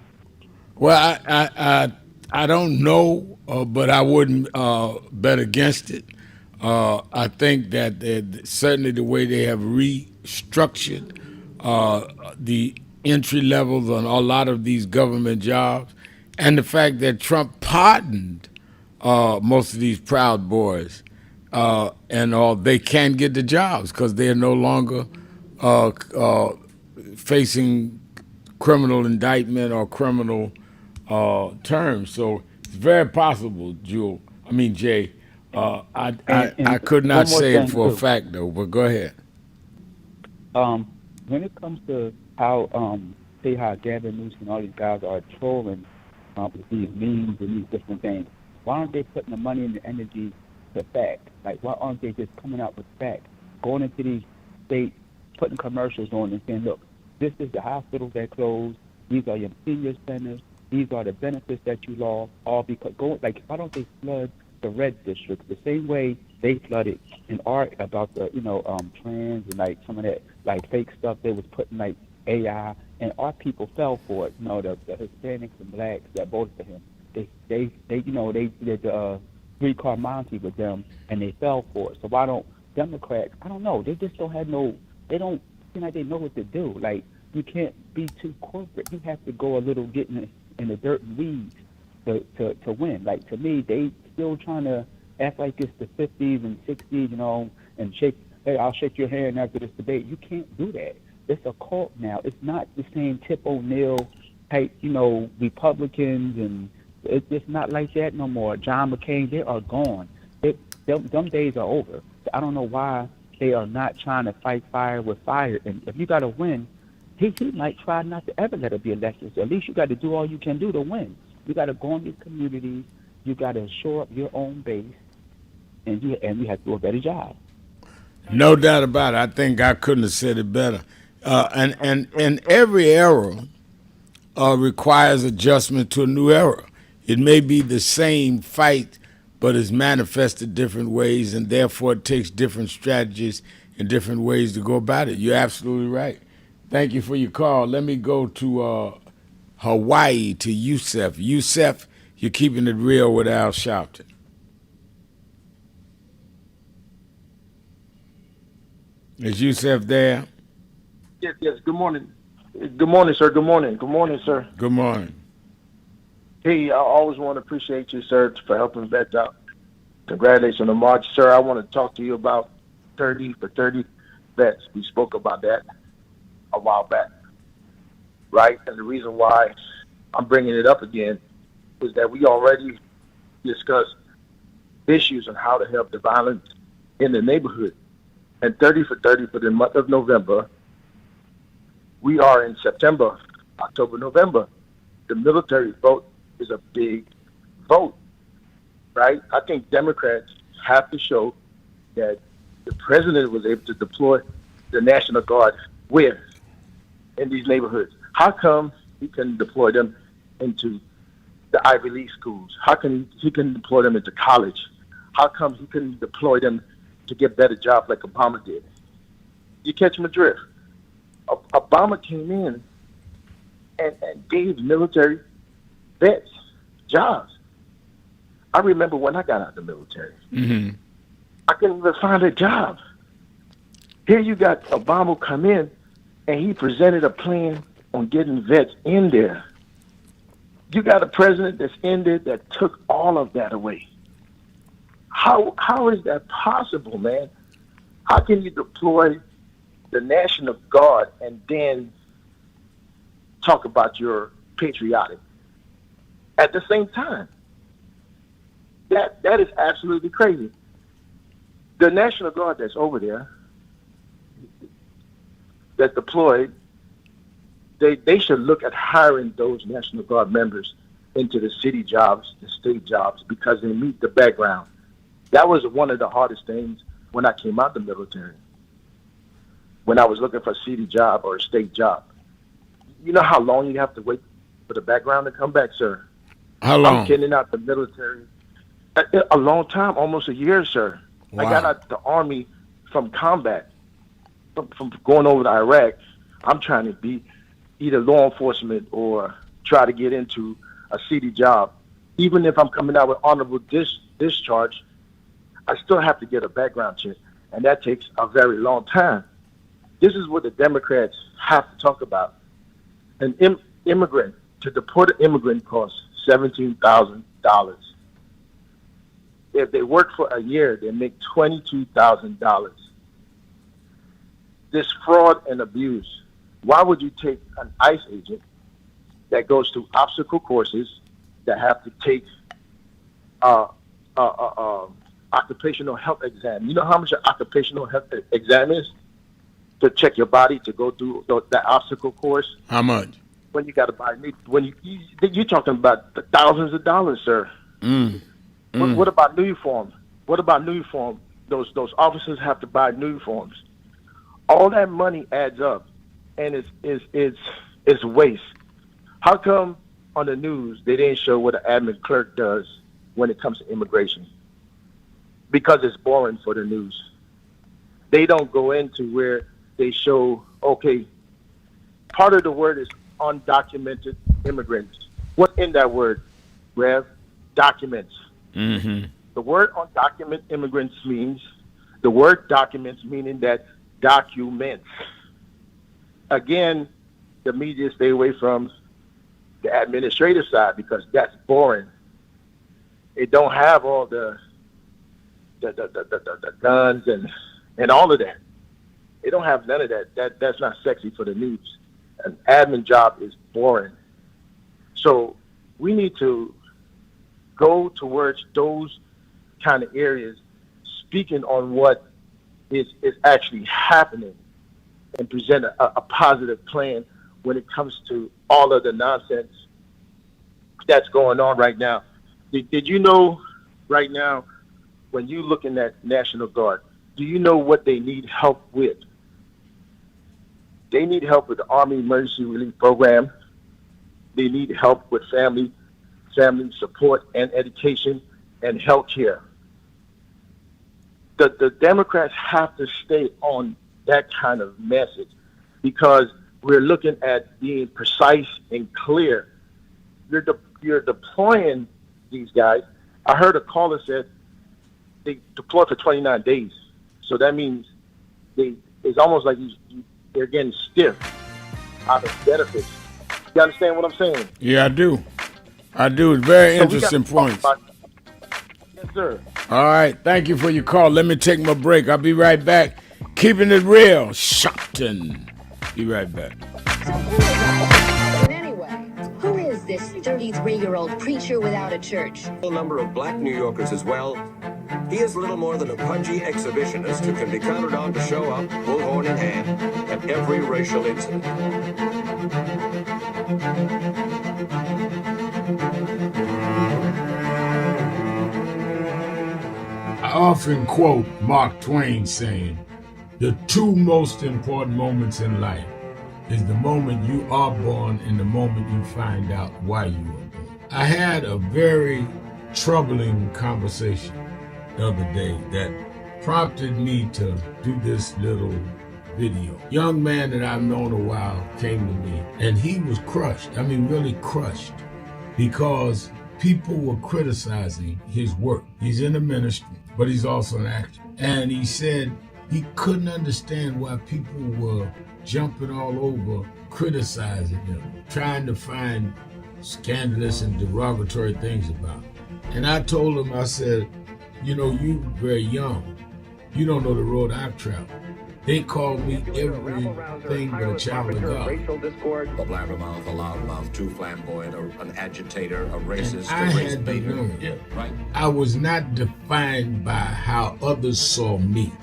Well, I don't know, but I wouldn't bet against it. I think that certainly the way they have restructured the entry levels on a lot of these government jobs, and the fact that Trump pardoned most of these Proud Boys and all, they can get the jobs because they are no longer facing criminal indictment or criminal terms. So it's very possible, Jay. I could not say it for a fact though, but go ahead. When it comes to how how Gavin Newsom and all these guys are trolling with these memes and these different things, why aren't they putting the money and the energy to fact? Like, why aren't they just coming out with fact, going into these states, putting commercials on and saying, look, this is the hospitals that closed, these are your senior centers, these are the benefits that you lost, all because why don't they flood the red districts the same way they flooded in art about the trans and like some of that like fake stuff they was putting like AI, and our people fell for it. The Hispanics and blacks that voted for him, they did the three-car Monty with them and they fell for it. So why don't Democrats? I don't know. They just don't have they don't seem like they know what to do. Like, you can't be too corporate. You have to go a little getting in the dirt and weeds to win. Like, to me, they still trying to act like it's the 50s and 60s, and hey, I'll shake your hand after this debate. You can't do that. It's a cult now. It's not the same Tip O'Neill type, Republicans, and it's just not like that no more. John McCain, they are gone. Them days are over. I don't know why they are not trying to fight fire with fire. And if you got to win, he might try not to ever let it be elected. So at least you got to do all you can do to win. You got to go in these communities. You got to shore up your own base, and you have to do a better job. No doubt about it. I think I couldn't have said it better. And every era requires adjustment to a new era. It may be the same fight, but it's manifested different ways, and therefore it takes different strategies and different ways to go about it. You're absolutely right. Thank you for your call. Let me go to Hawaii, to Yusef. Yusef, you're keeping it real with Al Sharpton. Is Yusef there? Yes. Good morning. Good morning, sir. Good morning. Good morning, sir. Good morning. Hey, I always want to appreciate you, sir, for helping vets out. Congratulations on the march, sir. I want to talk to you about 30 for 30 vets. We spoke about that a while back, right? And the reason why I'm bringing it up again is that we already discussed issues on how to help the violence in the neighborhood. And 30 for 30 for the month of November, we are in September, October, November. the military vote is a big vote, right? I think Democrats have to show that the president was able to deploy the National Guard where in these neighborhoods. How come he can deploy them into the Ivy League schools? How come he can deploy them into college? How come he can deploy them to get better jobs like Obama did? You catch my drift? Obama came in and gave military vets jobs. I remember when I got out of the military, I couldn't even find a job. Here you got Obama come in, and he presented a plan on getting vets in there. You got a president that's in there that took all of that away. How is that possible, man? How can you deploy the National Guard and then talk about your patriotic at the same time? That is absolutely crazy. The National Guard that's over there, that's deployed, they should look at hiring those National Guard members into the city jobs, the state jobs, because they meet the background. That was one of the hardest things when I came out of the military, when I was looking for a city job or a state job. You know how long you have to wait for the background to come back, sir? How long? I'm getting out the military. A long time, almost a year, sir. Wow. I got out the Army from combat, from going over to Iraq. I'm trying to be either law enforcement or try to get into a city job. Even if I'm coming out with honorable discharge, I still have to get a background check, and that takes a very long time. This is what the Democrats have to talk about. An immigrant, to deport an immigrant costs $17,000. If they work for a year, they make $22,000. This fraud and abuse. Why would you take an ICE agent that goes through obstacle courses, that have to take occupational health exam? You know how much an occupational health exam is to check your body, to go through that obstacle course? How much? When you got to buy new, you're talking about the thousands of dollars, sir. What about new uniform? What about new uniform? Those officers have to buy new uniforms. All that money adds up, and it's waste. How come on the news they didn't show what an admin clerk does when it comes to immigration? Because it's boring for the news. They don't go into where they show, okay, part of the word is undocumented immigrants. What's in that word, Rev? Documents. The word undocumented immigrants means, the word documents meaning that documents. Again, the media stay away from the administrative side because that's boring. It don't have all the guns and all of that. It don't have none of that. That's not sexy for the news. An admin job is boring. So we need to go towards those kind of areas, speaking on what is actually happening, and present a positive plan when it comes to all of the nonsense that's going on right now. Did you know right now, when you're looking at National Guard, do you know what they need help with? They need help with the Army Emergency Relief Program. They need help with family support and education and health care. The Democrats have to stay on that kind of message because we're looking at being precise and clear. You're deploying these guys. I heard a caller said they deploy for 29 days. So that means it's almost like they're getting stiff out of benefits. You understand what I'm saying? Yeah, I do. It's very interesting points. Yes, sir. All right. Thank you for your call. Let me take my break. I'll be right back. Keeping it real. Sharpton. Be right back. But anyway, who is this 33-year-old preacher without a church? A number of black New Yorkers as well He is little more than a pudgy exhibitionist who can be counted on to show up, bullhorn in hand, at every racial incident. I often quote Mark Twain saying, the two most important moments in life is the moment you are born and the moment you find out why you were born. I had a very troubling conversation the other day that prompted me to do this little video. Young man that I've known a while came to me and he was crushed. I mean, really crushed, because people were criticizing his work. He's in the ministry, but he's also an actor. And he said he couldn't understand why people were jumping all over, criticizing him, trying to find scandalous and derogatory things about him. And I told him, I said, you know, you very young. You don't know the road I've traveled. They call me everything but a child of God. Racial discourse, a blabbermouth, a loudmouth, too flamboyant, an agitator, a racist, I a race had to baiter. learn. Yeah, right. I was not defined by how others saw me.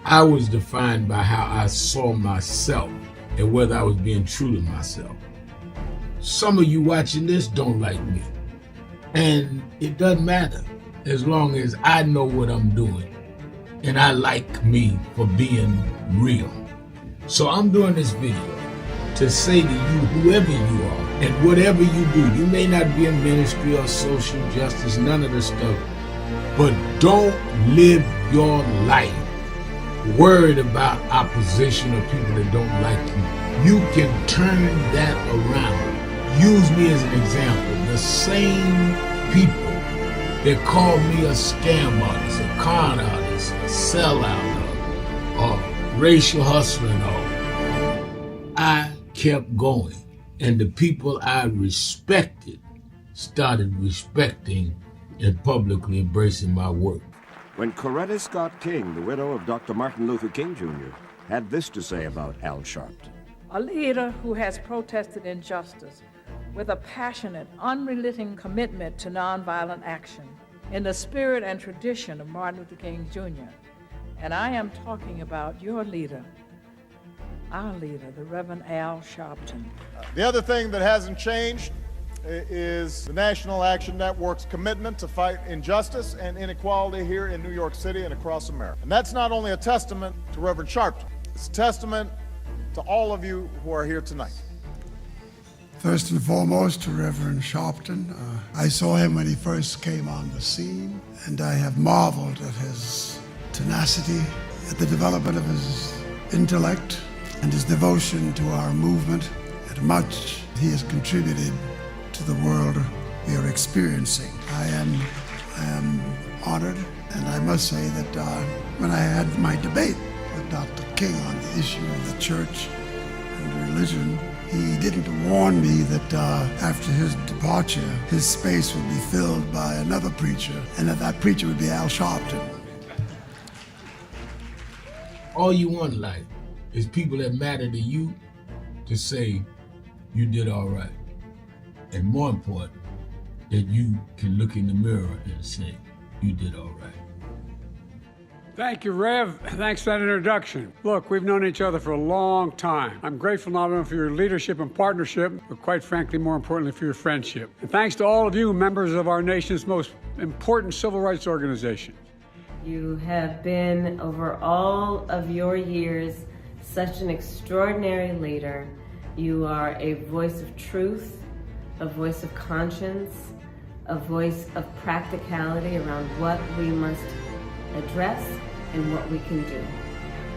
I was defined by how I saw myself and whether I was being true to myself. Some of you watching this don't like me. And it doesn't matter as long as I know what I'm doing and I like me for being real. So I'm doing this video to say to you, whoever you are and whatever you do, you may not be in ministry or social justice, none of this stuff, but don't live your life worried about opposition or people that don't like you. You can turn that around. Use me as an example. The same people that called me a scam artist, a con artist, a sellout, or racial hustler and all, I kept going. And the people I respected started respecting and publicly embracing my work. When Coretta Scott King, the widow of Dr. Martin Luther King Jr., had this to say about Al Sharpton. A leader who has protested injustice with a passionate, unrelenting commitment to nonviolent action in the spirit and tradition of Martin Luther King Jr. And I am talking about your leader, our leader, the Reverend Al Sharpton. The other thing that hasn't changed is the National Action Network's commitment to fight injustice and inequality here in New York City and across America. And that's not only a testament to Reverend Sharpton, it's a testament to all of you who are here tonight. First and foremost, to Reverend Sharpton. I saw him when he first came on the scene, and I have marveled at his tenacity, at the development of his intellect, and his devotion to our movement, and much he has contributed to the world we are experiencing. I am honored, and I must say that when I had my debate with Dr. King on the issue of the church and religion, he didn't warn me that after his departure, his space would be filled by another preacher, and that preacher would be Al Sharpton. All you want in life is people that matter to you to say you did all right. And more important, that you can look in the mirror and say you did all right. Thank you, Rev. Thanks for that introduction. Look, we've known each other for a long time. I'm grateful not only for your leadership and partnership, but quite frankly, more importantly, for your friendship. And thanks to all of you, members of our nation's most important civil rights organization. You have been, over all of your years, such an extraordinary leader. You are a voice of truth, a voice of conscience, a voice of practicality around what we must address and what we can do.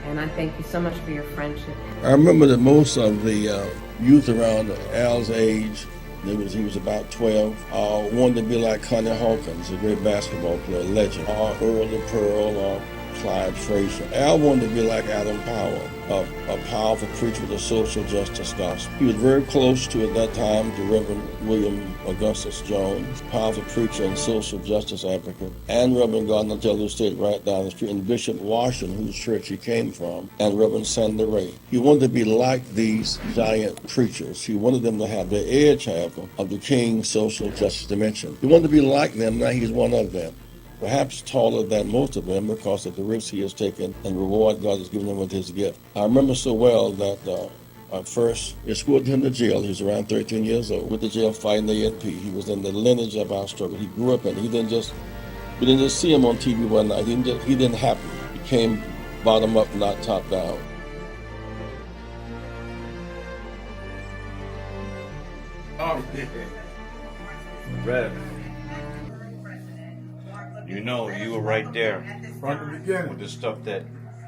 And I thank you so much for your friendship. I remember that most of the youth around Al's age, he was about 12, wanted to be like Connie Hawkins, a great basketball player, legend, or Earl the Pearl, or Clyde Frazier. Al wanted to be like Adam Powell, a powerful preacher with a social justice gospel. He was very close to, at that time, to Reverend William Augustus Jones, powerful preacher and social justice advocate, and Reverend Gardner Taylor State right down the street, and Bishop Washington, whose church he came from, and Reverend Sandy Ray. He wanted to be like these giant preachers. He wanted them to have the edge, however, of the King's social justice dimension. He wanted to be like them, now he's one of them. perhaps taller than most of them because of the risks he has taken and the reward God has given him with his gift. I remember so well that I first escorted him to jail. He was around 13 years old. With the jail fighting the ANP. He was in the lineage of our struggle. He grew up in it. We didn't just see him on TV one night. He didn't happen. He came bottom up, not top down. Rev, you know, you were right there From the beginning. with the stuff that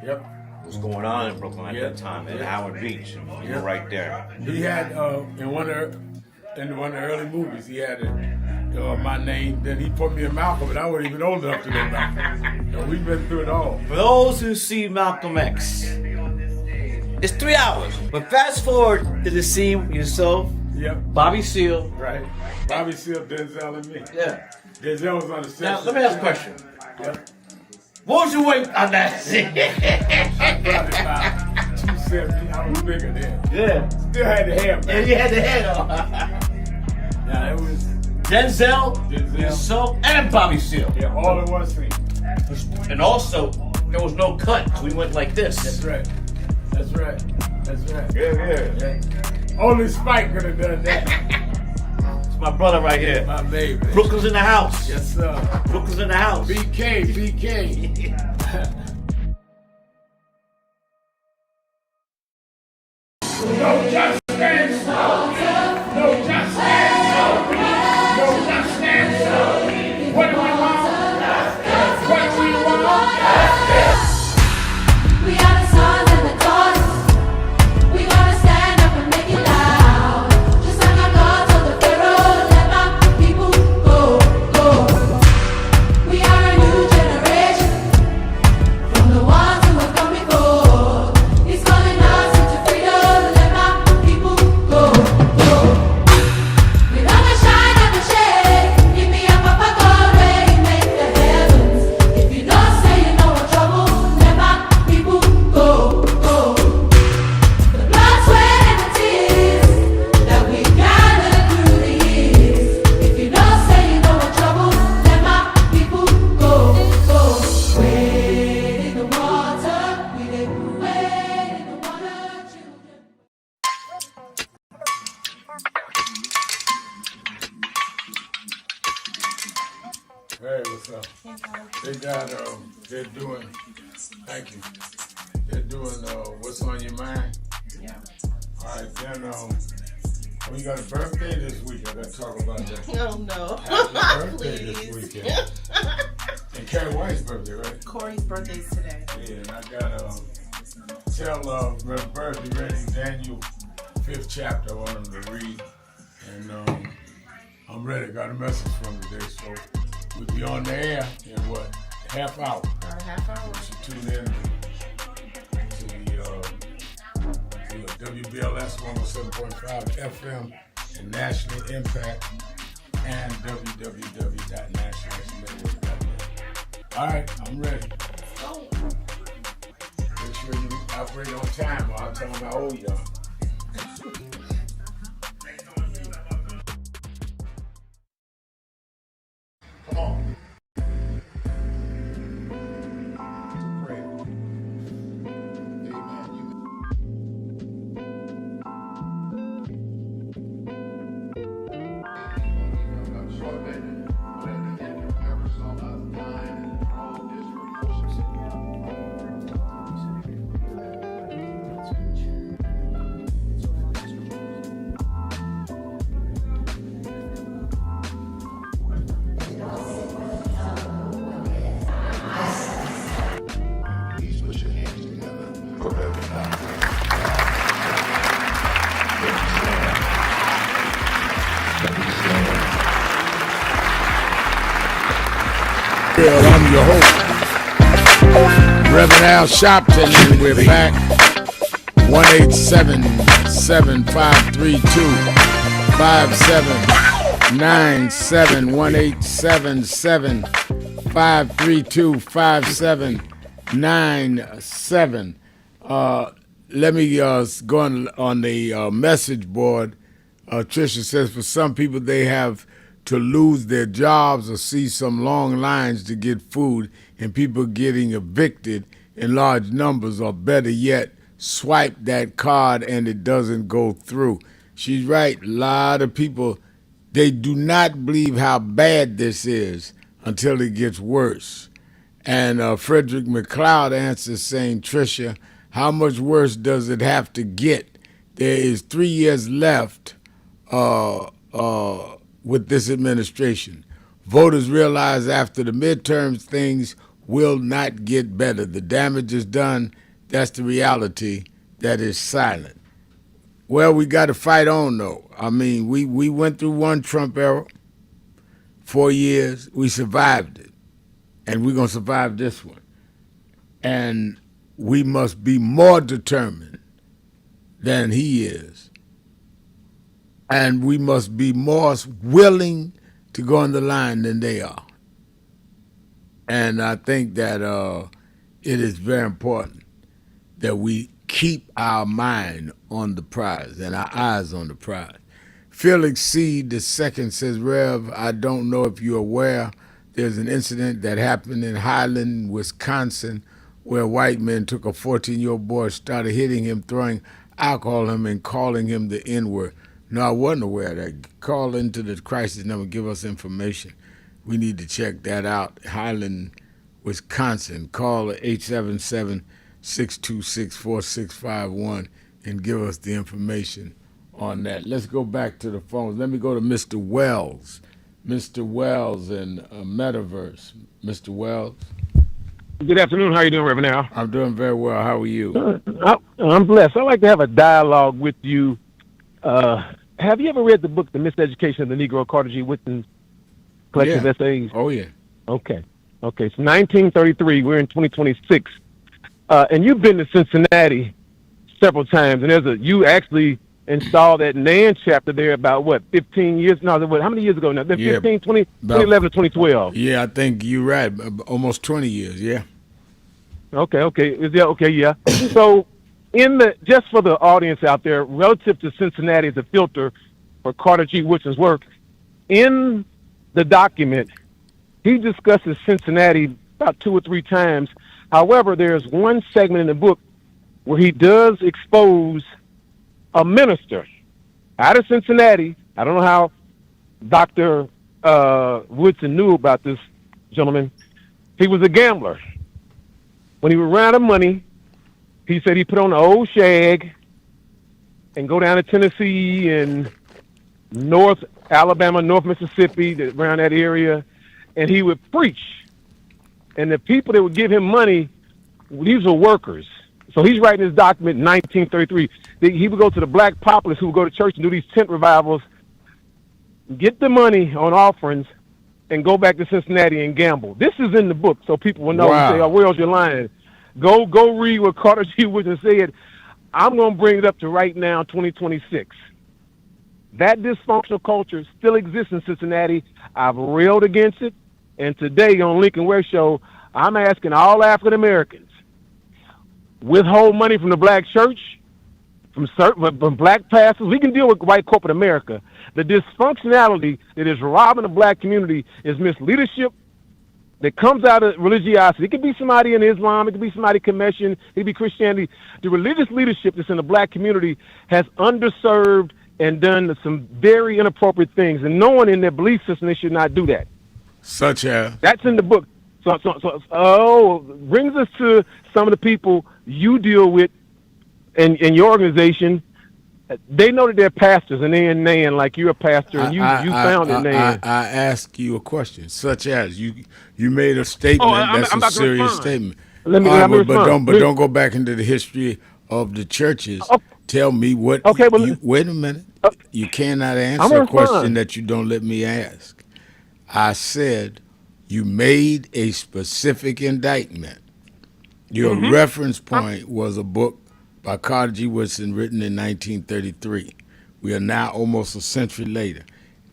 Yep. was going on in Brooklyn at that time, at Howard Beach. You were right there. He had in one of the early movies, he had my name. Then he put me in Malcolm, and I wasn't even old enough to know Malcolm. So we've been through it all. For those who see Malcolm X, it's 3 hours. But fast forward to the scene with yourself, Yep. Bobby Seale. Right. Bobby Seale, Denzel, and me. Yeah. Denzel was on the set. Now, let me ask a question. Yep. What was your weight on that scene? I probably about 270. I was bigger then. Yeah. Still had the hair, man. Yeah, you had the head on. Yeah, it was Denzel, yourself, and Bobby Seale. Yeah, all in one scene. And also, there was no cut, so we went like this. That's right. That's right. That's right. Yeah. Only Spike could have done that. It's my brother right here. My baby. Brooklyn's in the house. Yes, sir. Brooklyn's in the house. BK. No justice. No justice. No justice. What do we want? What do we want? We are the sons and the daughters. We gotta stand up and make it loud. Just like our God told the Pharaoh, let my people go, go. We are a new generation from the ones who have come before. He's calling us into freedom. Let my people go, go. We don't shine at the shade. Give me a papa God where he make the heavens. If you don't say you know what trouble, let my people go, go. The blood, sweat, and the tears that we gathered through the years. If you don't say you know what trouble, let my people go, go. Wade in the water, we did wade in the water, children. Hey, what's up? They got, they're doing, thank you. They're doing, what's on your mind? Yeah. All right, then, we got a birthday this week. I got to talk about that. Oh, no. Happy birthday this Please. weekend. And Carrie White's birthday, right? Corey's birthday's today. Yeah, and I got tell Reverend Bird be ready Daniel 5th chapter. I want him to read, and I'm ready. Got a message from today, so we'll be on the air in what, half hour. About a half hour. You should tune in to the WBLS 107.5 FM and National Impact and www.nationalnetwork.net. All right, I'm ready. Make sure you operate on time, or I'll tell them how old you are. Come on. I'm your host, Reverend Al Sharpton, and we're back. 1-877-532-5797. 1-877-532-5797. Let me go on the message board. Tricia says for some people they have to lose their jobs or see some long lines to get food and people getting evicted in large numbers, or better yet, swipe that card and it doesn't go through. She's right. A lot of people, they do not believe how bad this is until it gets worse. And Frederick McLeod answers saying, Tricia, how much worse does it have to get? There is 3 years left with this administration. Voters realize after the midterms things will not get better. The damage is done. That's the reality that is silent. Well, we got to fight on, though. I mean, we went through one Trump era, 4 years. We survived it, and we're going to survive this one. And we must be more determined than he is. And we must be more willing to go on the line than they are. And I think that it is very important that we keep our mind on the prize and our eyes on the prize. Felix Seed II says, Rev, I don't know if you're aware, there's an incident that happened in Highland, Wisconsin, where white men took a 14-year-old boy, started hitting him, throwing alcohol at him, and calling him the N-word. No, I wasn't aware of that. Call into the crisis number, give us information. We need to check that out. Highland, Wisconsin. Call 877-626-4651 and give us the information on that. Let's go back to the phones. Let me go to Mr. Wells. Mr. Wells in Metaverse. Mr. Wells. Good afternoon. How are you doing, Reverend Al? I'm doing very well. How are you? I'm blessed. I'd like to have a dialogue with you. Have you ever read the book, The Miseducation of the Negro, Carter G. Woodson collective essays? Oh, yeah. Okay. It's 1933. We're in 2026. And you've been to Cincinnati several times, and you actually installed that NAN chapter there about, 15 years? No, how many years ago now? 15, 2011 to 2012. Yeah, I think you're right. Almost 20 years, yeah. Okay. So, just for the audience out there, relative to Cincinnati as a filter for Carter G. Woodson's work, in the document, he discusses Cincinnati about 2 or 3 times. However, there's one segment in the book where he does expose a minister out of Cincinnati. I don't know how Dr. Woodson knew about this gentleman. He was a gambler. When he would run out of money, he said he put on the old shag and go down to Tennessee and North Alabama, North Mississippi, around that area, and he would preach. And the people that would give him money, these were workers. So he's writing this document in 1933. He would go to the black populace who would go to church and do these tent revivals, get the money on offerings, and go back to Cincinnati and gamble. This is in the book, so people will know. Wow. And say, where else you're lying? Go read what Carter G. Woodson said. I'm going to bring it up to right now, 2026. That dysfunctional culture still exists in Cincinnati. I've railed against it. And today on Lincoln Ware Show, I'm asking all African Americans, withhold money from the black church, from black pastors. We can deal with white corporate America. The dysfunctionality that is robbing the black community is misleadership that comes out of religiosity. It could be somebody in Islam, it could be somebody Commission, it could be Christianity. The religious leadership that's in the black community has underserved and done some very inappropriate things, and knowing in their belief system they should not do that. Such as? That's in the book. So brings us to some of the people you deal with in your organization. They know that they're pastors, and they're in NAN like you're a pastor, and you founded NAN. I ask you a question, such as you made a statement that's a serious statement. Let me respond. But don't go back into the history of the churches. Tell me what. Okay, wait a minute. You cannot answer a question that you don't let me ask. I said you made a specific indictment. Your reference point was a book by Carter G. Woodson written in 1933. We are now almost a century later.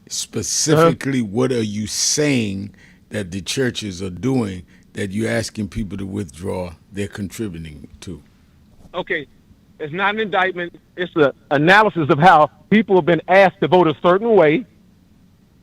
Specifically, what are you saying that the churches are doing that you're asking people to withdraw they're contributing to? Okay, it's not an indictment. It's an analysis of how people have been asked to vote a certain way,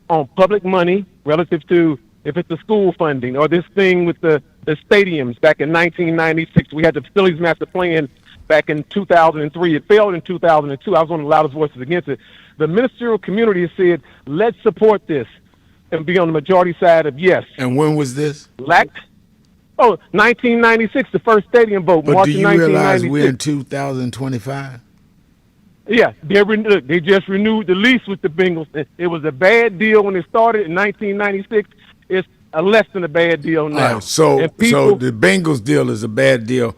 on public money relative to if it's the school funding or this thing with the stadiums back in 1996. We had the facilities master plan back in 2003. It failed in 2002. I was one of the loudest voices against it. The ministerial community has said, let's support this and be on the majority side of yes. And when was this? 1996, the first stadium vote. But March do of you realize 1996. we're in 2025? Yeah, they just renewed the lease with the Bengals. It was a bad deal when it started in 1996. It's a less than a bad deal now. Right, so people, the Bengals deal is a bad deal.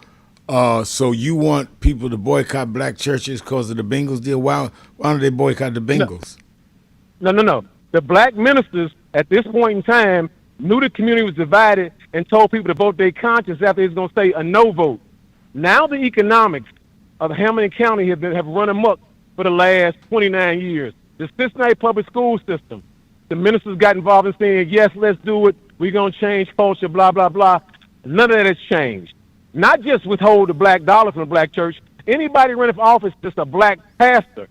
So you want people to boycott black churches because of the Bengals deal? Why don't they boycott the Bengals? No. The black ministers at this point in time knew the community was divided and told people to vote their conscience after they was going to say a no vote. Now the economics of Hamilton County have run amok for the last 29 years. The Cincinnati public school system, the ministers got involved in saying, yes, let's do it. We're going to change culture, blah, blah, blah. None of that has changed. Not just withhold the black dollar from the black church. Anybody running for office is a black pastor.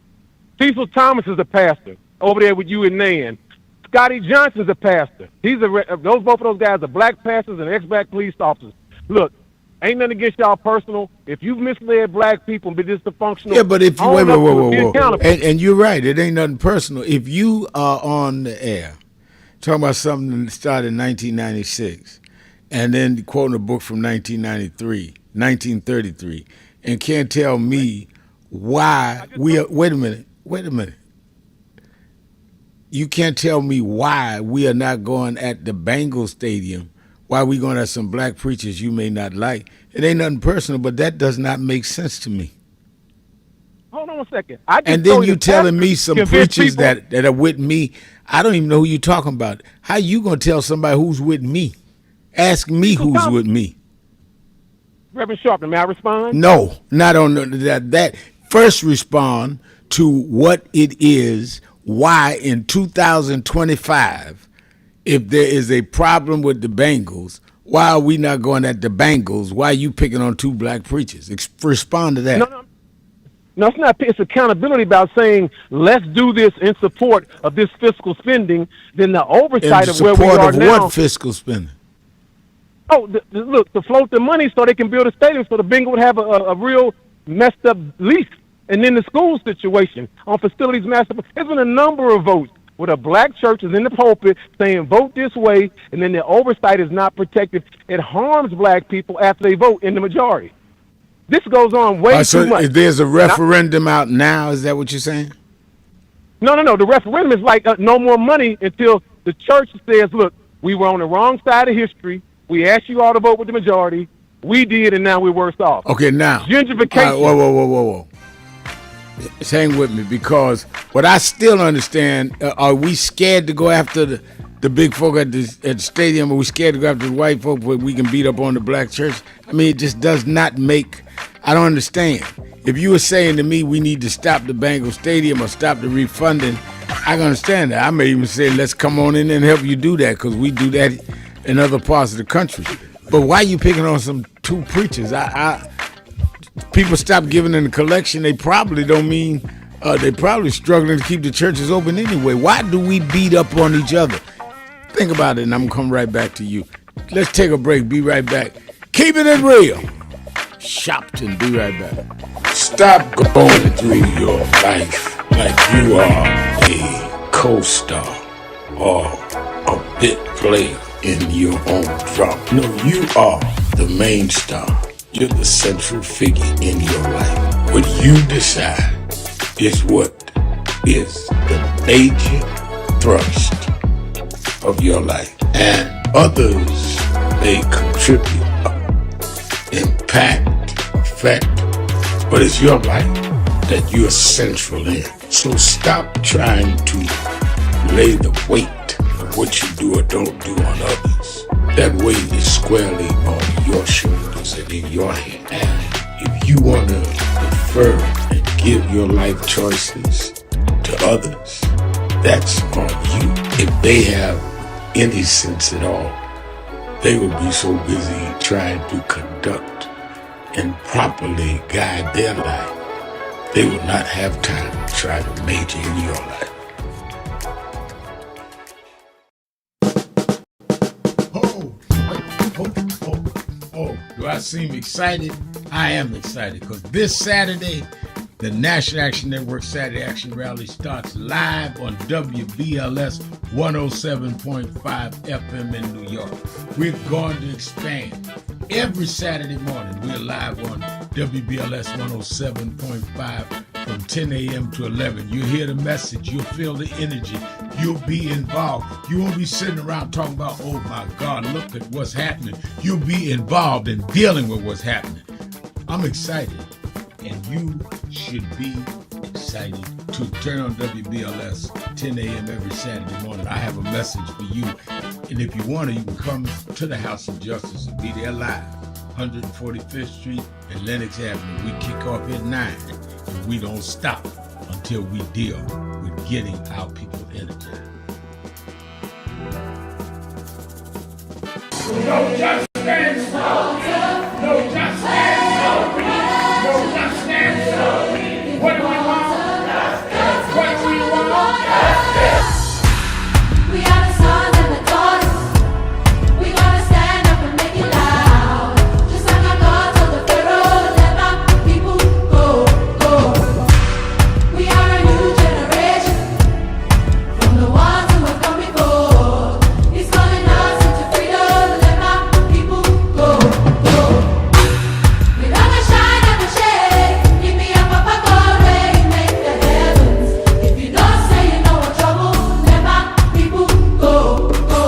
Cecil Thomas is a pastor over there with you and Nan. Scotty Johnson's a pastor. Both of those guys are black pastors and ex-black police officers. Look, ain't nothing against y'all personal. If you've misled black people and been dysfunctional, yeah, but if you whoa. And you're right, it ain't nothing personal. If you are on the air talking about something that started in 1996, and then quoting a book from 1933, and can't tell me why we are. Wait a minute. You can't tell me why we are not going at the Bengals Stadium, why we going at some black preachers you may not like. It ain't nothing personal, but that does not make sense to me. Hold on a second. And then you telling me some preachers that are with me. I don't even know who you talking about. How you going to tell somebody who's with me? Ask me who's with me. Reverend Sharpton, may I respond? No, not on that. First respond to what it is, why in 2025, if there is a problem with the Bengals, why are we not going at the Bengals? Why are you picking on two black preachers? Respond to that. No, it's not. It's accountability about saying, let's do this in support of this fiscal spending, then the oversight of where we are now. In support of what fiscal spending? Look, to float the money so they can build a stadium so the Bengals would have a real messed up lease. And then the school situation on facilities master. There's been a number of votes where the black church is in the pulpit saying vote this way, and then the oversight is not protected. It harms black people after they vote in the majority. This goes on way too much. So there's a referendum out now. Is that what you're saying? No. The referendum is like no more money until the church says, look, we were on the wrong side of history. We asked you all to vote with the majority. We did, and now we're worse off. Okay, now. Gentrification. Whoa. Hang with me, because what I still understand, are we scared to go after the big folk at the stadium? Are we scared to go after the white folk where we can beat up on the black church? I mean, it just does not make, I don't understand. If you were saying to me we need to stop the Bengals Stadium or stop the refunding, I can understand that. I may even say let's come on in and help you do that, because we do that in other parts of the country. But why are you picking on some two preachers? People stop giving in the collection. They probably don't mean, they probably struggling to keep the churches open anyway. Why do we beat up on each other? Think about it, and I'm going to come right back to you. Let's take a break. Be right back. Keeping it real. Sharpton, be right back. Stop going through your life like you are a co-star or a bit player in your own drama. No, you are the main star. You're the central figure in your life. What you decide is what is the major thrust of your life. And others may contribute, impact, affect, but it's your life that you're central in. So stop trying to lay the weight of what you do or don't do on others. That weight is squarely on your shoulders and in your hand. And if you want to defer and give your life choices to others, that's on you. If they have any sense at all, they will be so busy trying to conduct and properly guide their life, they will not have time to try to major in your life. I seem excited. I am excited because this Saturday, the National Action Network Saturday Action Rally starts live on WBLS 107.5 FM in New York. We're going to expand. Every Saturday morning, we're live on WBLS 107.5 from 10 a.m. to 11. You'll hear the message. You'll feel the energy. You'll be involved. You won't be sitting around talking about, oh my God, look at what's happening. You'll be involved in dealing with what's happening. I'm excited, and you should be excited too. Turn on WBLS 10 a.m. every Saturday morning. I have a message for you. And if you want to, you can come to the House of Justice and be there live. 145th Street and Lenox Avenue. We kick off at 9, and we don't stop until we deal with getting our people energized. No justice! No justice! No justice! What do we want? What do we want? We are the sons and the daughters. We gonna stand up and make it loud. Just like our God told the Pharaoh, let my people go, go. We are a new generation from the ones who have come before. He's calling us into freedom. Let my people go, go. We gonna shine up and shake. Give me a papa God way, make the heavens. If you don't say you know what trouble, let my people go, go.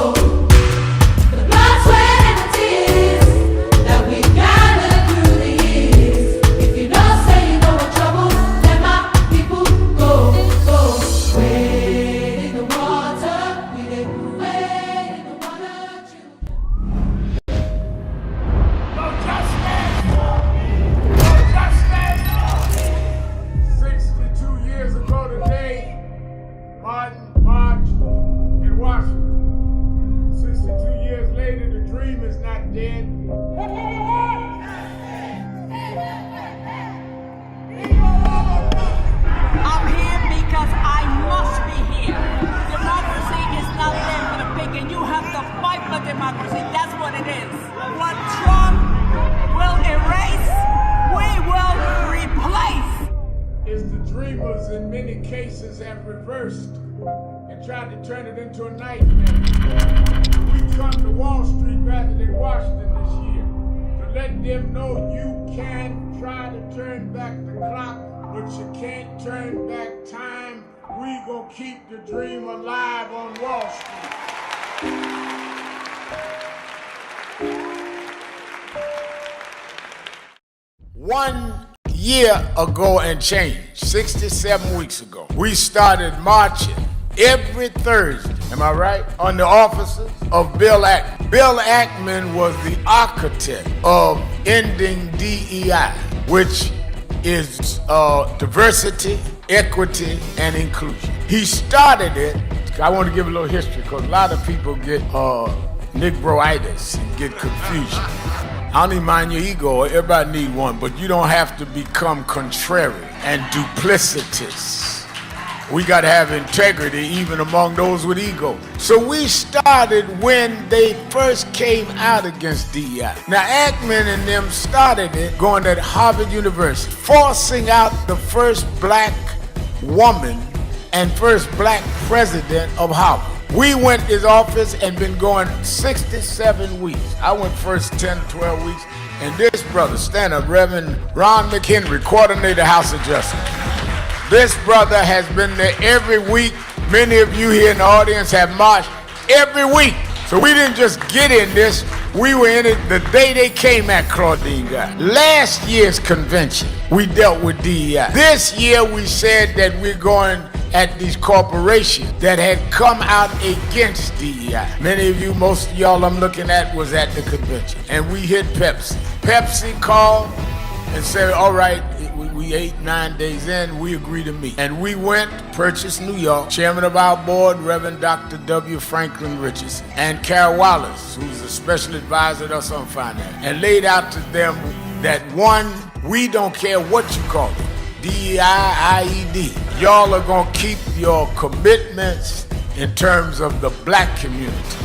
The blood, sweat, and the tears that we gathered through the years. If you don't say you know what trouble, let my people go, go. Wade in the water, we did wade in the water, children. No justice! No justice! 62 years ago today, Martin marched in Washington. 62 years later, the dream is not dead. I'm here because I must be here. Democracy is not there for the pig, and you have to fight for democracy. That's what it is. What Trump will erase, we will replace. Is the dreamers in many cases have reversed and tried to turn it into a nightmare. We come to Wall Street rather than Washington this year to let them know you can try to turn back the clock, but you can't turn back time. We gonna keep the dream alive on Wall Street. 1 year ago and change, 67 weeks ago, we started marching every Thursday, am I right, on the offices of Bill Ackman. Bill Ackman was the architect of ending DEI, which is diversity, equity, and inclusion. He started it. I want to give a little history because a lot of people get Negroitis and get confusion. I don't even mind your ego. Everybody need one, but you don't have to become contrary and duplicitous. We got to have integrity even among those with ego. So we started when they first came out against DEI. Now Ackman and them started it going to Harvard University, forcing out the first black woman and first black president of Harvard. We went to his office and been going 67 weeks. I went first 10, 12 weeks. And this brother, stand up, Reverend Ron McHenry, coordinator House of Justice. This brother has been there every week. Many of you here in the audience have marched every week. So we didn't just get in this. We were in it the day they came at Claudine Guy. Last year's convention, we dealt with DEI. This year we said that we're going at these corporations that had come out against DEI. Many of you, most of y'all I'm looking at was at the convention. And we hit Pepsi. Pepsi called and said, all right, we 8-9 days in, we agree to meet. And we went, purchased New York. Chairman of our board, Reverend Dr. W. Franklin Richardson, and Carol Wallace, who's a special advisor to us on finance, and laid out to them that one, we don't care what you call it, DEI, IED. Y'all are gonna keep your commitments in terms of the black community.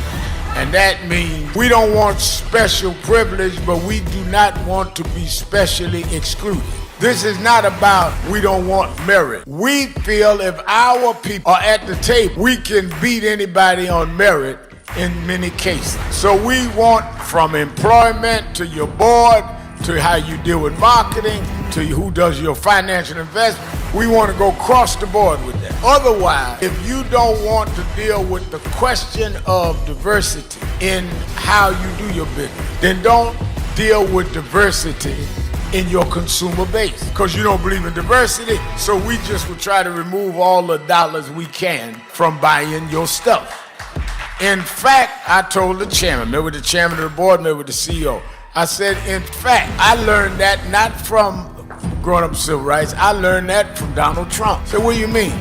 And that means we don't want special privilege, but we do not want to be specially excluded. This is not about we don't want merit. We feel if our people are at the table, we can beat anybody on merit in many cases. So we want from employment to your board, to how you deal with marketing, to who does your financial investment. We want to go across the board with that. Otherwise, if you don't want to deal with the question of diversity in how you do your business, then don't deal with diversity in your consumer base, because you don't believe in diversity. So we just will try to remove all the dollars we can from buying your stuff. In fact, I told the chairman, maybe the chairman of the board, maybe the CEO, I said, in fact, I learned that not from growing up civil rights, I learned that from Donald Trump. I said, what do you mean?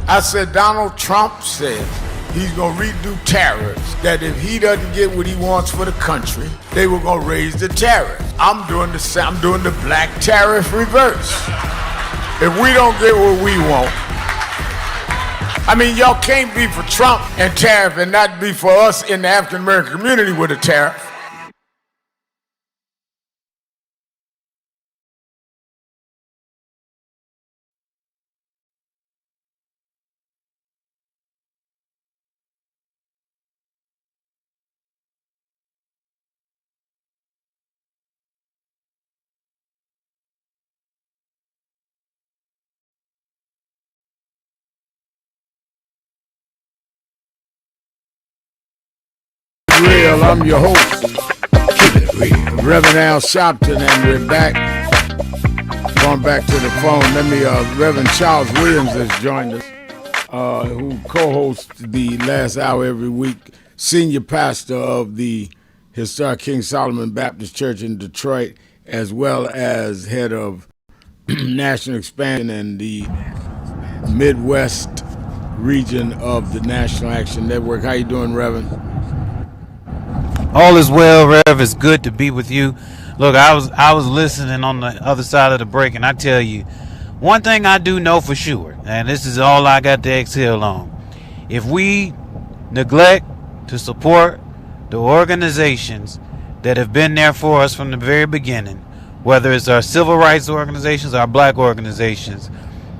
I said, Donald Trump said he's gonna redo tariffs, that if he doesn't get what he wants for the country, they were gonna raise the tariffs. I'm doing the black tariff reverse. If we don't get what we want, I mean, y'all can't be for Trump and tariff and not be for us in the African American community with a tariff. Real, I'm your host, Reverend Al Sharpton, and we're back. Going back to the phone, Reverend Charles Williams has joined us, who co-hosts the last hour every week, senior pastor of the historic King Solomon Baptist Church in Detroit, as well as head of national expansion and the Midwest region of the National Action Network. How you doing, Reverend? All is well, Rev. It's good to be with you. Look, I was listening on the other side of the break, and I tell you, one thing I do know for sure, and this is all I got to exhale on. If we neglect to support the organizations that have been there for us from the very beginning, whether it's our civil rights organizations, our black organizations,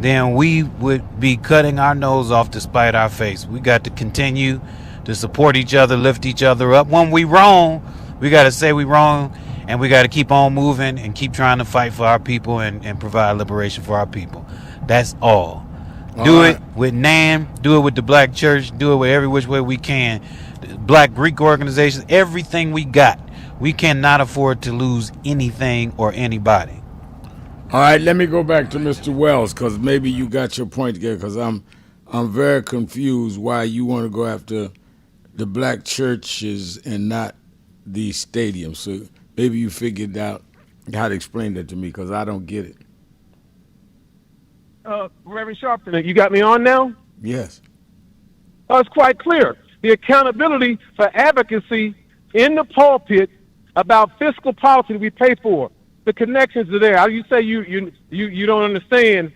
then we would be cutting our nose off to spite our face. We got to continue to support each other, lift each other up. When we wrong, we got to say we wrong, and we got to keep on moving and keep trying to fight for our people and provide liberation for our people. That's all. Do it with NAM, do it with the black church, do it with every which way we can. Black Greek organizations, everything we got. We cannot afford to lose anything or anybody. All right, let me go back to Mr. Wells, because maybe you got your point together, because I'm very confused why you want to go after the black churches and not the stadium. So maybe you figured out how to explain that to me, because I don't get it. Reverend Sharpton, you got me on now? Yes. It's quite clear. The accountability for advocacy in the pulpit about fiscal policy we pay for. The connections are there. You say you don't understand.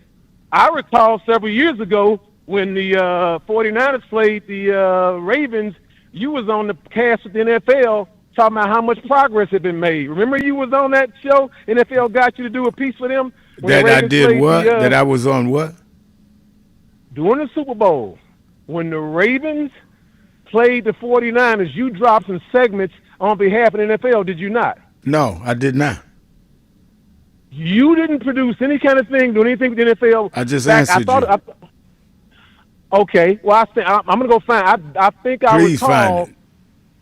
I recall several years ago when the 49ers played the Ravens, you was on the cast with the NFL talking about how much progress had been made. Remember you was on that show? NFL got you to do a piece for them? That I did what? That I was on what? During the Super Bowl, when the Ravens played the 49ers, you dropped some segments on behalf of the NFL, did you not? No, I did not. You didn't produce any kind of thing, do anything with the NFL. I just answered you. Okay, well, I'm going to go find. I think I Please recall. Find it.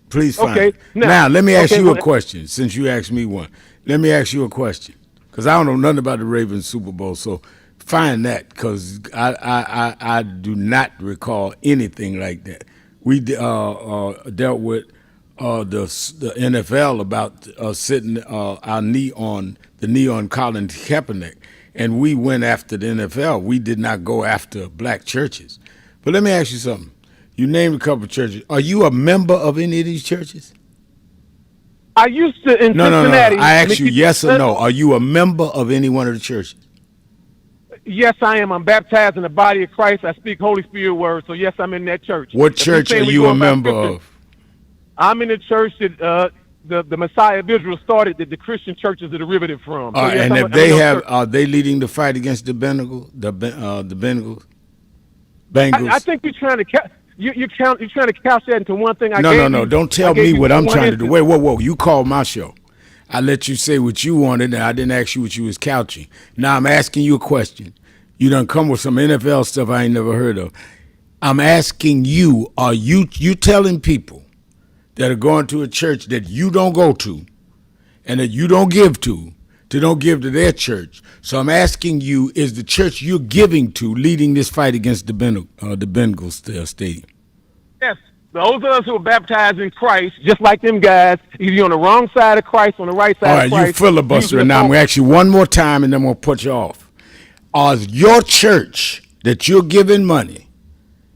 Please find okay, it. Now, let me ask you a question, since you asked me one. Let me ask you a question, because I don't know nothing about the Ravens Super Bowl, so find that, because I do not recall anything like that. We dealt with the NFL about sitting our knee on Colin Kaepernick, and we went after the NFL. We did not go after black churches. But let me ask you something. You named a couple of churches. Are you a member of any of these churches? I used to in Cincinnati. No. I asked you yes or no. Are you a member of any one of the churches? Yes, I am. I'm baptized in the body of Christ. I speak Holy Spirit words. So yes, I'm in that church. What church are you a member of? I'm in the church that the Messiah of Israel started, that the Christian church is a derivative from. So yes, And if I'm in they those have, churches. are they leading the fight against the Bengals? I think you're trying to you're trying to couch that into one thing. No. Don't tell me what I'm trying to do. Instance. Whoa. You called my show. I let you say what you wanted, and I didn't ask you what you was couching. Now I'm asking you a question. You done come with some NFL stuff I ain't never heard of. I'm asking you, are you telling people that are going to a church that you don't go to and that you don't give to don't give to their church? So I'm asking you, is the church you're giving to leading this fight against the Bengals stadium? Yes, those of us who are baptized in Christ, just like them guys, either you're on the wrong side of Christ, on the right side All of right, Christ. you filibustering. Now I'm going to ask you one more time, and then I'm going to put you off. Are your church that you're giving money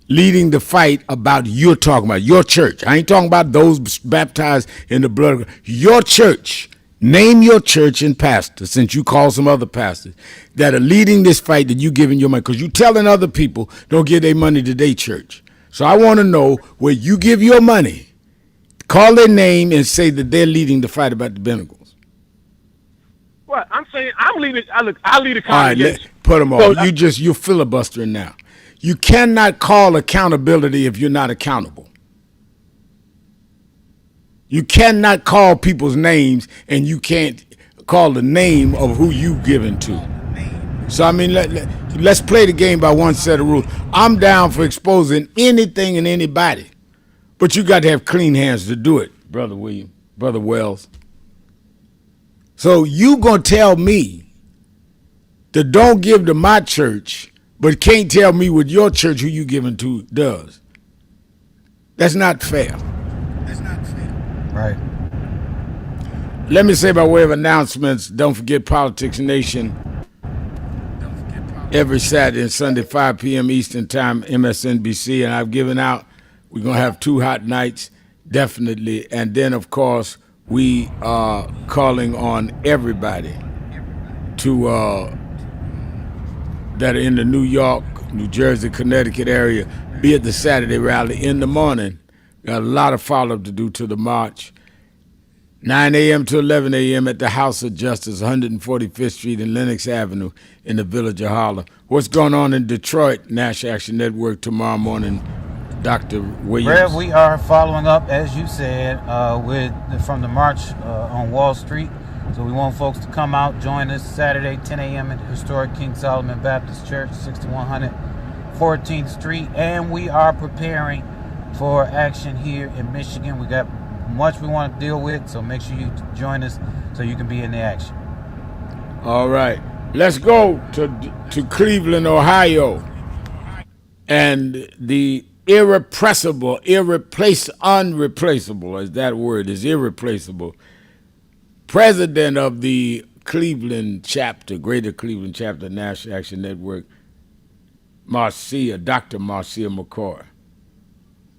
leading the fight about you're talking about? Your church. I ain't talking about those baptized in the blood. Your church. Name your church and pastor, since you call some other pastors, that are leading this fight that you giving your money. Because you telling other people don't give their money to their church. So I want to know where you give your money, call their name, and say that they're leading the fight about the Bengals. What I'm saying, I lead a congregation. All right, put them on. You're filibustering now. You cannot call accountability if you're not accountable. You cannot call people's names, and you can't call the name of who you giving to. So, I mean, let's play the game by one set of rules. I'm down for exposing anything and anybody, but you got to have clean hands to do it, Brother William, Brother Wells. So you going to tell me that don't give to my church, but can't tell me what your church, who you giving to, does. That's not fair. Right. Let me say by way of announcements, don't forget Politics Nation every Saturday and Sunday, 5 p.m. Eastern Time, MSNBC. And I've given out, we're going to have 2 hot nights, definitely. And then, of course, we are calling on everybody to that are in the New York, New Jersey, Connecticut area, be at the Saturday rally in the morning. Got a lot of follow-up to do to the march. 9 a.m. to 11 a.m. at the House of Justice, 145th Street and Lenox Avenue in the Village of Harlem. What's going on in Detroit, National Action Network, tomorrow morning, Dr. Williams? Rev, we are following up, as you said, from the march on Wall Street. So we want folks to come out, join us Saturday, 10 a.m. at the historic King Solomon Baptist Church, 6100 14th Street. And we are preparing for action here in Michigan. We got much we want to deal with, so make sure you join us so you can be in the action. All right. Let's go to Cleveland, Ohio. And the unreplaceable, as that word is, irreplaceable, president of the Cleveland chapter, Greater Cleveland chapter, National Action Network, Dr. Marcia McCoy.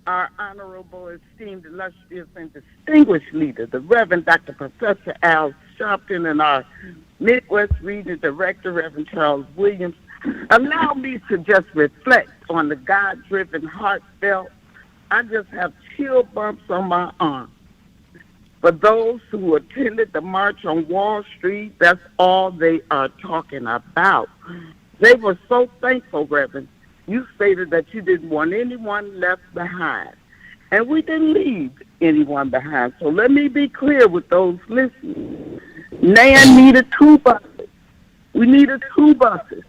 Our honorable, esteemed, illustrious, and distinguished leader, the Reverend Dr. Professor Al Sharpton, and our Midwest Region Director, Reverend Charles Williams. Allow me to just reflect on the God-driven, heartfelt. I just have chill bumps on my arm. For those who attended the march on Wall Street, that's all they are talking about. They were so thankful, Reverend. You stated that you didn't want anyone left behind. And we didn't leave anyone behind. So let me be clear with those listening. NAN needed 2 buses. We needed 2 buses.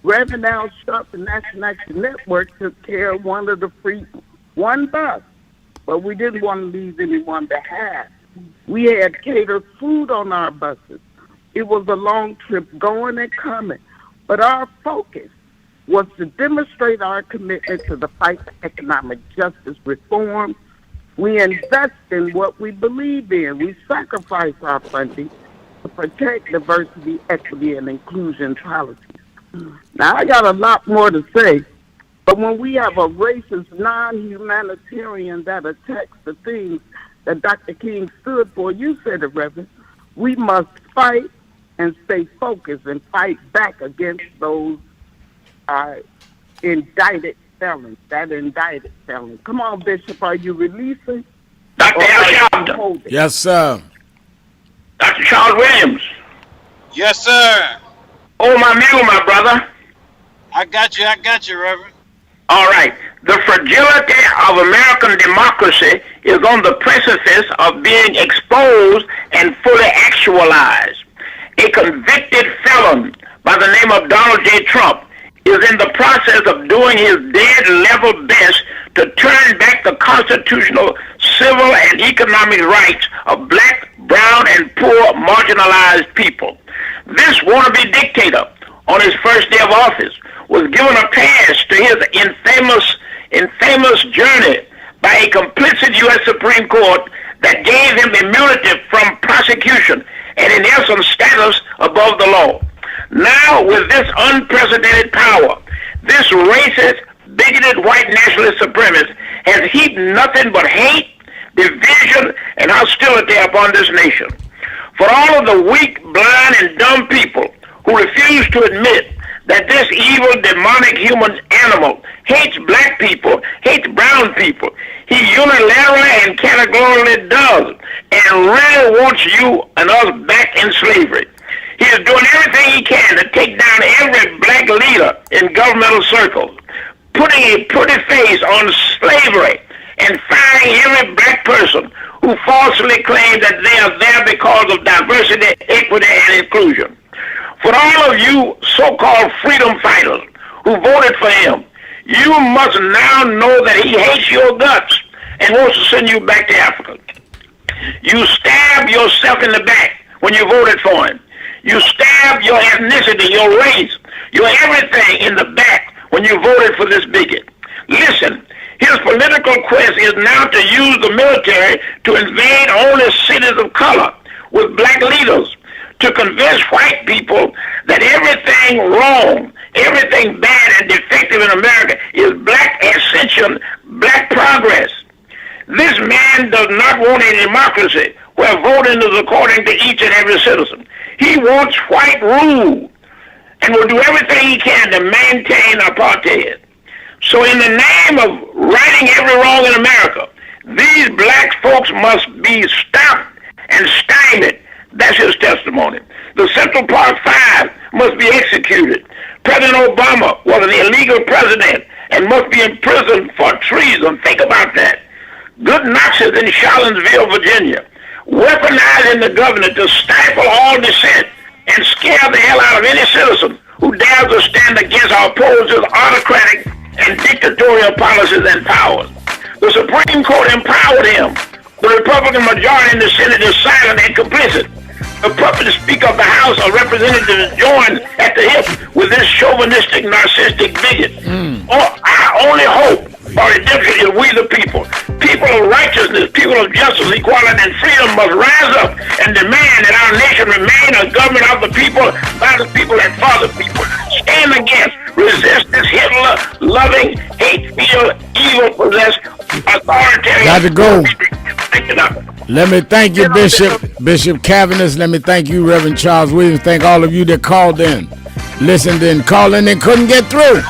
Reverend Al Sharp, the National Action Network, took care of one bus. But we didn't want to leave anyone behind. We had catered food on our buses. It was a long trip going and coming. But our focus was to demonstrate our commitment to the fight for economic justice reform. We invest in what we believe in. We sacrifice our funding to protect diversity, equity, and inclusion policies. Now, I got a lot more to say, but when we have a racist, non-humanitarian that attacks the things that Dr. King stood for, you said it, Reverend, we must fight and stay focused and fight back against those indicted felons, Come on, Bishop, are you releasing? Dr. Al Sharpton. Yes, sir. Dr. Charles Williams. Yes, sir. Oh, my mule, my brother. I got you, Reverend. All right. The fragility of American democracy is on the precipice of being exposed and fully actualized. A convicted felon by the name of Donald J. Trump is in the process of doing his dead-level best to turn back the constitutional, civil, and economic rights of black, brown, and poor marginalized people. This wannabe dictator, on his first day of office, was given a pass to his infamous journey by a complicit U.S. Supreme Court that gave him immunity from prosecution and, in essence, status above the law. Now, with this unprecedented power, this racist, bigoted white nationalist supremacist has heaped nothing but hate, division, and hostility upon this nation. For all of the weak, blind, and dumb people who refuse to admit that this evil, demonic human animal hates black people, hates brown people, he unilaterally and categorically does, and really wants you and us back in slavery. He is doing everything he can to take down every black leader in governmental circles, putting a pretty face on slavery, and firing every black person who falsely claims that they are there because of diversity, equity, and inclusion. For all of you so-called freedom fighters who voted for him, you must now know that he hates your guts and wants to send you back to Africa. You stabbed yourself in the back when you voted for him. You stabbed your ethnicity, your race, your everything in the back when you voted for this bigot. Listen, his political quest is now to use the military to invade only cities of color with black leaders, to convince white people that everything wrong, everything bad and defective in America is black ascension, black progress. This man does not want a democracy where voting is according to each and every citizen. He wants white rule and will do everything he can to maintain apartheid. So in the name of righting every wrong in America, these black folks must be stopped and stymied. That's his testimony. The Central Park Five must be executed. President Obama was an illegal president and must be imprisoned for treason. Think about that. Good Nazis in Charlottesville, Virginia, weaponizing the governor to stifle all dissent and scare the hell out of any citizen who dares to stand against or oppose his autocratic and dictatorial policies and powers. The Supreme Court empowered him. The Republican majority in the Senate is silent and complicit. The puppet Speaker of the House of Representatives joined at the hip with this chauvinistic, narcissistic bigot. Our only hope for redemption is we the people. People of righteousness, people of justice, equality, and freedom must rise up and demand that our nation remain a government of the people, by the people, and for the people. Stand against, resist this Hitler-loving, hate-filled, evil-possessed, authoritarian... Got to go. Let me thank you, Bishop Cavanis. Let me thank you, Reverend Charles Williams. Thank all of you that called in, listened in, called in, and couldn't get through,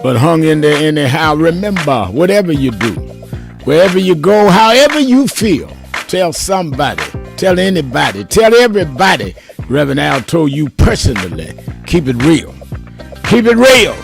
but hung in there anyhow. Remember, whatever you do, wherever you go, however you feel, tell somebody, tell anybody, tell everybody Reverend Al told you personally. Keep it real. Keep it real.